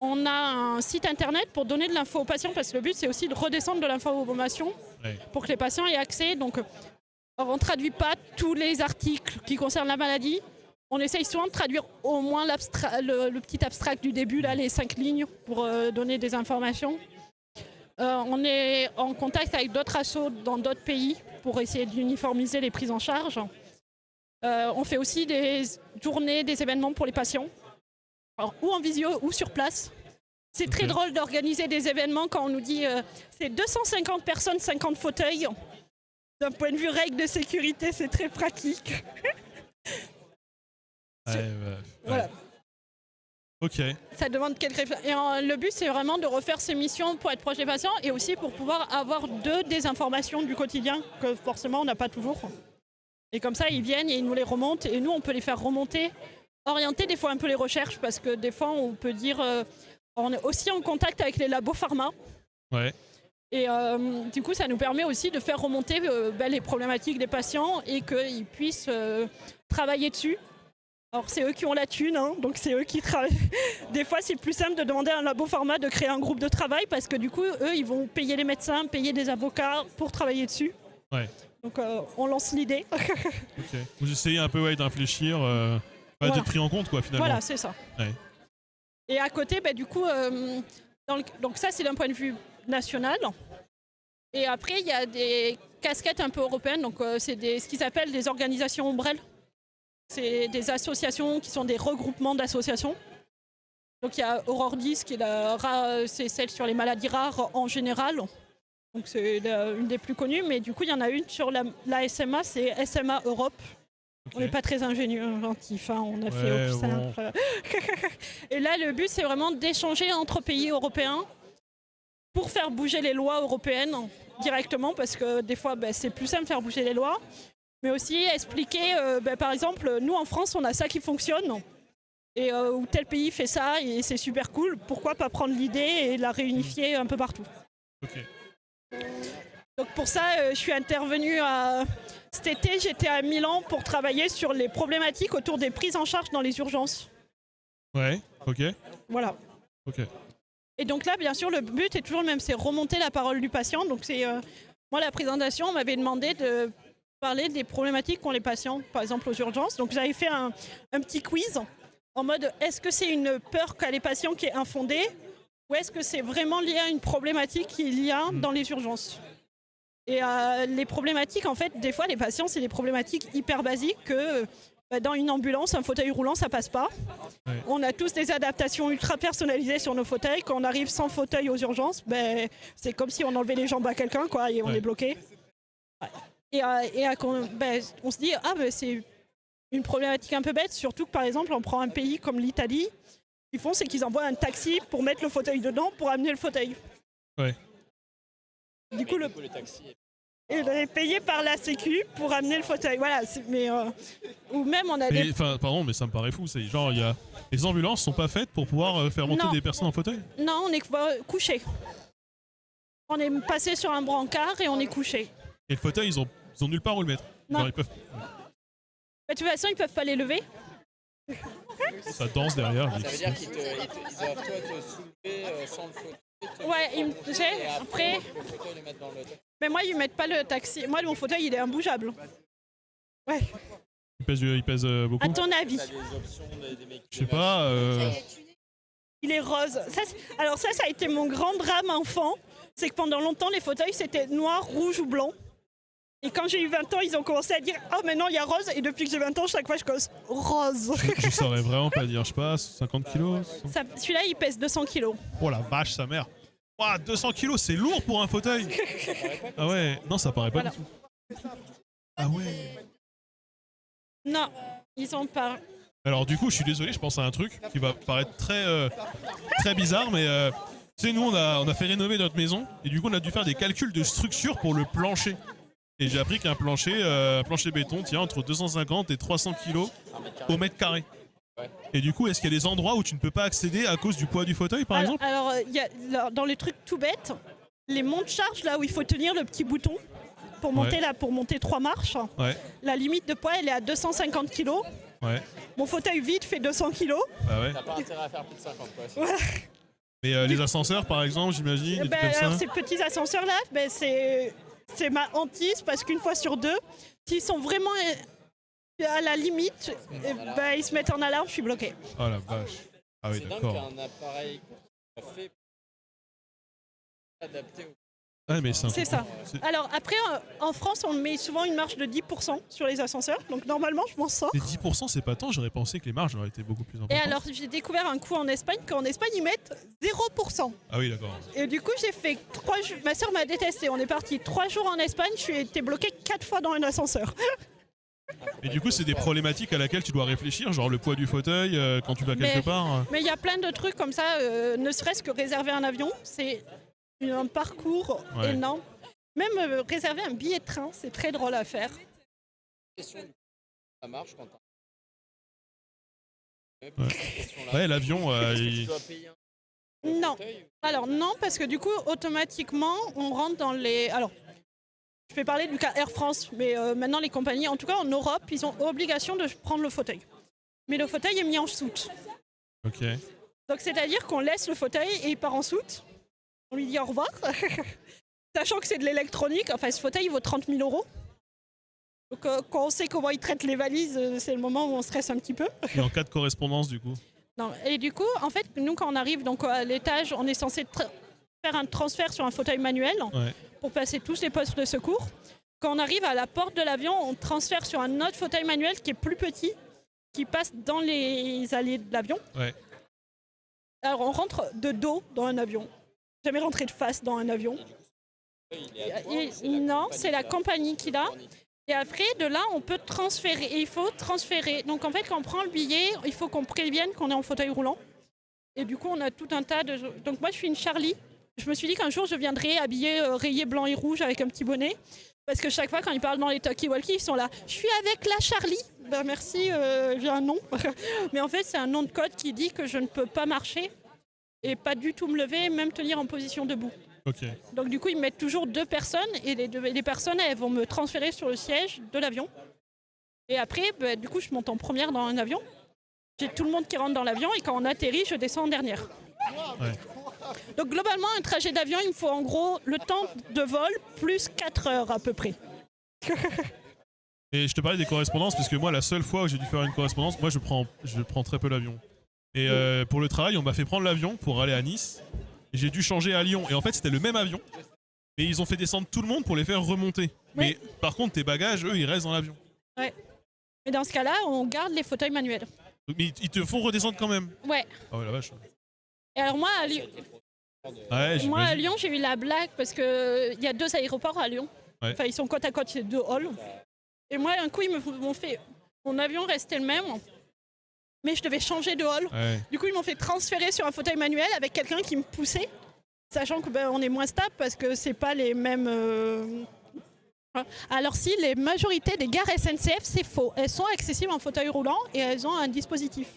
On a un site internet pour donner de l'info aux patients parce que le but, c'est aussi de redescendre de l'information pour que les patients aient accès. Donc, on ne traduit pas tous les articles qui concernent la maladie. On essaye souvent de traduire au moins le petit abstract du début, là, les 5 lignes, pour donner des informations. On est en contact avec d'autres assos dans d'autres pays pour essayer d'uniformiser les prises en charge. On fait aussi des journées, des événements pour les patients, alors, ou en visio ou sur place. C'est très drôle d'organiser des événements quand on nous dit c'est 250 personnes, 50 fauteuils. D'un point de vue règle de sécurité, c'est très pratique. Voilà. Ok. Ça demande quelques réflexions. Et le but, c'est vraiment de refaire ces missions pour être proche des patients et aussi pour pouvoir avoir des informations du quotidien que forcément on n'a pas toujours. Et comme ça, ils viennent et ils nous les remontent et nous, on peut les faire remonter, orienter des fois un peu les recherches parce que des fois, on peut dire... on est aussi en contact avec les labos pharma. Ouais. Et du coup, ça nous permet aussi de faire remonter les problématiques des patients et qu'ils puissent travailler dessus. Alors, c'est eux qui ont la thune, hein, donc c'est eux qui travaillent. Des fois, c'est plus simple de demander à un labo pharma de créer un groupe de travail parce que du coup, eux, ils vont payer les médecins, payer des avocats pour travailler dessus. Ouais. Donc, on lance l'idée. Ok. Vous essayez un peu d'infléchir, d'être pris en compte, quoi, finalement. Voilà, c'est ça. Ouais. Et à côté, du coup, donc ça, c'est d'un point de vue national. Et après, il y a des casquettes un peu européennes. Donc, c'est ce qu'ils appellent des organisations ombrelles. C'est des associations qui sont des regroupements d'associations. Donc il y a Aurore 10 qui est c'est celle sur les maladies rares en général. Donc c'est une des plus connues, mais du coup il y en a une sur la SMA, c'est SMA Europe. Okay. On n'est pas très inventif, hein, on a fait au plus simple. Et là le but c'est vraiment d'échanger entre pays européens pour faire bouger les lois européennes directement, parce que des fois c'est plus simple de faire bouger les lois. Mais aussi expliquer, par exemple, nous en France, on a ça qui fonctionne, et où tel pays fait ça, et c'est super cool. Pourquoi pas prendre l'idée et la réunifier un peu partout. Okay. Donc pour ça, je suis intervenue cet été, j'étais à Milan pour travailler sur les problématiques autour des prises en charge dans les urgences. Ouais, ok. Voilà. Ok. Et donc là, bien sûr, le but est toujours le même, c'est remonter la parole du patient. Donc c'est moi, la présentation, on m'avait demandé de parler des problématiques qu'ont les patients, par exemple aux urgences. Donc j'avais fait un petit quiz en mode est-ce que c'est une peur qu'a les patients qui est infondée ou est-ce que c'est vraiment lié à une problématique qu'il y a dans les urgences. Et les problématiques, en fait, des fois les patients, c'est des problématiques hyper basiques que dans une ambulance, un fauteuil roulant, ça passe pas. Ouais. On a tous des adaptations ultra personnalisées sur nos fauteuils. Quand on arrive sans fauteuil aux urgences, c'est comme si on enlevait les jambes à quelqu'un, quoi, et on est bloqué. Ouais. Et on se dit, c'est une problématique un peu bête, surtout que par exemple, on prend un pays comme l'Italie, ce qu'ils font, c'est qu'ils envoient un taxi pour mettre le fauteuil dedans, pour amener le fauteuil. Ouais. Du coup, le taxi est payé par la Sécu pour amener le fauteuil. Voilà, ou même on a des... Pardon, mais ça me paraît fou, c'est genre, les ambulances sont pas faites pour pouvoir faire monter des personnes en fauteuil? Non, on est couché. On est passé sur un brancard et on est couché. Et le fauteuil, ils ont nulle part où le mettre. Non. Genre, ils peuvent... De toute façon, ils peuvent pas les lever. Ça danse derrière. Ça veut dire qu'ils doivent toi te soulever sans le fauteuil. Ouais, après... Mais moi, ils mettent pas le taxi. Moi, mon fauteuil, il est imbougeable. Ouais. Il pèse beaucoup? À ton avis? Je sais pas. Il est rose. Alors ça a été mon grand drame enfant. C'est que pendant longtemps, les fauteuils, c'était noir, rouge ou blanc. Et quand j'ai eu 20 ans, ils ont commencé à dire « Ah, maintenant, il y a rose ». Et depuis que j'ai 20 ans, chaque fois, je cause « Rose ». Je saurais vraiment pas dire. Je sais pas, 50 kilos. Celui-là, il pèse 200 kilos. Oh la vache, sa mère. Ouah, 200 kilos, c'est lourd pour un fauteuil. Ah ouais, non, ça paraît pas du tout. Ah ouais. Non, ils ont pas. Alors du coup, je suis désolé, je pense à un truc qui va paraître très bizarre, mais tu sais, nous on a fait rénover notre maison et du coup on a dû faire des calculs de structure pour le plancher. Et j'ai appris qu'un plancher béton tient entre 250 et 300 kilos au mètre carré. Ouais. Et du coup, est-ce qu'il y a des endroits où tu ne peux pas accéder à cause du poids du fauteuil, par exemple? Alors, il y a, dans les trucs tout bêtes, les monte-charges, là où il faut tenir le petit bouton pour monter, pour monter 3 marches, Ouais, la limite de poids, elle est à 250 kg. ouais, Mon fauteuil vide fait 200 kg. bah ouais. T'as pas intérêt à faire plus de 50 quoi. Voilà. Mais les ascenseurs, par exemple, j'imagine, des trucs comme Alors, ça. ces petits ascenseurs-là, c'est ma hantise parce qu'une fois sur deux, s'ils sont vraiment à la limite, ils se mettent en alarme, je suis bloquée. Oh la vache. Ah oui, C'est dingue d'accord. qu'un appareil fait adapté au... Ah, mais C'est ça. C'est- Alors après, en France, on met souvent une marge de 10% sur les ascenseurs, donc normalement, je m'en sors. Mais 10%, c'est pas tant, j'aurais pensé que les marges auraient été beaucoup plus Et importantes. alors, j'ai découvert un coup en Espagne, qu'en Espagne, ils mettent 0%. Ah oui, d'accord. Et du coup, j'ai fait 3 jours. Ma soeur m'a détesté. On est parti 3 jours en Espagne. Je suis été bloquée 4 fois dans un ascenseur. Et du coup, c'est des problématiques à laquelle tu dois réfléchir, genre le poids du fauteuil quand tu vas Mais- quelque part. Mais il y a plein de trucs comme ça. Ne serait-ce que réserver un avion, c'est un parcours Ouais. énorme. Même réserver un billet de train, c'est très drôle à faire. Question de... Ça marche quand t'as... Ouais. Question-là. Ouais, l'avion, Est-ce que il- tu dois payer un Non. fauteuil ou- Alors non, parce que du coup, automatiquement, on rentre dans les... Alors, je vais parler du cas Air France, mais maintenant les compagnies, en tout cas en Europe, ils ont obligation de prendre le fauteuil. Mais le fauteuil est mis en soute. Ok. Donc c'est-à-dire qu'on laisse le fauteuil et il part en soute. On lui dit au revoir. Sachant que c'est de l'électronique, enfin ce fauteuil il vaut 30 000 €. Donc quand on sait comment ils traitent les valises, c'est le moment où on stresse un petit peu. Et en cas de correspondance, du coup. Non. Et du coup, en fait, nous quand on arrive donc à l'étage, on est censé faire un transfert sur un fauteuil manuel Ouais. pour passer tous les postes de secours. Quand on arrive à la porte de l'avion, on transfère sur un autre fauteuil manuel qui est plus petit, qui passe dans les allées de l'avion. Ouais. Alors on rentre de dos dans un avion. Jamais rentré de face dans un avion. Il est à toi ou c'est la Non, compagnie c'est la qui a- compagnie qui l'a. Et après, de là, on peut transférer. Et il faut transférer. Donc en fait, quand on prend le billet, il faut qu'on prévienne qu'on est en fauteuil roulant. Et du coup, on a tout un tas de... Donc moi, je suis une Charlie. Je me suis dit qu'un jour, je viendrais habillée rayée blanc et rouge avec un petit bonnet. Parce que chaque fois, quand ils parlent dans les talkie-walkie, ils sont là. Je suis avec la Charlie. Ben merci, j'ai un nom. Mais en fait, c'est un nom de code qui dit que je ne peux pas marcher et pas du tout me lever, même tenir en position debout. Ok. Donc du coup, ils mettent toujours 2 personnes et les personnes, elles vont me transférer sur le siège de l'avion. Et après, du coup, je monte en première dans un avion. J'ai tout le monde qui rentre dans l'avion et quand on atterrit, je descends en dernière. Ouais. Donc globalement, un trajet d'avion, il me faut en gros le temps de vol plus 4 heures à peu près. Et je te parlais des correspondances parce que moi, la seule fois où j'ai dû faire une correspondance, moi, je prends très peu l'avion. Et pour le travail, on m'a fait prendre l'avion pour aller à Nice. Et j'ai dû changer à Lyon. Et en fait, c'était le même avion. Mais ils ont fait descendre tout le monde pour les faire remonter. Mais par contre, tes bagages, eux, ils restent dans l'avion. Et dans ce cas-là, on garde les fauteuils manuels. Mais ils te font redescendre quand même. Ouais. Ah ouais, la vache. Et alors moi, à Lyon, Ouais, j'imagine. j'ai eu la blague parce qu'il y a 2 aéroports à Lyon. Ouais. Enfin, ils sont côte à côte, c'est 2 halls. Et moi, un coup, ils m'ont fait... Mon avion restait le même, mais je devais changer de hall. Ouais. Du coup, ils m'ont fait transférer sur un fauteuil manuel avec quelqu'un qui me poussait, sachant que on est moins stable parce que c'est pas les mêmes... Alors si, les majorités des gares SNCF, c'est faux. Elles sont accessibles en fauteuil roulant et elles ont un dispositif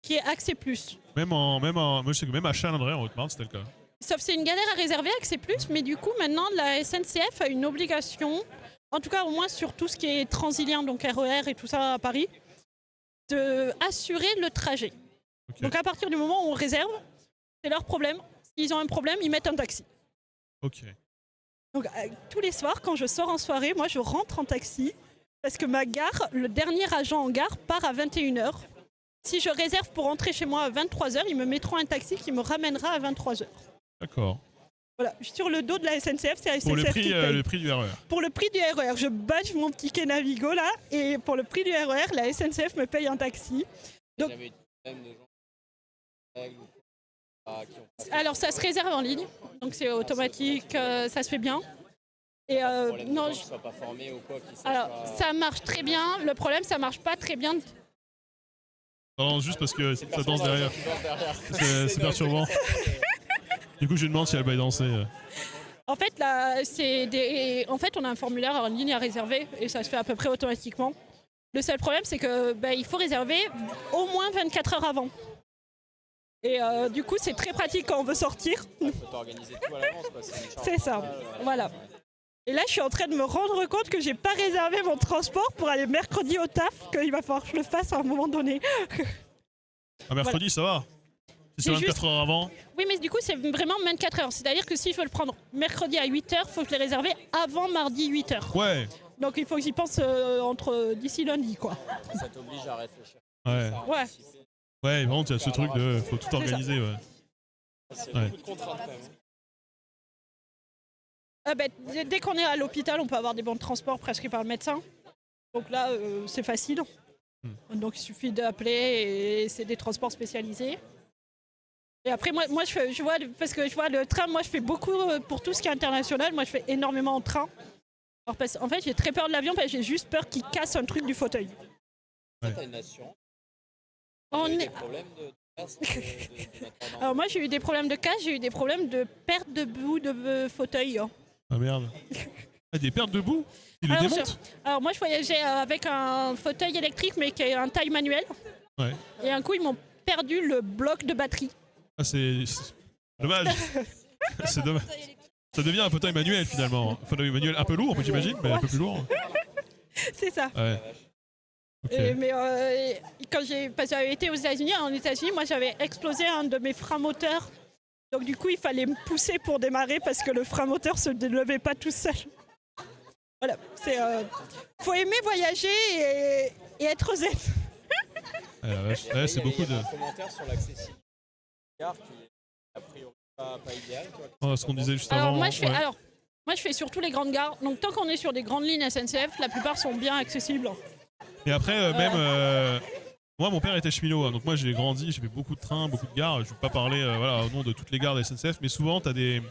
qui est Accès Plus. Moi, je sais que même à Chalindrey, en Haute-Marne, c'était le cas. Sauf que c'est une galère à réserver Accès Plus, mais du coup, maintenant, la SNCF a une obligation, en tout cas au moins sur tout ce qui est transilien, donc RER et tout ça à Paris, de assurer le trajet. Ok. Donc à partir du moment où on réserve, c'est leur problème. S'ils ont un problème, ils mettent un taxi. Ok. Donc tous les soirs, quand je sors en soirée, moi je rentre en taxi parce que ma gare, le dernier agent en gare part à 21h. Si je réserve pour rentrer chez moi à 23h, ils me mettront un taxi qui me ramènera à 23h. D'accord. Voilà, sur le dos de la SNCF, c'est la SNCF Pour le qui paye. prix du RER. Pour le prix du RER, je badge mon ticket Navigo là, et pour le prix du RER, la SNCF me paye un taxi. Donc- J'avais eu des problèmes de gens qui ont pas fait- Alors ça se réserve en ligne, donc c'est automatique, ça se fait bien. Et Non, non, qu'ils soient pas formés ou quoi. Qu'ils alors sachent pas- ça marche très bien. Le problème, ça marche pas très bien. Non, juste parce que ça danse derrière. Qui danse derrière. C'est perturbant. Du coup, je lui demande si elle va y danser. En fait, là, en fait, on a un formulaire en ligne à réserver et ça se fait à peu près automatiquement. Le seul problème, c'est que il faut réserver au moins 24 heures avant. Et du coup, c'est très pratique quand on veut sortir. Il faut t'organiser tout à l'avance. Quoi. C'est une charge C'est ça. mentale, Voilà. Et là, je suis en train de me rendre compte que j'ai pas réservé mon transport pour aller mercredi au taf, qu'il va falloir que je le fasse à un moment donné. Ah, mercredi, ça va. Si c'est C'est 24 juste- heures avant. Oui, mais du coup, c'est vraiment 24 heures. C'est-à-dire que si je veux le prendre mercredi à 8 heures, il faut que je l'ai réservé avant mardi 8 heures. Ouais. Donc il faut que j'y pense d'ici lundi, quoi. Ça t'oblige à réfléchir. Ouais. à Ouais. anticiper. Ouais, vraiment, il y a ce truc de. Faut tout organiser, ouais. C'est Ouais. beaucoup de contraintes quand même. Dès qu'on est à l'hôpital, on peut avoir des bons de transport prescrits par le médecin. Donc là, c'est facile. Donc il suffit d'appeler et c'est des transports spécialisés. Et après, moi je vois, parce que je vois le train, moi je fais beaucoup pour tout ce qui est international, moi je fais énormément en train. Alors, en fait, j'ai très peur de l'avion parce que j'ai juste peur qu'il casse un truc du fauteuil. Toi, t'as une assurance. On T'as eu est- des problèmes de casse de Alors moi j'ai eu des problèmes de casse, j'ai eu des problèmes de perte de bout de fauteuil. Ah merde. Ah, des pertes de boue. Il le Alors, démonte. Alors moi je voyageais avec un fauteuil électrique mais qui est un taille manuel. Ouais. Et un coup ils m'ont perdu le bloc de batterie. Ah, c'est dommage. C'est dommage. Ça devient un fauteuil manuel finalement. Un fauteuil manuel un peu lourd, j'imagine, mais un peu plus lourd. C'est ça. Ouais. Ok. Mais parce que j'avais été aux États-Unis, moi j'avais explosé un de mes freins moteurs. Donc du coup il fallait me pousser pour démarrer parce que le frein moteur se levait pas tout seul. Voilà, faut aimer voyager et être zen. Ah, la vache. Ouais, c'est beaucoup de. un commentaire sur l'accessibilité qui est a priori pas idéal. Toi, Oh, ce qu'on disait juste Alors avant. moi je fais, ouais. moi je fais surtout les grandes gares. Donc tant qu'on est sur des grandes lignes SNCF, la plupart sont bien accessibles. Et après, moi, mon père était cheminot, hein, donc moi j'ai grandi, j'ai fait beaucoup de trains, beaucoup de gares. Je ne vais pas parler voilà, au nom de toutes les gares de SNCF, mais souvent, tu as des.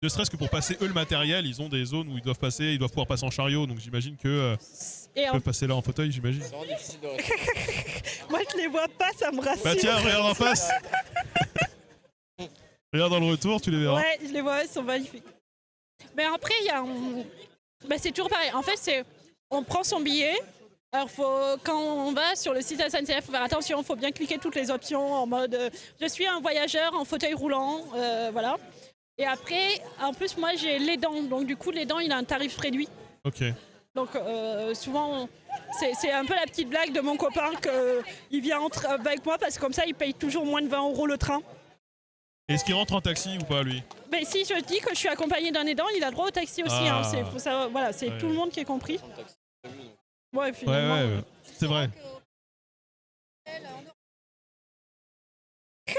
Ne serait-ce que pour passer eux le matériel, ils ont des zones où ils doivent passer, ils doivent pouvoir passer en chariot, donc j'imagine que Et ils peuvent passer là en fauteuil, j'imagine. c'est vraiment difficile de rester. moi je les vois pas, ça me rassure. Bah tiens, regarde en face. Regarde dans le retour, tu les verras. Ouais, je les vois, ils sont magnifiques. Mais après, il y a c'est toujours pareil. En fait, on prend son billet. Alors, quand on va sur le site SNCF, il faut faire attention, il faut bien cliquer toutes les options en mode je suis un voyageur en fauteuil roulant, voilà. Et après, en plus, moi j'ai les dents, donc du coup, les dents, il a un tarif réduit. Ok. Donc souvent, c'est un peu la petite blague de mon copain qu'il vient avec moi parce que comme ça, il paye toujours moins de 20 € le train. Est-ce qu'il rentre en taxi ou pas, lui? Mais si je dis que je suis accompagnée d'un aidant, il a droit au taxi aussi. Ah. Hein. Faut savoir, voilà, c'est Ouais. tout le monde qui est compris. Sans taxi prévu, donc. Ouais, Ouais, finalement. ouais, c'est vrai.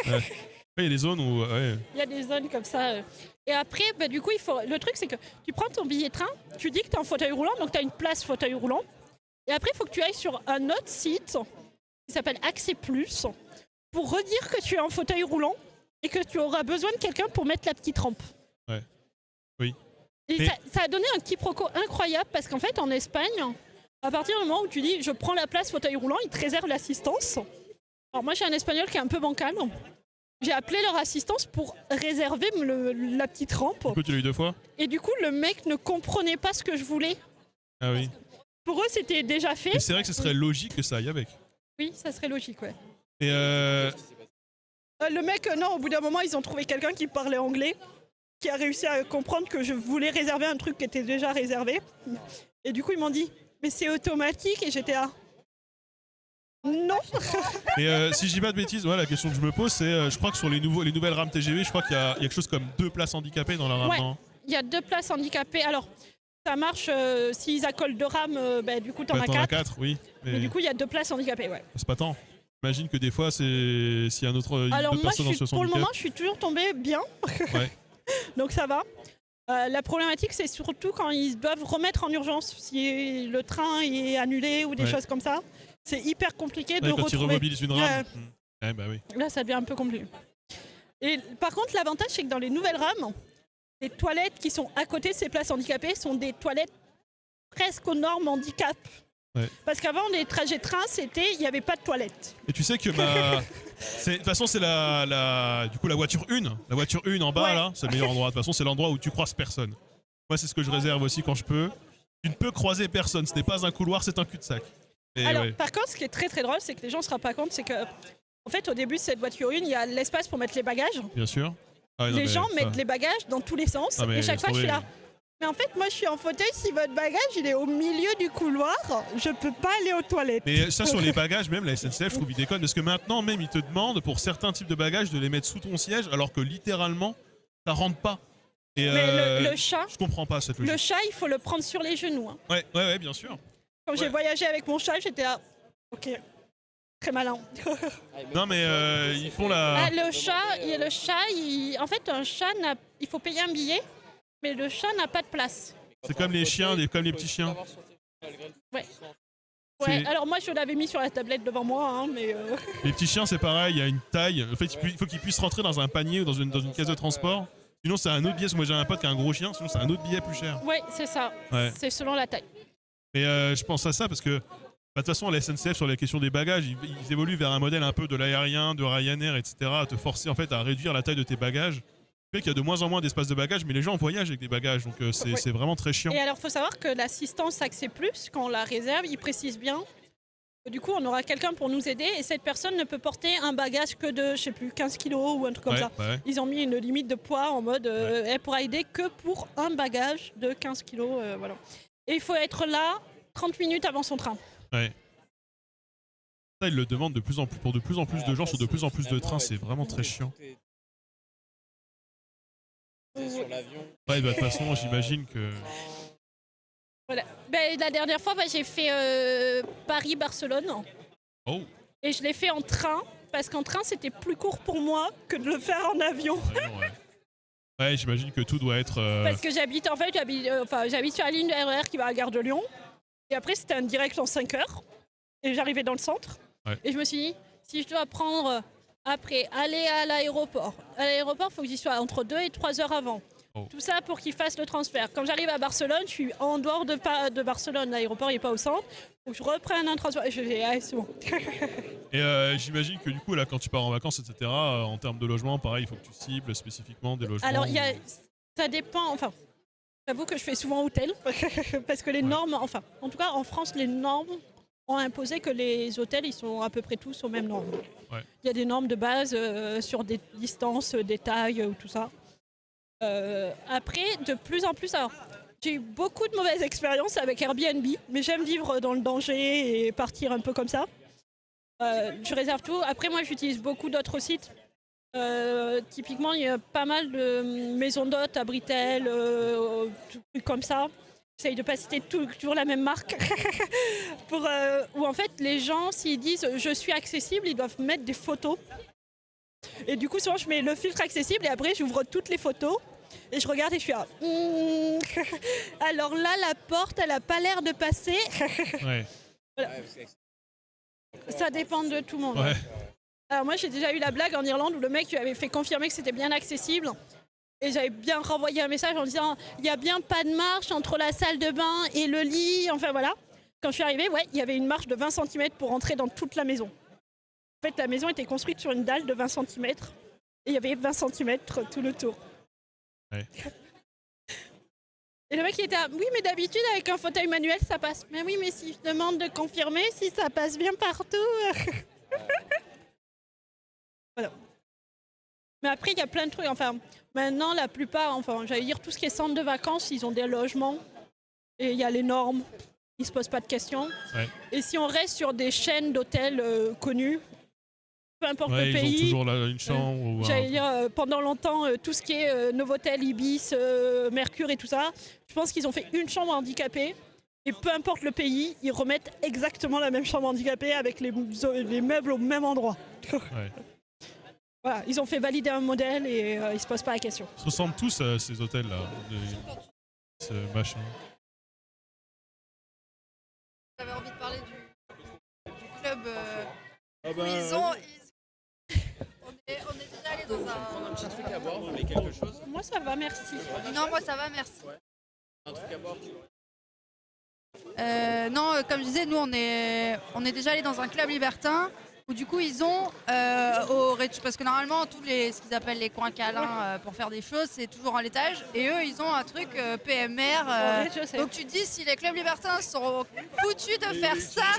Ouais, il y a des zones où. Ouais. Il y a des zones comme ça. Et après, du coup, le truc, c'est que tu prends ton billet de train, tu dis que tu es en fauteuil roulant, donc tu as une place fauteuil roulant. Et après, il faut que tu ailles sur un autre site qui s'appelle Accès Plus pour redire que tu es en fauteuil roulant et que tu auras besoin de quelqu'un pour mettre la petite rampe. Ouais. Oui. Et Mais- ça a donné un quiproquo incroyable parce qu'en fait, en Espagne, à partir du moment où tu dis je prends la place fauteuil roulant, ils te réservent l'assistance. Alors moi, j'ai un espagnol qui est un peu bancal. J'ai appelé leur assistance pour réserver la petite rampe. Du coup, tu l'as eu 2 fois? Et du coup, le mec ne comprenait pas ce que je voulais. Ah oui. Pour eux, c'était déjà fait. Et c'est vrai que ce serait logique que ça aille avec. Oui, ça serait logique, ouais. Et Qu'est-ce qui s'est passé Le mec, non, au bout d'un moment, ils ont trouvé quelqu'un qui parlait anglais, qui a réussi à comprendre que je voulais réserver un truc qui était déjà réservé. Et du coup, ils m'ont dit, mais c'est automatique. Et j'étais là. Non. Et si je dis pas de bêtises, ouais, la question que je me pose, c'est je crois que sur les nouvelles rames TGV, je crois qu'il y a quelque chose comme 2 places handicapées dans la rame, Ouais. non? Il y a 2 places handicapées. Alors, ça marche s'ils accolent 2 rames, du coup, t'en Bah, as t'en 4. as 4, oui. Mais du coup, il y a 2 places handicapées, ouais. c'est pas tant. J'imagine que des fois, s'il y a une Alors autre moi, personne en situation pour le de handicap. moment, je suis toujours tombée bien. Ouais. Donc ça va. La problématique, c'est surtout quand ils doivent remettre en urgence, si le train est annulé ou des Ouais. choses comme ça. C'est hyper compliqué de Ouais, quand ils retrouver. remobilisent une rame. Ouais. Ouais, bah oui. Là, ça devient un peu compliqué. Et par contre, l'avantage, c'est que dans les nouvelles rames, les toilettes qui sont à côté de ces places handicapées sont des toilettes presque aux normes handicap. Ouais. Parce qu'avant, les trajets de train, il n'y avait pas de toilettes. Et tu sais que de toute façon, c'est du coup, la voiture 1. La voiture 1 en bas, Ouais. là, c'est le meilleur endroit. De toute façon, c'est l'endroit où tu croises personne. Moi, c'est ce que je réserve aussi quand je peux. Tu ne peux croiser personne. Ce n'est pas un couloir, c'est un cul-de-sac. Et Alors, ouais. par contre, ce qui est très très drôle, c'est que les gens ne se rendent pas compte, c'est que, en fait, au début de cette voiture 1, il y a l'espace pour mettre les bagages. Bien sûr. Ah ouais, non, Les mais gens ça- mettent les bagages dans tous les sens. Ah, mais Et chaque laisse fois, je suis tomber. là. Mais en fait, moi, je suis en fauteuil. Si votre bagage il est au milieu du couloir, je peux pas aller aux toilettes. Mais ça, sur les bagages, même la SNCF, je trouve, ils déconnent. Parce que maintenant, même, ils te demandent, pour certains types de bagages, de les mettre sous ton siège, alors que littéralement, ça rentre pas. Et Mais le chat, je comprends pas cette logique. le chat, il faut le prendre sur les genoux. Hein. Ouais, bien sûr. Quand j'ai Ouais. voyagé avec mon chat, j'étais là. Ok, très malin. Non, mais ils font la. Ah, le chat, en fait, un chat, il faut payer un billet, mais le chat n'a pas de place. C'est comme les chiens, comme les petits chiens. Ouais, C'est- alors moi, je l'avais mis sur la tablette devant moi, hein, mais... Les petits chiens, c'est pareil, il y a une taille. En fait, il faut qu'ils puissent rentrer dans un panier ou dans une caisse de transport. Sinon, c'est un autre billet. Moi, j'ai un pote qui a un gros chien, sinon, c'est un autre billet plus cher. Ouais, c'est ça. Ouais. C'est selon la taille. Et je pense à ça parce que, de toute façon, la SNCF, sur la question des bagages, ils évoluent vers un modèle un peu de l'aérien, de Ryanair, etc., à te forcer en fait à réduire la taille de tes bagages. Fait qu'il y a de moins en moins d'espace de bagages, mais les gens voyagent avec des bagages, donc c'est Ouais. c'est vraiment très chiant. Et alors, il faut savoir que l'assistance Accès Plus, quand on la réserve, il précise bien que du coup, on aura quelqu'un pour nous aider et cette personne ne peut porter un bagage que de, je sais plus, 15 kilos ou un truc comme Ouais, ça. ouais. Ils ont mis une limite de poids en mode elle pourra aider que pour un bagage de 15 kilos. Voilà. Et il faut être là 30 minutes avant son train. Ouais. Ça, ils le demandent de plus en plus, pour de plus en plus de gens sur de plus en plus de trains, c'est vraiment très chiant. Sur l'avion. Ouais, bah, de toute façon, j'imagine que. Voilà. Ben, la dernière fois, j'ai fait Paris-Barcelone Oh! et je l'ai fait en train parce qu'en train, c'était plus court pour moi que de le faire en avion. Ouais, j'imagine que tout doit être. Parce que j'habite sur la ligne de RER qui va à la gare de Lyon. Et après, c'était un direct en 5 heures. Et j'arrivais dans le centre. Ouais. Et je me suis dit, si je dois prendre après, aller à l'aéroport. À l'aéroport, il faut que j'y sois entre 2 et 3 heures avant. Oh. Tout ça pour qu'ils fassent le transfert. Quand j'arrive à Barcelone, je suis en dehors de Barcelone. L'aéroport n'est pas au centre. Donc je reprends un transport. Et je fais, ah, c'est bon. Et j'imagine que du coup, là, quand tu pars en vacances, etc., en termes de logement, pareil, il faut que tu cibles spécifiquement des logements. Alors, ça dépend. Enfin, j'avoue que je fais souvent hôtel. Parce que les normes, enfin, en tout cas, en France, les normes ont imposé que les hôtels, ils sont à peu près tous aux mêmes normes. Ouais. Il y a des normes de base sur des distances, des tailles ou tout ça. Après, de plus en plus, alors, j'ai eu beaucoup de mauvaises expériences avec Airbnb, mais j'aime vivre dans le danger et partir un peu comme ça. Je réserve tout. Après, moi, j'utilise beaucoup d'autres sites. Typiquement, il y a pas mal de maisons d'hôtes à Britel, trucs comme ça. J'essaye de pas citer toujours la même marque. Où en fait, les gens, s'ils disent « je suis accessible », ils doivent mettre des photos. Et du coup, souvent, je mets le filtre accessible et après, j'ouvre toutes les photos. Et je regarde et je suis là. Alors là, la porte, elle n'a pas l'air de passer. Ouais. Voilà. Ça dépend de tout le monde. Ouais. Alors moi, j'ai déjà eu la blague en Irlande où le mec lui avait fait confirmer que c'était bien accessible. Et j'avais bien renvoyé un message en disant il n'y a bien pas de marche entre la salle de bain et le lit. Enfin voilà. Quand je suis arrivée, ouais, il y avait une marche de 20 cm pour entrer dans toute la maison. En fait, la maison était construite sur une dalle de 20 cm. Et il y avait 20 cm tout le tour. Ouais. Et le mec il était oui mais d'habitude avec un fauteuil manuel ça passe. Mais oui mais si je demande de confirmer si ça passe bien partout. Voilà. Mais après il y a plein de trucs. Enfin maintenant la plupart, enfin j'allais dire tout ce qui est centre de vacances, ils ont des logements et il y a les normes. Ils se posent pas de questions. Ouais. Et si on reste sur des chaînes d'hôtels connus, peu importe Ouais, le ils pays. ont toujours une chambre ou J'allais dire, pendant longtemps, tout ce qui est Novotel, Ibis, Mercure et tout ça, je pense qu'ils ont fait une chambre handicapée. Et peu importe le pays, ils remettent exactement la même chambre handicapée avec les meubles au même endroit. Ouais. Voilà, ils ont fait valider un modèle et ils se posent pas la question. Ils se ressemblent tous à ces hôtels-là. Ce machin. J'avais envie de parler du club Ah où ils ont... On est déjà allé dans un... Prendre un petit truc à boire, vous voulez quelque chose? Moi, ça va, merci. Non, moi ça va, merci. Un truc à boire, tu vois? Non, comme je disais, nous on est déjà allé dans un club libertin où du coup ils ont parce que normalement tous ce qu'ils appellent les coins câlins pour faire des choses, c'est toujours en l'étage et eux ils ont un truc PMR. Ouais, je sais. Donc tu te dis si les clubs libertins sont foutus de faire ça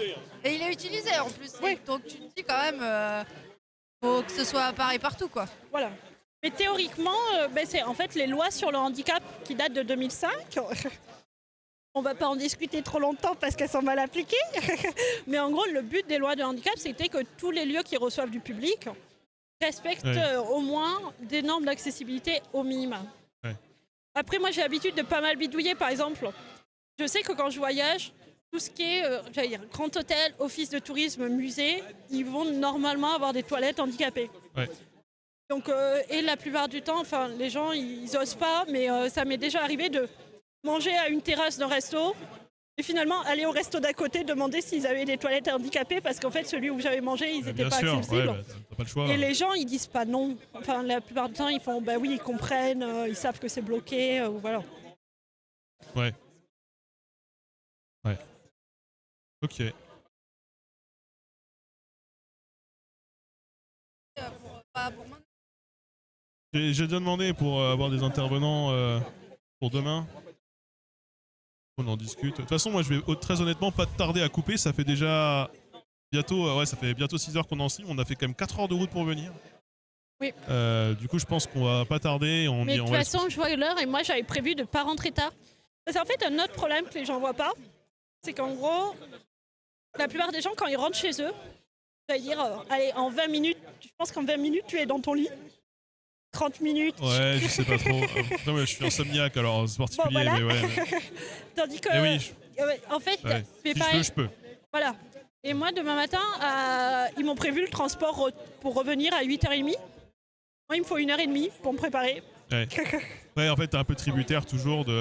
et il est utilisé en plus. Oui. Donc tu te dis quand même faut que ce soit pareil partout quoi. Voilà. Mais théoriquement, c'est en fait les lois sur le handicap qui datent de 2005. On va pas en discuter trop longtemps parce qu'elles sont mal appliquées. Mais en gros, le but des lois de handicap, c'était que tous les lieux qui reçoivent du public respectent au moins des normes d'accessibilité au minimum. Ouais. Après, moi, j'ai l'habitude de pas mal bidouiller. Par exemple, je sais que quand je voyage, tout ce qui est grand hôtel, office de tourisme, musée, ils vont normalement avoir des toilettes handicapées. Ouais. Donc, et la plupart du temps, les gens, ils osent pas, mais ça m'est déjà arrivé de manger à une terrasse d'un resto et finalement aller au resto d'à côté demander s'ils avaient des toilettes handicapées parce qu'en fait celui où j'avais mangé ils n'étaient Bien pas sûr, accessibles. t'as pas le choix. Et les gens ils disent pas non. Enfin la plupart du temps ils font bah oui ils comprennent, ils savent que c'est bloqué ou voilà. Ouais. Ok. Pour moi, J'ai déjà demandé pour avoir des intervenants pour demain. On en discute. De toute façon, moi, je vais très honnêtement pas tarder à couper. Ça fait déjà bientôt, ça fait bientôt 6 heures qu'on est en stream. On a fait quand même 4 heures de route pour venir. Oui. Du coup, je pense qu'on va pas tarder. Mais de toute façon, je vois l'heure et moi j'avais prévu de pas rentrer tard. Parce qu'en fait, un autre problème que les gens voient pas, c'est qu'en gros, la plupart des gens, quand ils rentrent chez eux, ça veut dire, allez, en 20 minutes, je pense qu'en 20 minutes, tu es dans ton lit. 30 minutes. Ouais, je sais pas trop. Après, moi, je suis insomniaque, alors c'est particulier, Bon, voilà. mais ouais. Tandis que, Mais oui, en fait, ouais. mais Si pareil, je peux. voilà. Et moi, demain matin, ils m'ont prévu le transport pour revenir à 8h30. Moi, il me faut 1h30 pour me préparer. Ouais. Ouais, en fait, t'es un peu tributaire toujours des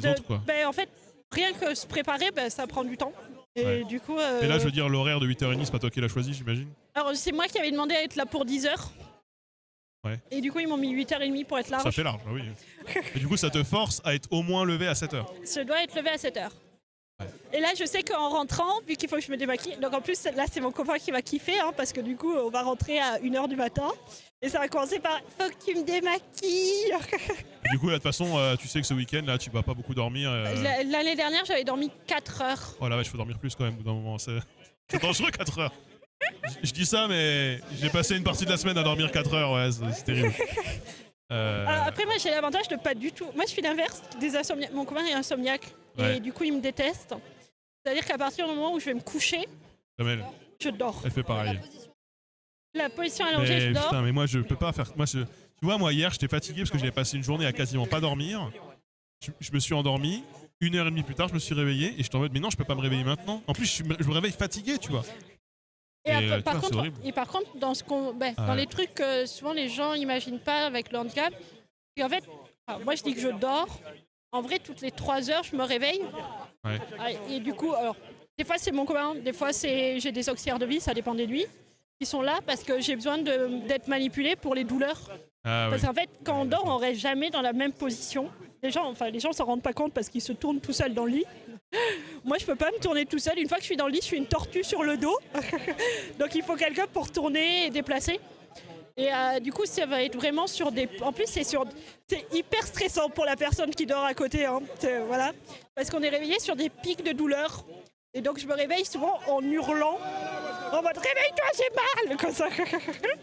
autres, quoi. En fait, rien que se préparer, ça prend du temps. Et Ouais. du coup... Et là, je veux dire, l'horaire de 8h30, c'est pas toi qui l'as choisi, j'imagine? Alors, c'est moi qui avais demandé à être là pour 10h. Ouais. Et du coup, ils m'ont mis 8h30 pour être large. Ça fait large, bah oui. Et du coup, ça te force à être au moins levé à 7h. Je dois être levée à 7h. Ouais. Et là, je sais qu'en rentrant, vu qu'il faut que je me démaquille, donc en plus, là, c'est mon copain qui va kiffer, parce que du coup, on va rentrer à 1h du matin. Et ça va commencer par « Faut que tu me démaquilles !» Et du coup, là, de toute façon, tu sais que ce week-end, là, tu vas pas beaucoup dormir. L'année dernière, j'avais dormi 4 heures. Oh la vache, faut dormir plus quand même, au bout d'un moment. C'est dangereux, 4 heures. Je dis ça, mais j'ai passé une partie de la semaine à dormir 4 heures, ouais, c'est terrible. Alors, après, moi, j'ai l'avantage de pas du tout... Moi, je suis l'inverse des insomniaques. Mon copain est insomniaque. Ouais. Et du coup, il me déteste. C'est-à-dire qu'à partir du moment où je vais me coucher, Comme elle, je dors. elle fait pareil. La position allongée, je Mais dors. putain, mais moi, je peux pas faire... Tu vois, moi, hier, j'étais fatigué parce que j'avais passé une journée à quasiment pas dormir. Je me suis endormi. 1h30 plus tard, je me suis réveillé et j'étais en mode, mais non, je peux pas me réveiller maintenant. En plus, je me réveille fatigué, tu vois. Et, Et, par tu vois, c'est contre, horrible. dans ce qu'on, dans les trucs que souvent les gens n'imaginent pas avec le handicap, et en fait, moi je dis que je dors. En vrai, toutes les 3 heures, je me réveille. Ouais. Et du coup, alors, des fois c'est mon copain, des fois j'ai des auxiliaires de vie, ça dépend des nuits, qui sont là parce que j'ai besoin d'être manipulée pour les douleurs. Ah, Parce ouais. qu'en fait, quand on dort, on reste jamais dans la même position. Les gens s'en rendent pas compte parce qu'ils se tournent tout seuls dans le lit. Moi, je peux pas me tourner tout seul. Une fois que je suis dans le lit, je suis une tortue sur le dos. Donc, il faut quelqu'un pour tourner et déplacer. Et du coup, ça va être vraiment sur des... En plus, c'est hyper stressant pour la personne qui dort à côté. Voilà. Parce qu'on est réveillé sur des pics de douleur. Et donc, je me réveille souvent en hurlant. En mode, réveille-toi, j'ai mal comme ça.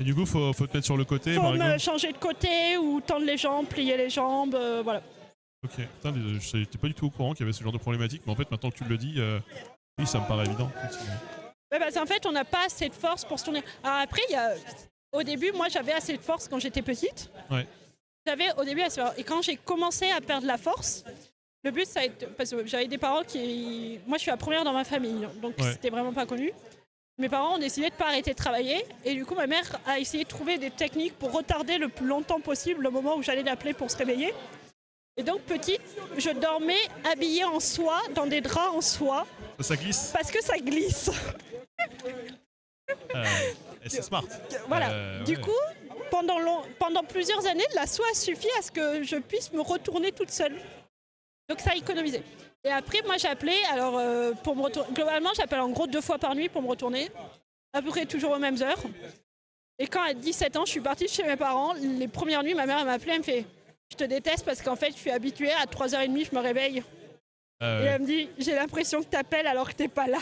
Et du coup, faut te mettre sur le côté, Faut Margot. me changer de côté ou tendre les jambes, plier les jambes, voilà. Ok, putain, je n'étais pas du tout au courant qu'il y avait ce genre de problématique, mais en fait, maintenant que tu le dis, oui, ça me paraît évident. Effectivement. Ouais, parce qu'en fait, on n'a pas assez de force pour se tourner. Alors après, au début, moi, j'avais assez de force quand j'étais petite. Ouais. J'avais au début assez de force. Et quand j'ai commencé à perdre la force, le but, ça a été... Parce que j'avais des parents qui... Moi, je suis la première dans ma famille, donc Ouais. c'était vraiment pas connu. Mes parents ont décidé de ne pas arrêter de travailler. Et du coup, ma mère a essayé de trouver des techniques pour retarder le plus longtemps possible le moment où j'allais l'appeler pour se réveiller. Et donc, petite, je dormais habillée en soie, dans des draps en soie, Ça glisse. parce que ça glisse. Et c'est smart. Voilà. Du Ouais. coup, pendant plusieurs années, la soie a suffi à ce que je puisse me retourner toute seule. Donc ça a économisé. Et après, moi j'appelais, alors pour me retourner, globalement j'appelle en gros 2 fois par nuit pour me retourner, à peu près toujours aux mêmes heures. Et quand à 17 ans, je suis partie chez mes parents, les premières nuits, ma mère elle m'a appelée, elle me fait « Je te déteste parce qu'en fait je suis habituée, à 3h30 je me réveille. » Et elle me dit « J'ai l'impression que t'appelles alors que t'es pas là. »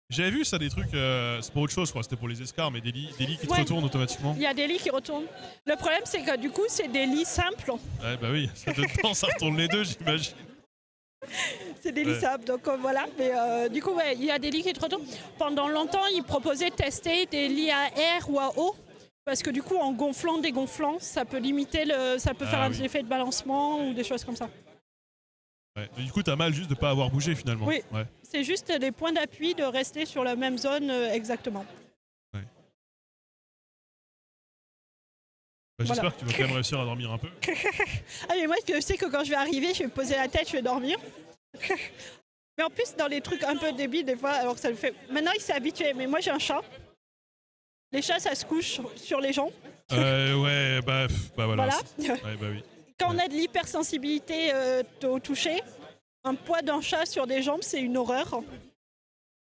J'avais vu ça, des trucs, c'est pour autre chose, je crois, c'était pour les escarres, mais des lits qui te retournent automatiquement. Il y a des lits qui retournent. Le problème, c'est que du coup, c'est des lits simples. Ouais, bah oui, ça donne temps, ça retourne les deux, j'imagine. C'est des lits simples, donc voilà. Mais du coup, ouais, il y a des lits qui te retournent. Pendant longtemps, ils proposaient de tester des lits à air ou à eau. Parce que du coup, en gonflant, dégonflant, ça peut limiter ça peut faire un effet de balancement ou des choses comme ça. Ouais. Du coup, t'as mal juste de pas avoir bougé finalement. Oui, ouais. C'est juste des points d'appui de rester sur la même zone exactement. Ouais. Bah, j'espère que tu vas quand même réussir à dormir un peu. Ah mais moi, je sais que quand je vais arriver, je vais me poser la tête, je vais dormir. Mais en plus, dans les trucs un peu débiles, des fois, alors ça me fait... Maintenant, il s'est habitué, mais moi, j'ai un chat. Les chats, ça se couche sur les gens. Ouais, bah voilà. Voilà. Ouais, bah oui. Quand on a de l'hypersensibilité au toucher, un poids d'un chat sur des jambes, c'est une horreur.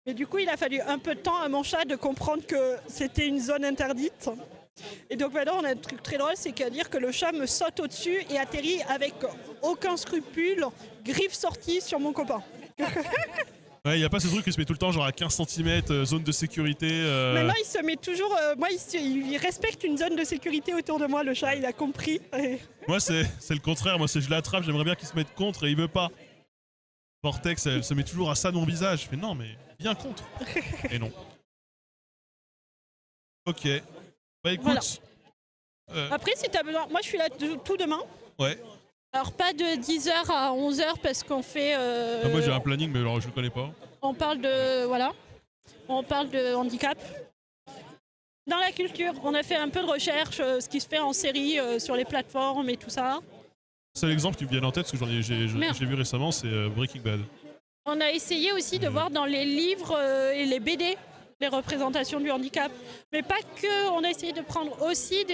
Mais du coup, il a fallu un peu de temps à mon chat de comprendre que c'était une zone interdite. Et donc maintenant, on a un truc très drôle, c'est qu'à dire que le chat me saute au-dessus et atterrit avec aucun scrupule, griffes sorties sur mon copain. Ouais, y a pas ce truc qui se met tout le temps genre à 15 cm, zone de sécurité. Maintenant, il se met toujours... moi, il respecte une zone de sécurité autour de moi, le chat, il a compris. Moi, c'est le contraire. Moi, je l'attrape, j'aimerais bien qu'il se mette contre et il veut pas. Vortex, elle se met toujours à ça de mon visage. Je fais non, mais viens contre. Et non. Ok. Bah écoute. Voilà. Après, si t'as besoin... Moi, je suis là tout demain. Ouais. Alors, pas de 10h à 11h parce qu'on fait... Moi, j'ai un planning, mais alors je le connais pas. On parle de... Voilà. On parle de handicap. Dans la culture, on a fait un peu de recherche, ce qui se fait en série sur les plateformes et tout ça. C'est l'exemple qui me vient en tête, parce que j'ai vu récemment, c'est Breaking Bad. On a essayé aussi de voir dans les livres et les BD les représentations du handicap. Mais pas que, on a essayé de prendre aussi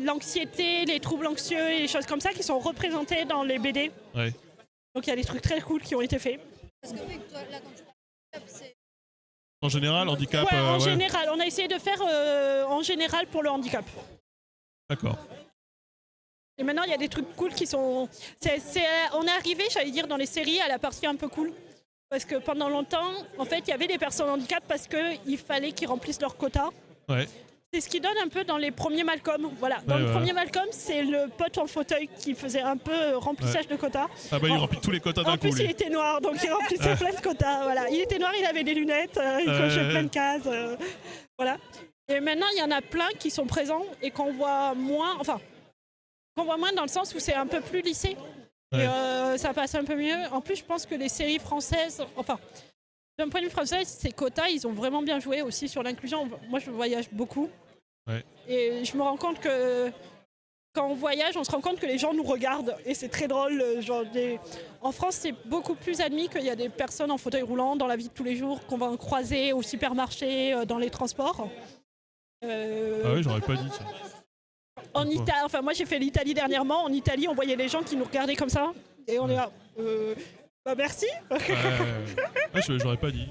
l'anxiété, les troubles anxieux et les choses comme ça qui sont représentés dans les BD. Ouais. Donc il y a des trucs très cool qui ont été faits. Parce que oui, toi, là, quand tu parles de handicap, c'est... En général, handicap... Ouais, en général. On a essayé de faire en général pour le handicap. D'accord. Et maintenant, il y a des trucs cool qui sont... On est arrivé, j'allais dire, dans les séries à la partie un peu cool. Parce que pendant longtemps, en fait, il y avait des personnes handicap parce qu'il fallait qu'ils remplissent leur quota. Ouais. C'est ce qui donne un peu dans les premiers Malcolm. Voilà. Dans le premier Malcolm, c'est le pote en fauteuil qui faisait un peu remplissage de quotas. Ah bah il remplit tous les quotas d'un coup. En plus, il était noir, donc il remplissait plein de quotas. Voilà. Il était noir, il avait des lunettes, il cochait plein de cases. Voilà. Et maintenant, il y en a plein qui sont présents et qu'on voit moins. Enfin, qu'on voit moins dans le sens où c'est un peu plus lissé. Ouais. Et ça passe un peu mieux. En plus, je pense que les séries françaises, enfin, d'un point de vue français, ces quotas, ils ont vraiment bien joué aussi sur l'inclusion. Moi, je voyage beaucoup. Ouais. Et je me rends compte que quand on voyage, on se rend compte que les gens nous regardent. Et c'est très drôle. En France, c'est beaucoup plus admis qu'il y a des personnes en fauteuil roulant dans la vie de tous les jours qu'on va croiser au supermarché, dans les transports. Ah oui, j'aurais pas dit ça. En Italie, enfin moi j'ai fait l'Italie dernièrement. En Italie, on voyait les gens qui nous regardaient comme ça. Et on est là... Bah merci. Ouais, j'aurais pas dit.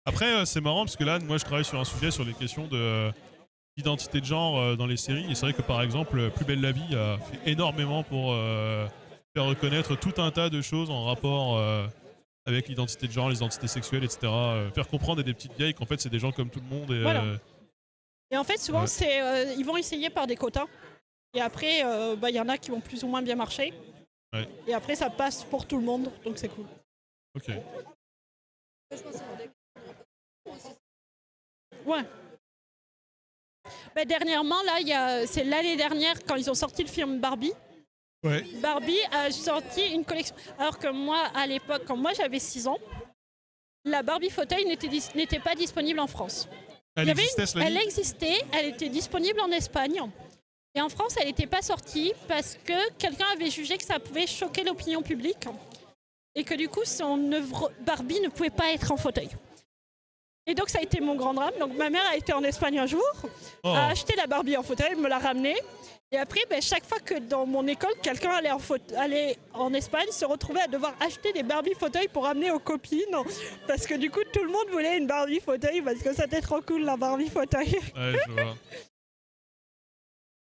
Après, c'est marrant parce que là, moi, je travaille sur un sujet sur les questions d'identité de genre dans les séries. Et c'est vrai que par exemple, Plus belle la vie a fait énormément pour faire reconnaître tout un tas de choses en rapport avec l'identité de genre, les identités sexuelles, etc. Faire comprendre à des petites vieilles qu'en fait, c'est des gens comme tout le monde. Et, voilà. Et en fait, souvent, ils vont essayer par des quotas. Et après, y en a qui vont plus ou moins bien marcher. Ouais. Et après, ça passe pour tout le monde, donc c'est cool. Ok. Ouais. Bah, dernièrement, là, c'est l'année dernière, quand ils ont sorti le film Barbie. Ouais. Barbie a sorti une collection. Alors que moi, à l'époque, quand moi j'avais 6 ans, la Barbie fauteuil n'était pas disponible en France. Elle existait, elle était disponible en Espagne. Et en France, elle n'était pas sortie parce que quelqu'un avait jugé que ça pouvait choquer l'opinion publique et que du coup, son œuvre Barbie ne pouvait pas être en fauteuil. Et donc ça a été mon grand drame. Donc ma mère a été en Espagne un jour, a acheté la Barbie en fauteuil, me l'a ramenée. Et après, chaque fois que dans mon école, quelqu'un allait en Espagne, se retrouvait à devoir acheter des Barbie fauteuils pour ramener aux copines. Parce que du coup, tout le monde voulait une Barbie fauteuil parce que c'était trop cool la Barbie fauteuil. Ouais, je vois.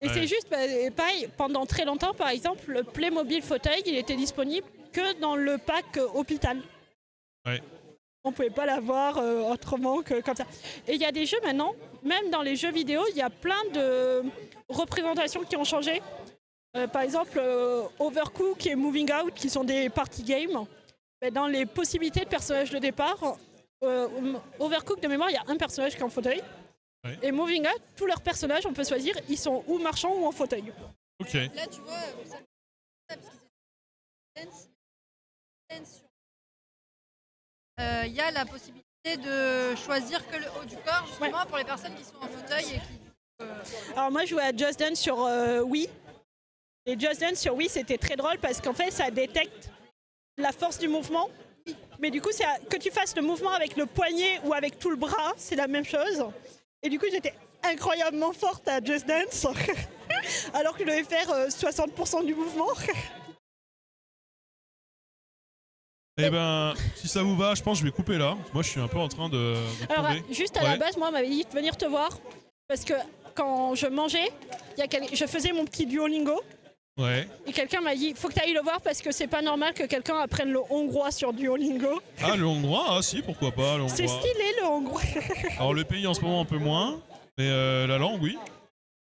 Et c'est juste, pareil, pendant très longtemps, par exemple, le Playmobil fauteuil, il était disponible que dans le pack hôpital. Ouais. On ne pouvait pas l'avoir autrement que comme ça. Et il y a des jeux maintenant, même dans les jeux vidéo, il y a plein de représentations qui ont changé. Par exemple, Overcooked et Moving Out, qui sont des party games. Dans les possibilités de personnages de départ, Overcooked de mémoire, il y a un personnage qui est en fauteuil. Ouais. Et Moving Out, tous leurs personnages, on peut choisir, ils sont ou marchands ou en fauteuil. Ok. Là, tu vois, ça, parce qu'ils étaient il y a la possibilité de choisir que le haut du corps, justement, pour les personnes qui sont en fauteuil et qui... Alors moi, je jouais à Just Dance sur Wii. Et Just Dance sur Wii, c'était très drôle parce qu'en fait, ça détecte la force du mouvement. Mais du coup, que tu fasses le mouvement avec le poignet ou avec tout le bras, c'est la même chose. Et du coup, j'étais incroyablement forte à Just Dance, alors que je devais faire 60% du mouvement. Eh ben, si ça vous va, je pense que je vais couper là. Moi, je suis un peu en train de Alors, tomber. juste à la base, moi, on m'avait dit de venir te voir. Parce que quand je mangeais, je faisais mon petit Duolingo. Ouais. Et quelqu'un m'a dit, faut que tu ailles le voir parce que c'est pas normal que quelqu'un apprenne le hongrois sur Duolingo. Ah, le hongrois? Ah si, pourquoi pas, le hongrois. C'est stylé, le hongrois. Alors, le pays en ce moment, un peu moins. Mais la langue, oui.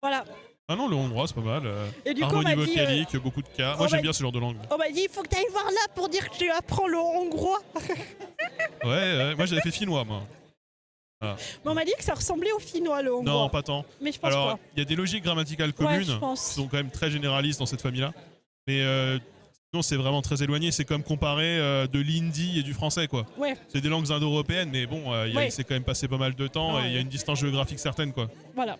Voilà. Ah non, le hongrois, c'est pas mal. Et du coup, Harmonie on m'a dit, vocalique, beaucoup de cas. Moi, j'aime bien ce genre de langue. On m'a dit, il faut que tu ailles voir là pour dire que tu apprends le hongrois. Ouais, moi, j'avais fait finnois, moi. Mais on m'a dit que ça ressemblait au finnois, le hongrois. Non, pas tant. Mais je pense Alors, pas. il y a des logiques grammaticales communes je pense. qui sont quand même très généralistes dans cette famille-là. Mais sinon, c'est vraiment très éloigné. C'est comme comparer de l'hindi et du français, quoi. Ouais. C'est des langues indo-européennes, mais bon, il s'est quand même passé pas mal de temps et il y a une distance géographique certaine, quoi. Voilà.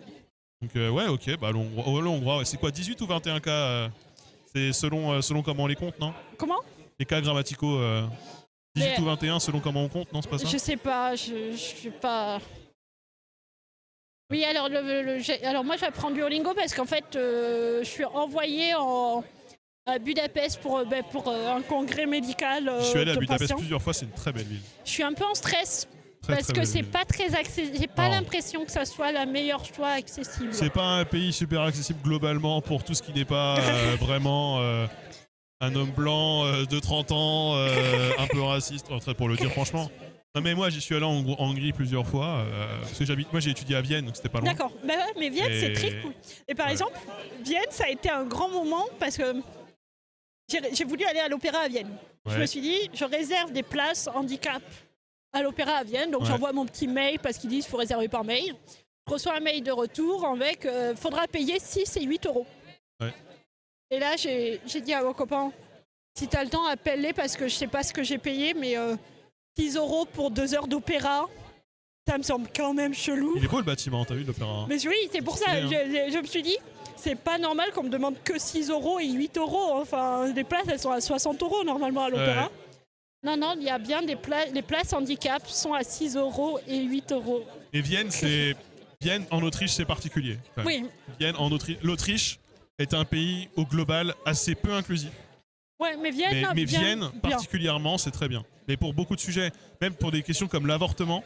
Donc, ouais, ok, bah, le hongrois, ouais. C'est quoi, 18 ou 21 cas c'est selon comment on les compte, non? Comment? Les cas grammaticaux, 18 ou 21 selon comment on compte, non? C'est pas ça? Je sais pas, je suis pas... Oui, alors, alors moi j'apprends Duolingo parce qu'en fait je suis envoyée à Budapest pour un congrès médical. Je suis allé à de Budapest patients. plusieurs fois, c'est une très belle ville. Je suis un peu en stress Très, parce très que belle c'est ville. pas très accessible. J'ai pas Non. l'impression que ça soit la meilleure choix accessible. C'est pas un pays super accessible globalement pour tout ce qui n'est pas vraiment un homme blanc de 30 ans, un peu raciste, pour le dire franchement. Non mais moi j'y suis allé en Hongrie plusieurs fois, parce que moi j'ai étudié à Vienne, donc c'était pas loin. D'accord, bah ouais, mais Vienne c'est très cool. Et par exemple, Vienne ça a été un grand moment parce que j'ai voulu aller à l'opéra à Vienne. Je me suis dit, je réserve des places handicap à l'opéra à Vienne, donc j'envoie mon petit mail parce qu'ils disent qu'il faut réserver par mail. Je reçois un mail de retour avec faudra payer 6 et 8 euros. Ouais. Et là j'ai dit à mon copain, si t'as le temps appelle-les parce que je sais pas ce que j'ai payé, mais 6 euros pour 2 heures d'opéra, ça me semble quand même chelou. Il est beau le bâtiment, t'as vu l'opéra? Mais oui, c'est pour ça, je me suis dit, c'est pas normal qu'on me demande que 6 euros et 8 euros. Enfin, les places, elles sont à 60 euros normalement à l'opéra. Ouais. Non, il y a bien des places, les places handicap sont à 6 euros et 8 euros. Et Vienne, Vienne en Autriche, c'est particulier. Oui. Vienne en Autriche. L'Autriche est un pays au global assez peu inclusif. Ouais, mais Vienne, mais Vienne particulièrement, c'est très bien. Mais pour beaucoup de sujets, même pour des questions comme l'avortement,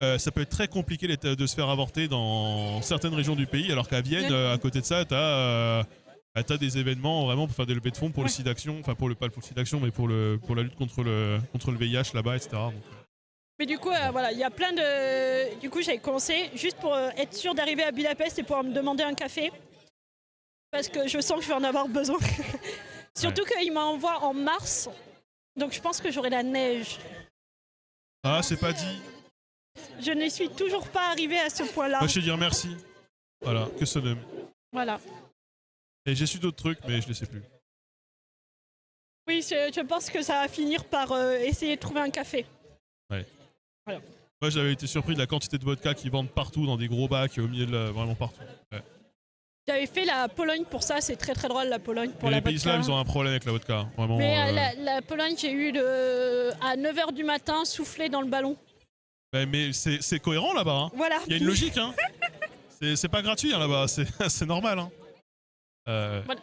ça peut être très compliqué de se faire avorter dans certaines régions du pays, alors qu'à Vienne, à côté de ça, t'as des événements vraiment pour faire des levées de fonds pour le SIDAction, enfin pas pour le SIDAction, mais pour la lutte contre le VIH là-bas, etc. Donc, mais du coup, voilà, il y a plein de... Du coup, j'ai commencé juste pour être sûr d'arriver à Budapest et pouvoir me demander un café. Parce que je sens que je vais en avoir besoin. Surtout qu'il m'envoie en mars. Donc je pense que j'aurai la neige. Ah, c'est pas dit. Je ne suis toujours pas arrivée à ce point-là. Moi, je vais dire merci. Voilà, que ce nomme. Voilà. Et j'ai su d'autres trucs, mais je ne les sais plus. Oui, je pense que ça va finir par essayer de trouver un café. Ouais. Voilà. Moi, j'avais été surpris de la quantité de vodka qu'ils vendent partout, dans des gros bacs, au milieu de vraiment partout. Ouais. J'avais fait la Pologne pour ça, c'est très très drôle la Pologne pour la vodka. Les pays slaves, ils ont un problème avec la vodka, vraiment. Mais la Pologne, j'ai eu à 9h du matin soufflé dans le ballon. Bah, mais c'est cohérent là-bas. Hein. Voilà. Il y a une logique. Hein. C'est pas gratuit hein, là-bas, c'est normal. Hein. Voilà.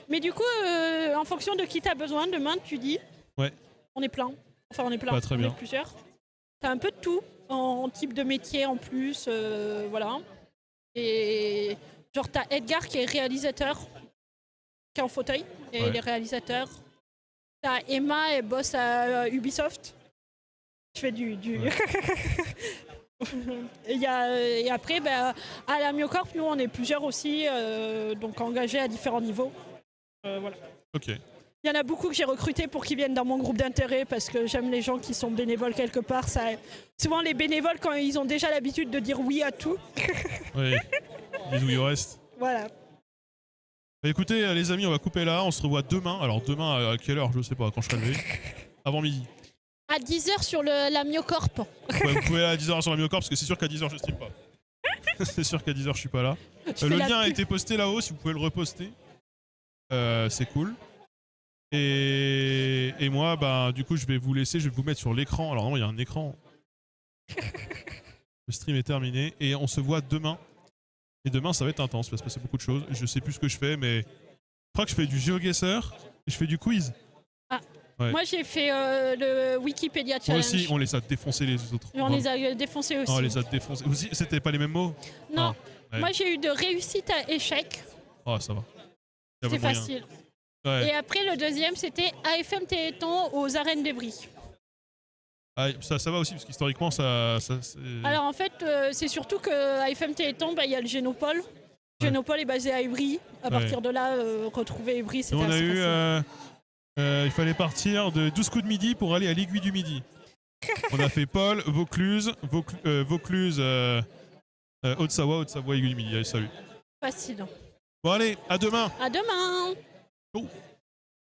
Mais du coup, en fonction de qui t'as besoin, demain tu dis. Ouais. On est plein. Enfin, on est plein. Bah, très on bien. est plusieurs. T'as un peu de tout en type de métier en plus, voilà. Et genre t'as Edgar qui est réalisateur, qui est en fauteuil, et il est réalisateur. T'as Emma, elle bosse à Ubisoft. Je fais du... Ouais. et après, bah, à la Miocorp, nous on est plusieurs aussi, donc engagés à différents niveaux. Voilà. Ok. Il y en a beaucoup que j'ai recrutés pour qu'ils viennent dans mon groupe d'intérêt parce que j'aime les gens qui sont bénévoles quelque part. Souvent les bénévoles, quand ils ont déjà l'habitude de dire oui à tout. Oui. Bisous, il reste. Voilà. Bah, écoutez, les amis, on va couper là. On se revoit demain. Alors, demain, à quelle heure? Je sais pas, quand je serai levé. Avant midi. À 10h sur la Miocorp. Ouais, vous pouvez aller à 10h sur la Miocorp parce que c'est sûr qu'à 10h, je stream pas. C'est sûr qu'à 10h, je suis pas là. Le lien a été posté là-haut, si vous pouvez le reposter. C'est cool. Et moi, bah, du coup, je vais vous laisser, je vais vous mettre sur l'écran. Alors, non, il y a un écran. Le stream est terminé et on se voit demain. Et demain, ça va être intense, il va se passer beaucoup de choses. Je sais plus ce que je fais, mais je crois que je fais du GeoGuessr et je fais du quiz. Ah. Ouais. Moi, j'ai fait le Wikipédia Moi Challenge. aussi, on les a défoncés les autres. Et on les a défoncés aussi. Non, on les a défoncés. Aussi, c'était pas les mêmes mots? Non. Ah, ouais. Moi, j'ai eu de réussite à échec. Oh, ça va. Il y avait C'était moyen. facile. Ouais. Et après, le deuxième, c'était AFM Téléthon aux arènes d'Evry. Ah, ça va aussi, parce qu'historiquement, ça Alors en fait, c'est surtout que AFM Téléthon, bah, y a le Génopole. Le Génopole est basé à Évry. À partir de là, retrouver Évry, c'était on a assez eu, facile. il fallait partir de 12 coups de midi pour aller à l'Aiguille du Midi. On a fait Paul, Vaucluse, Haute-Savoie, Aiguille du Midi. Allez, salut. Facile. Bon allez, à demain. À demain. Oh.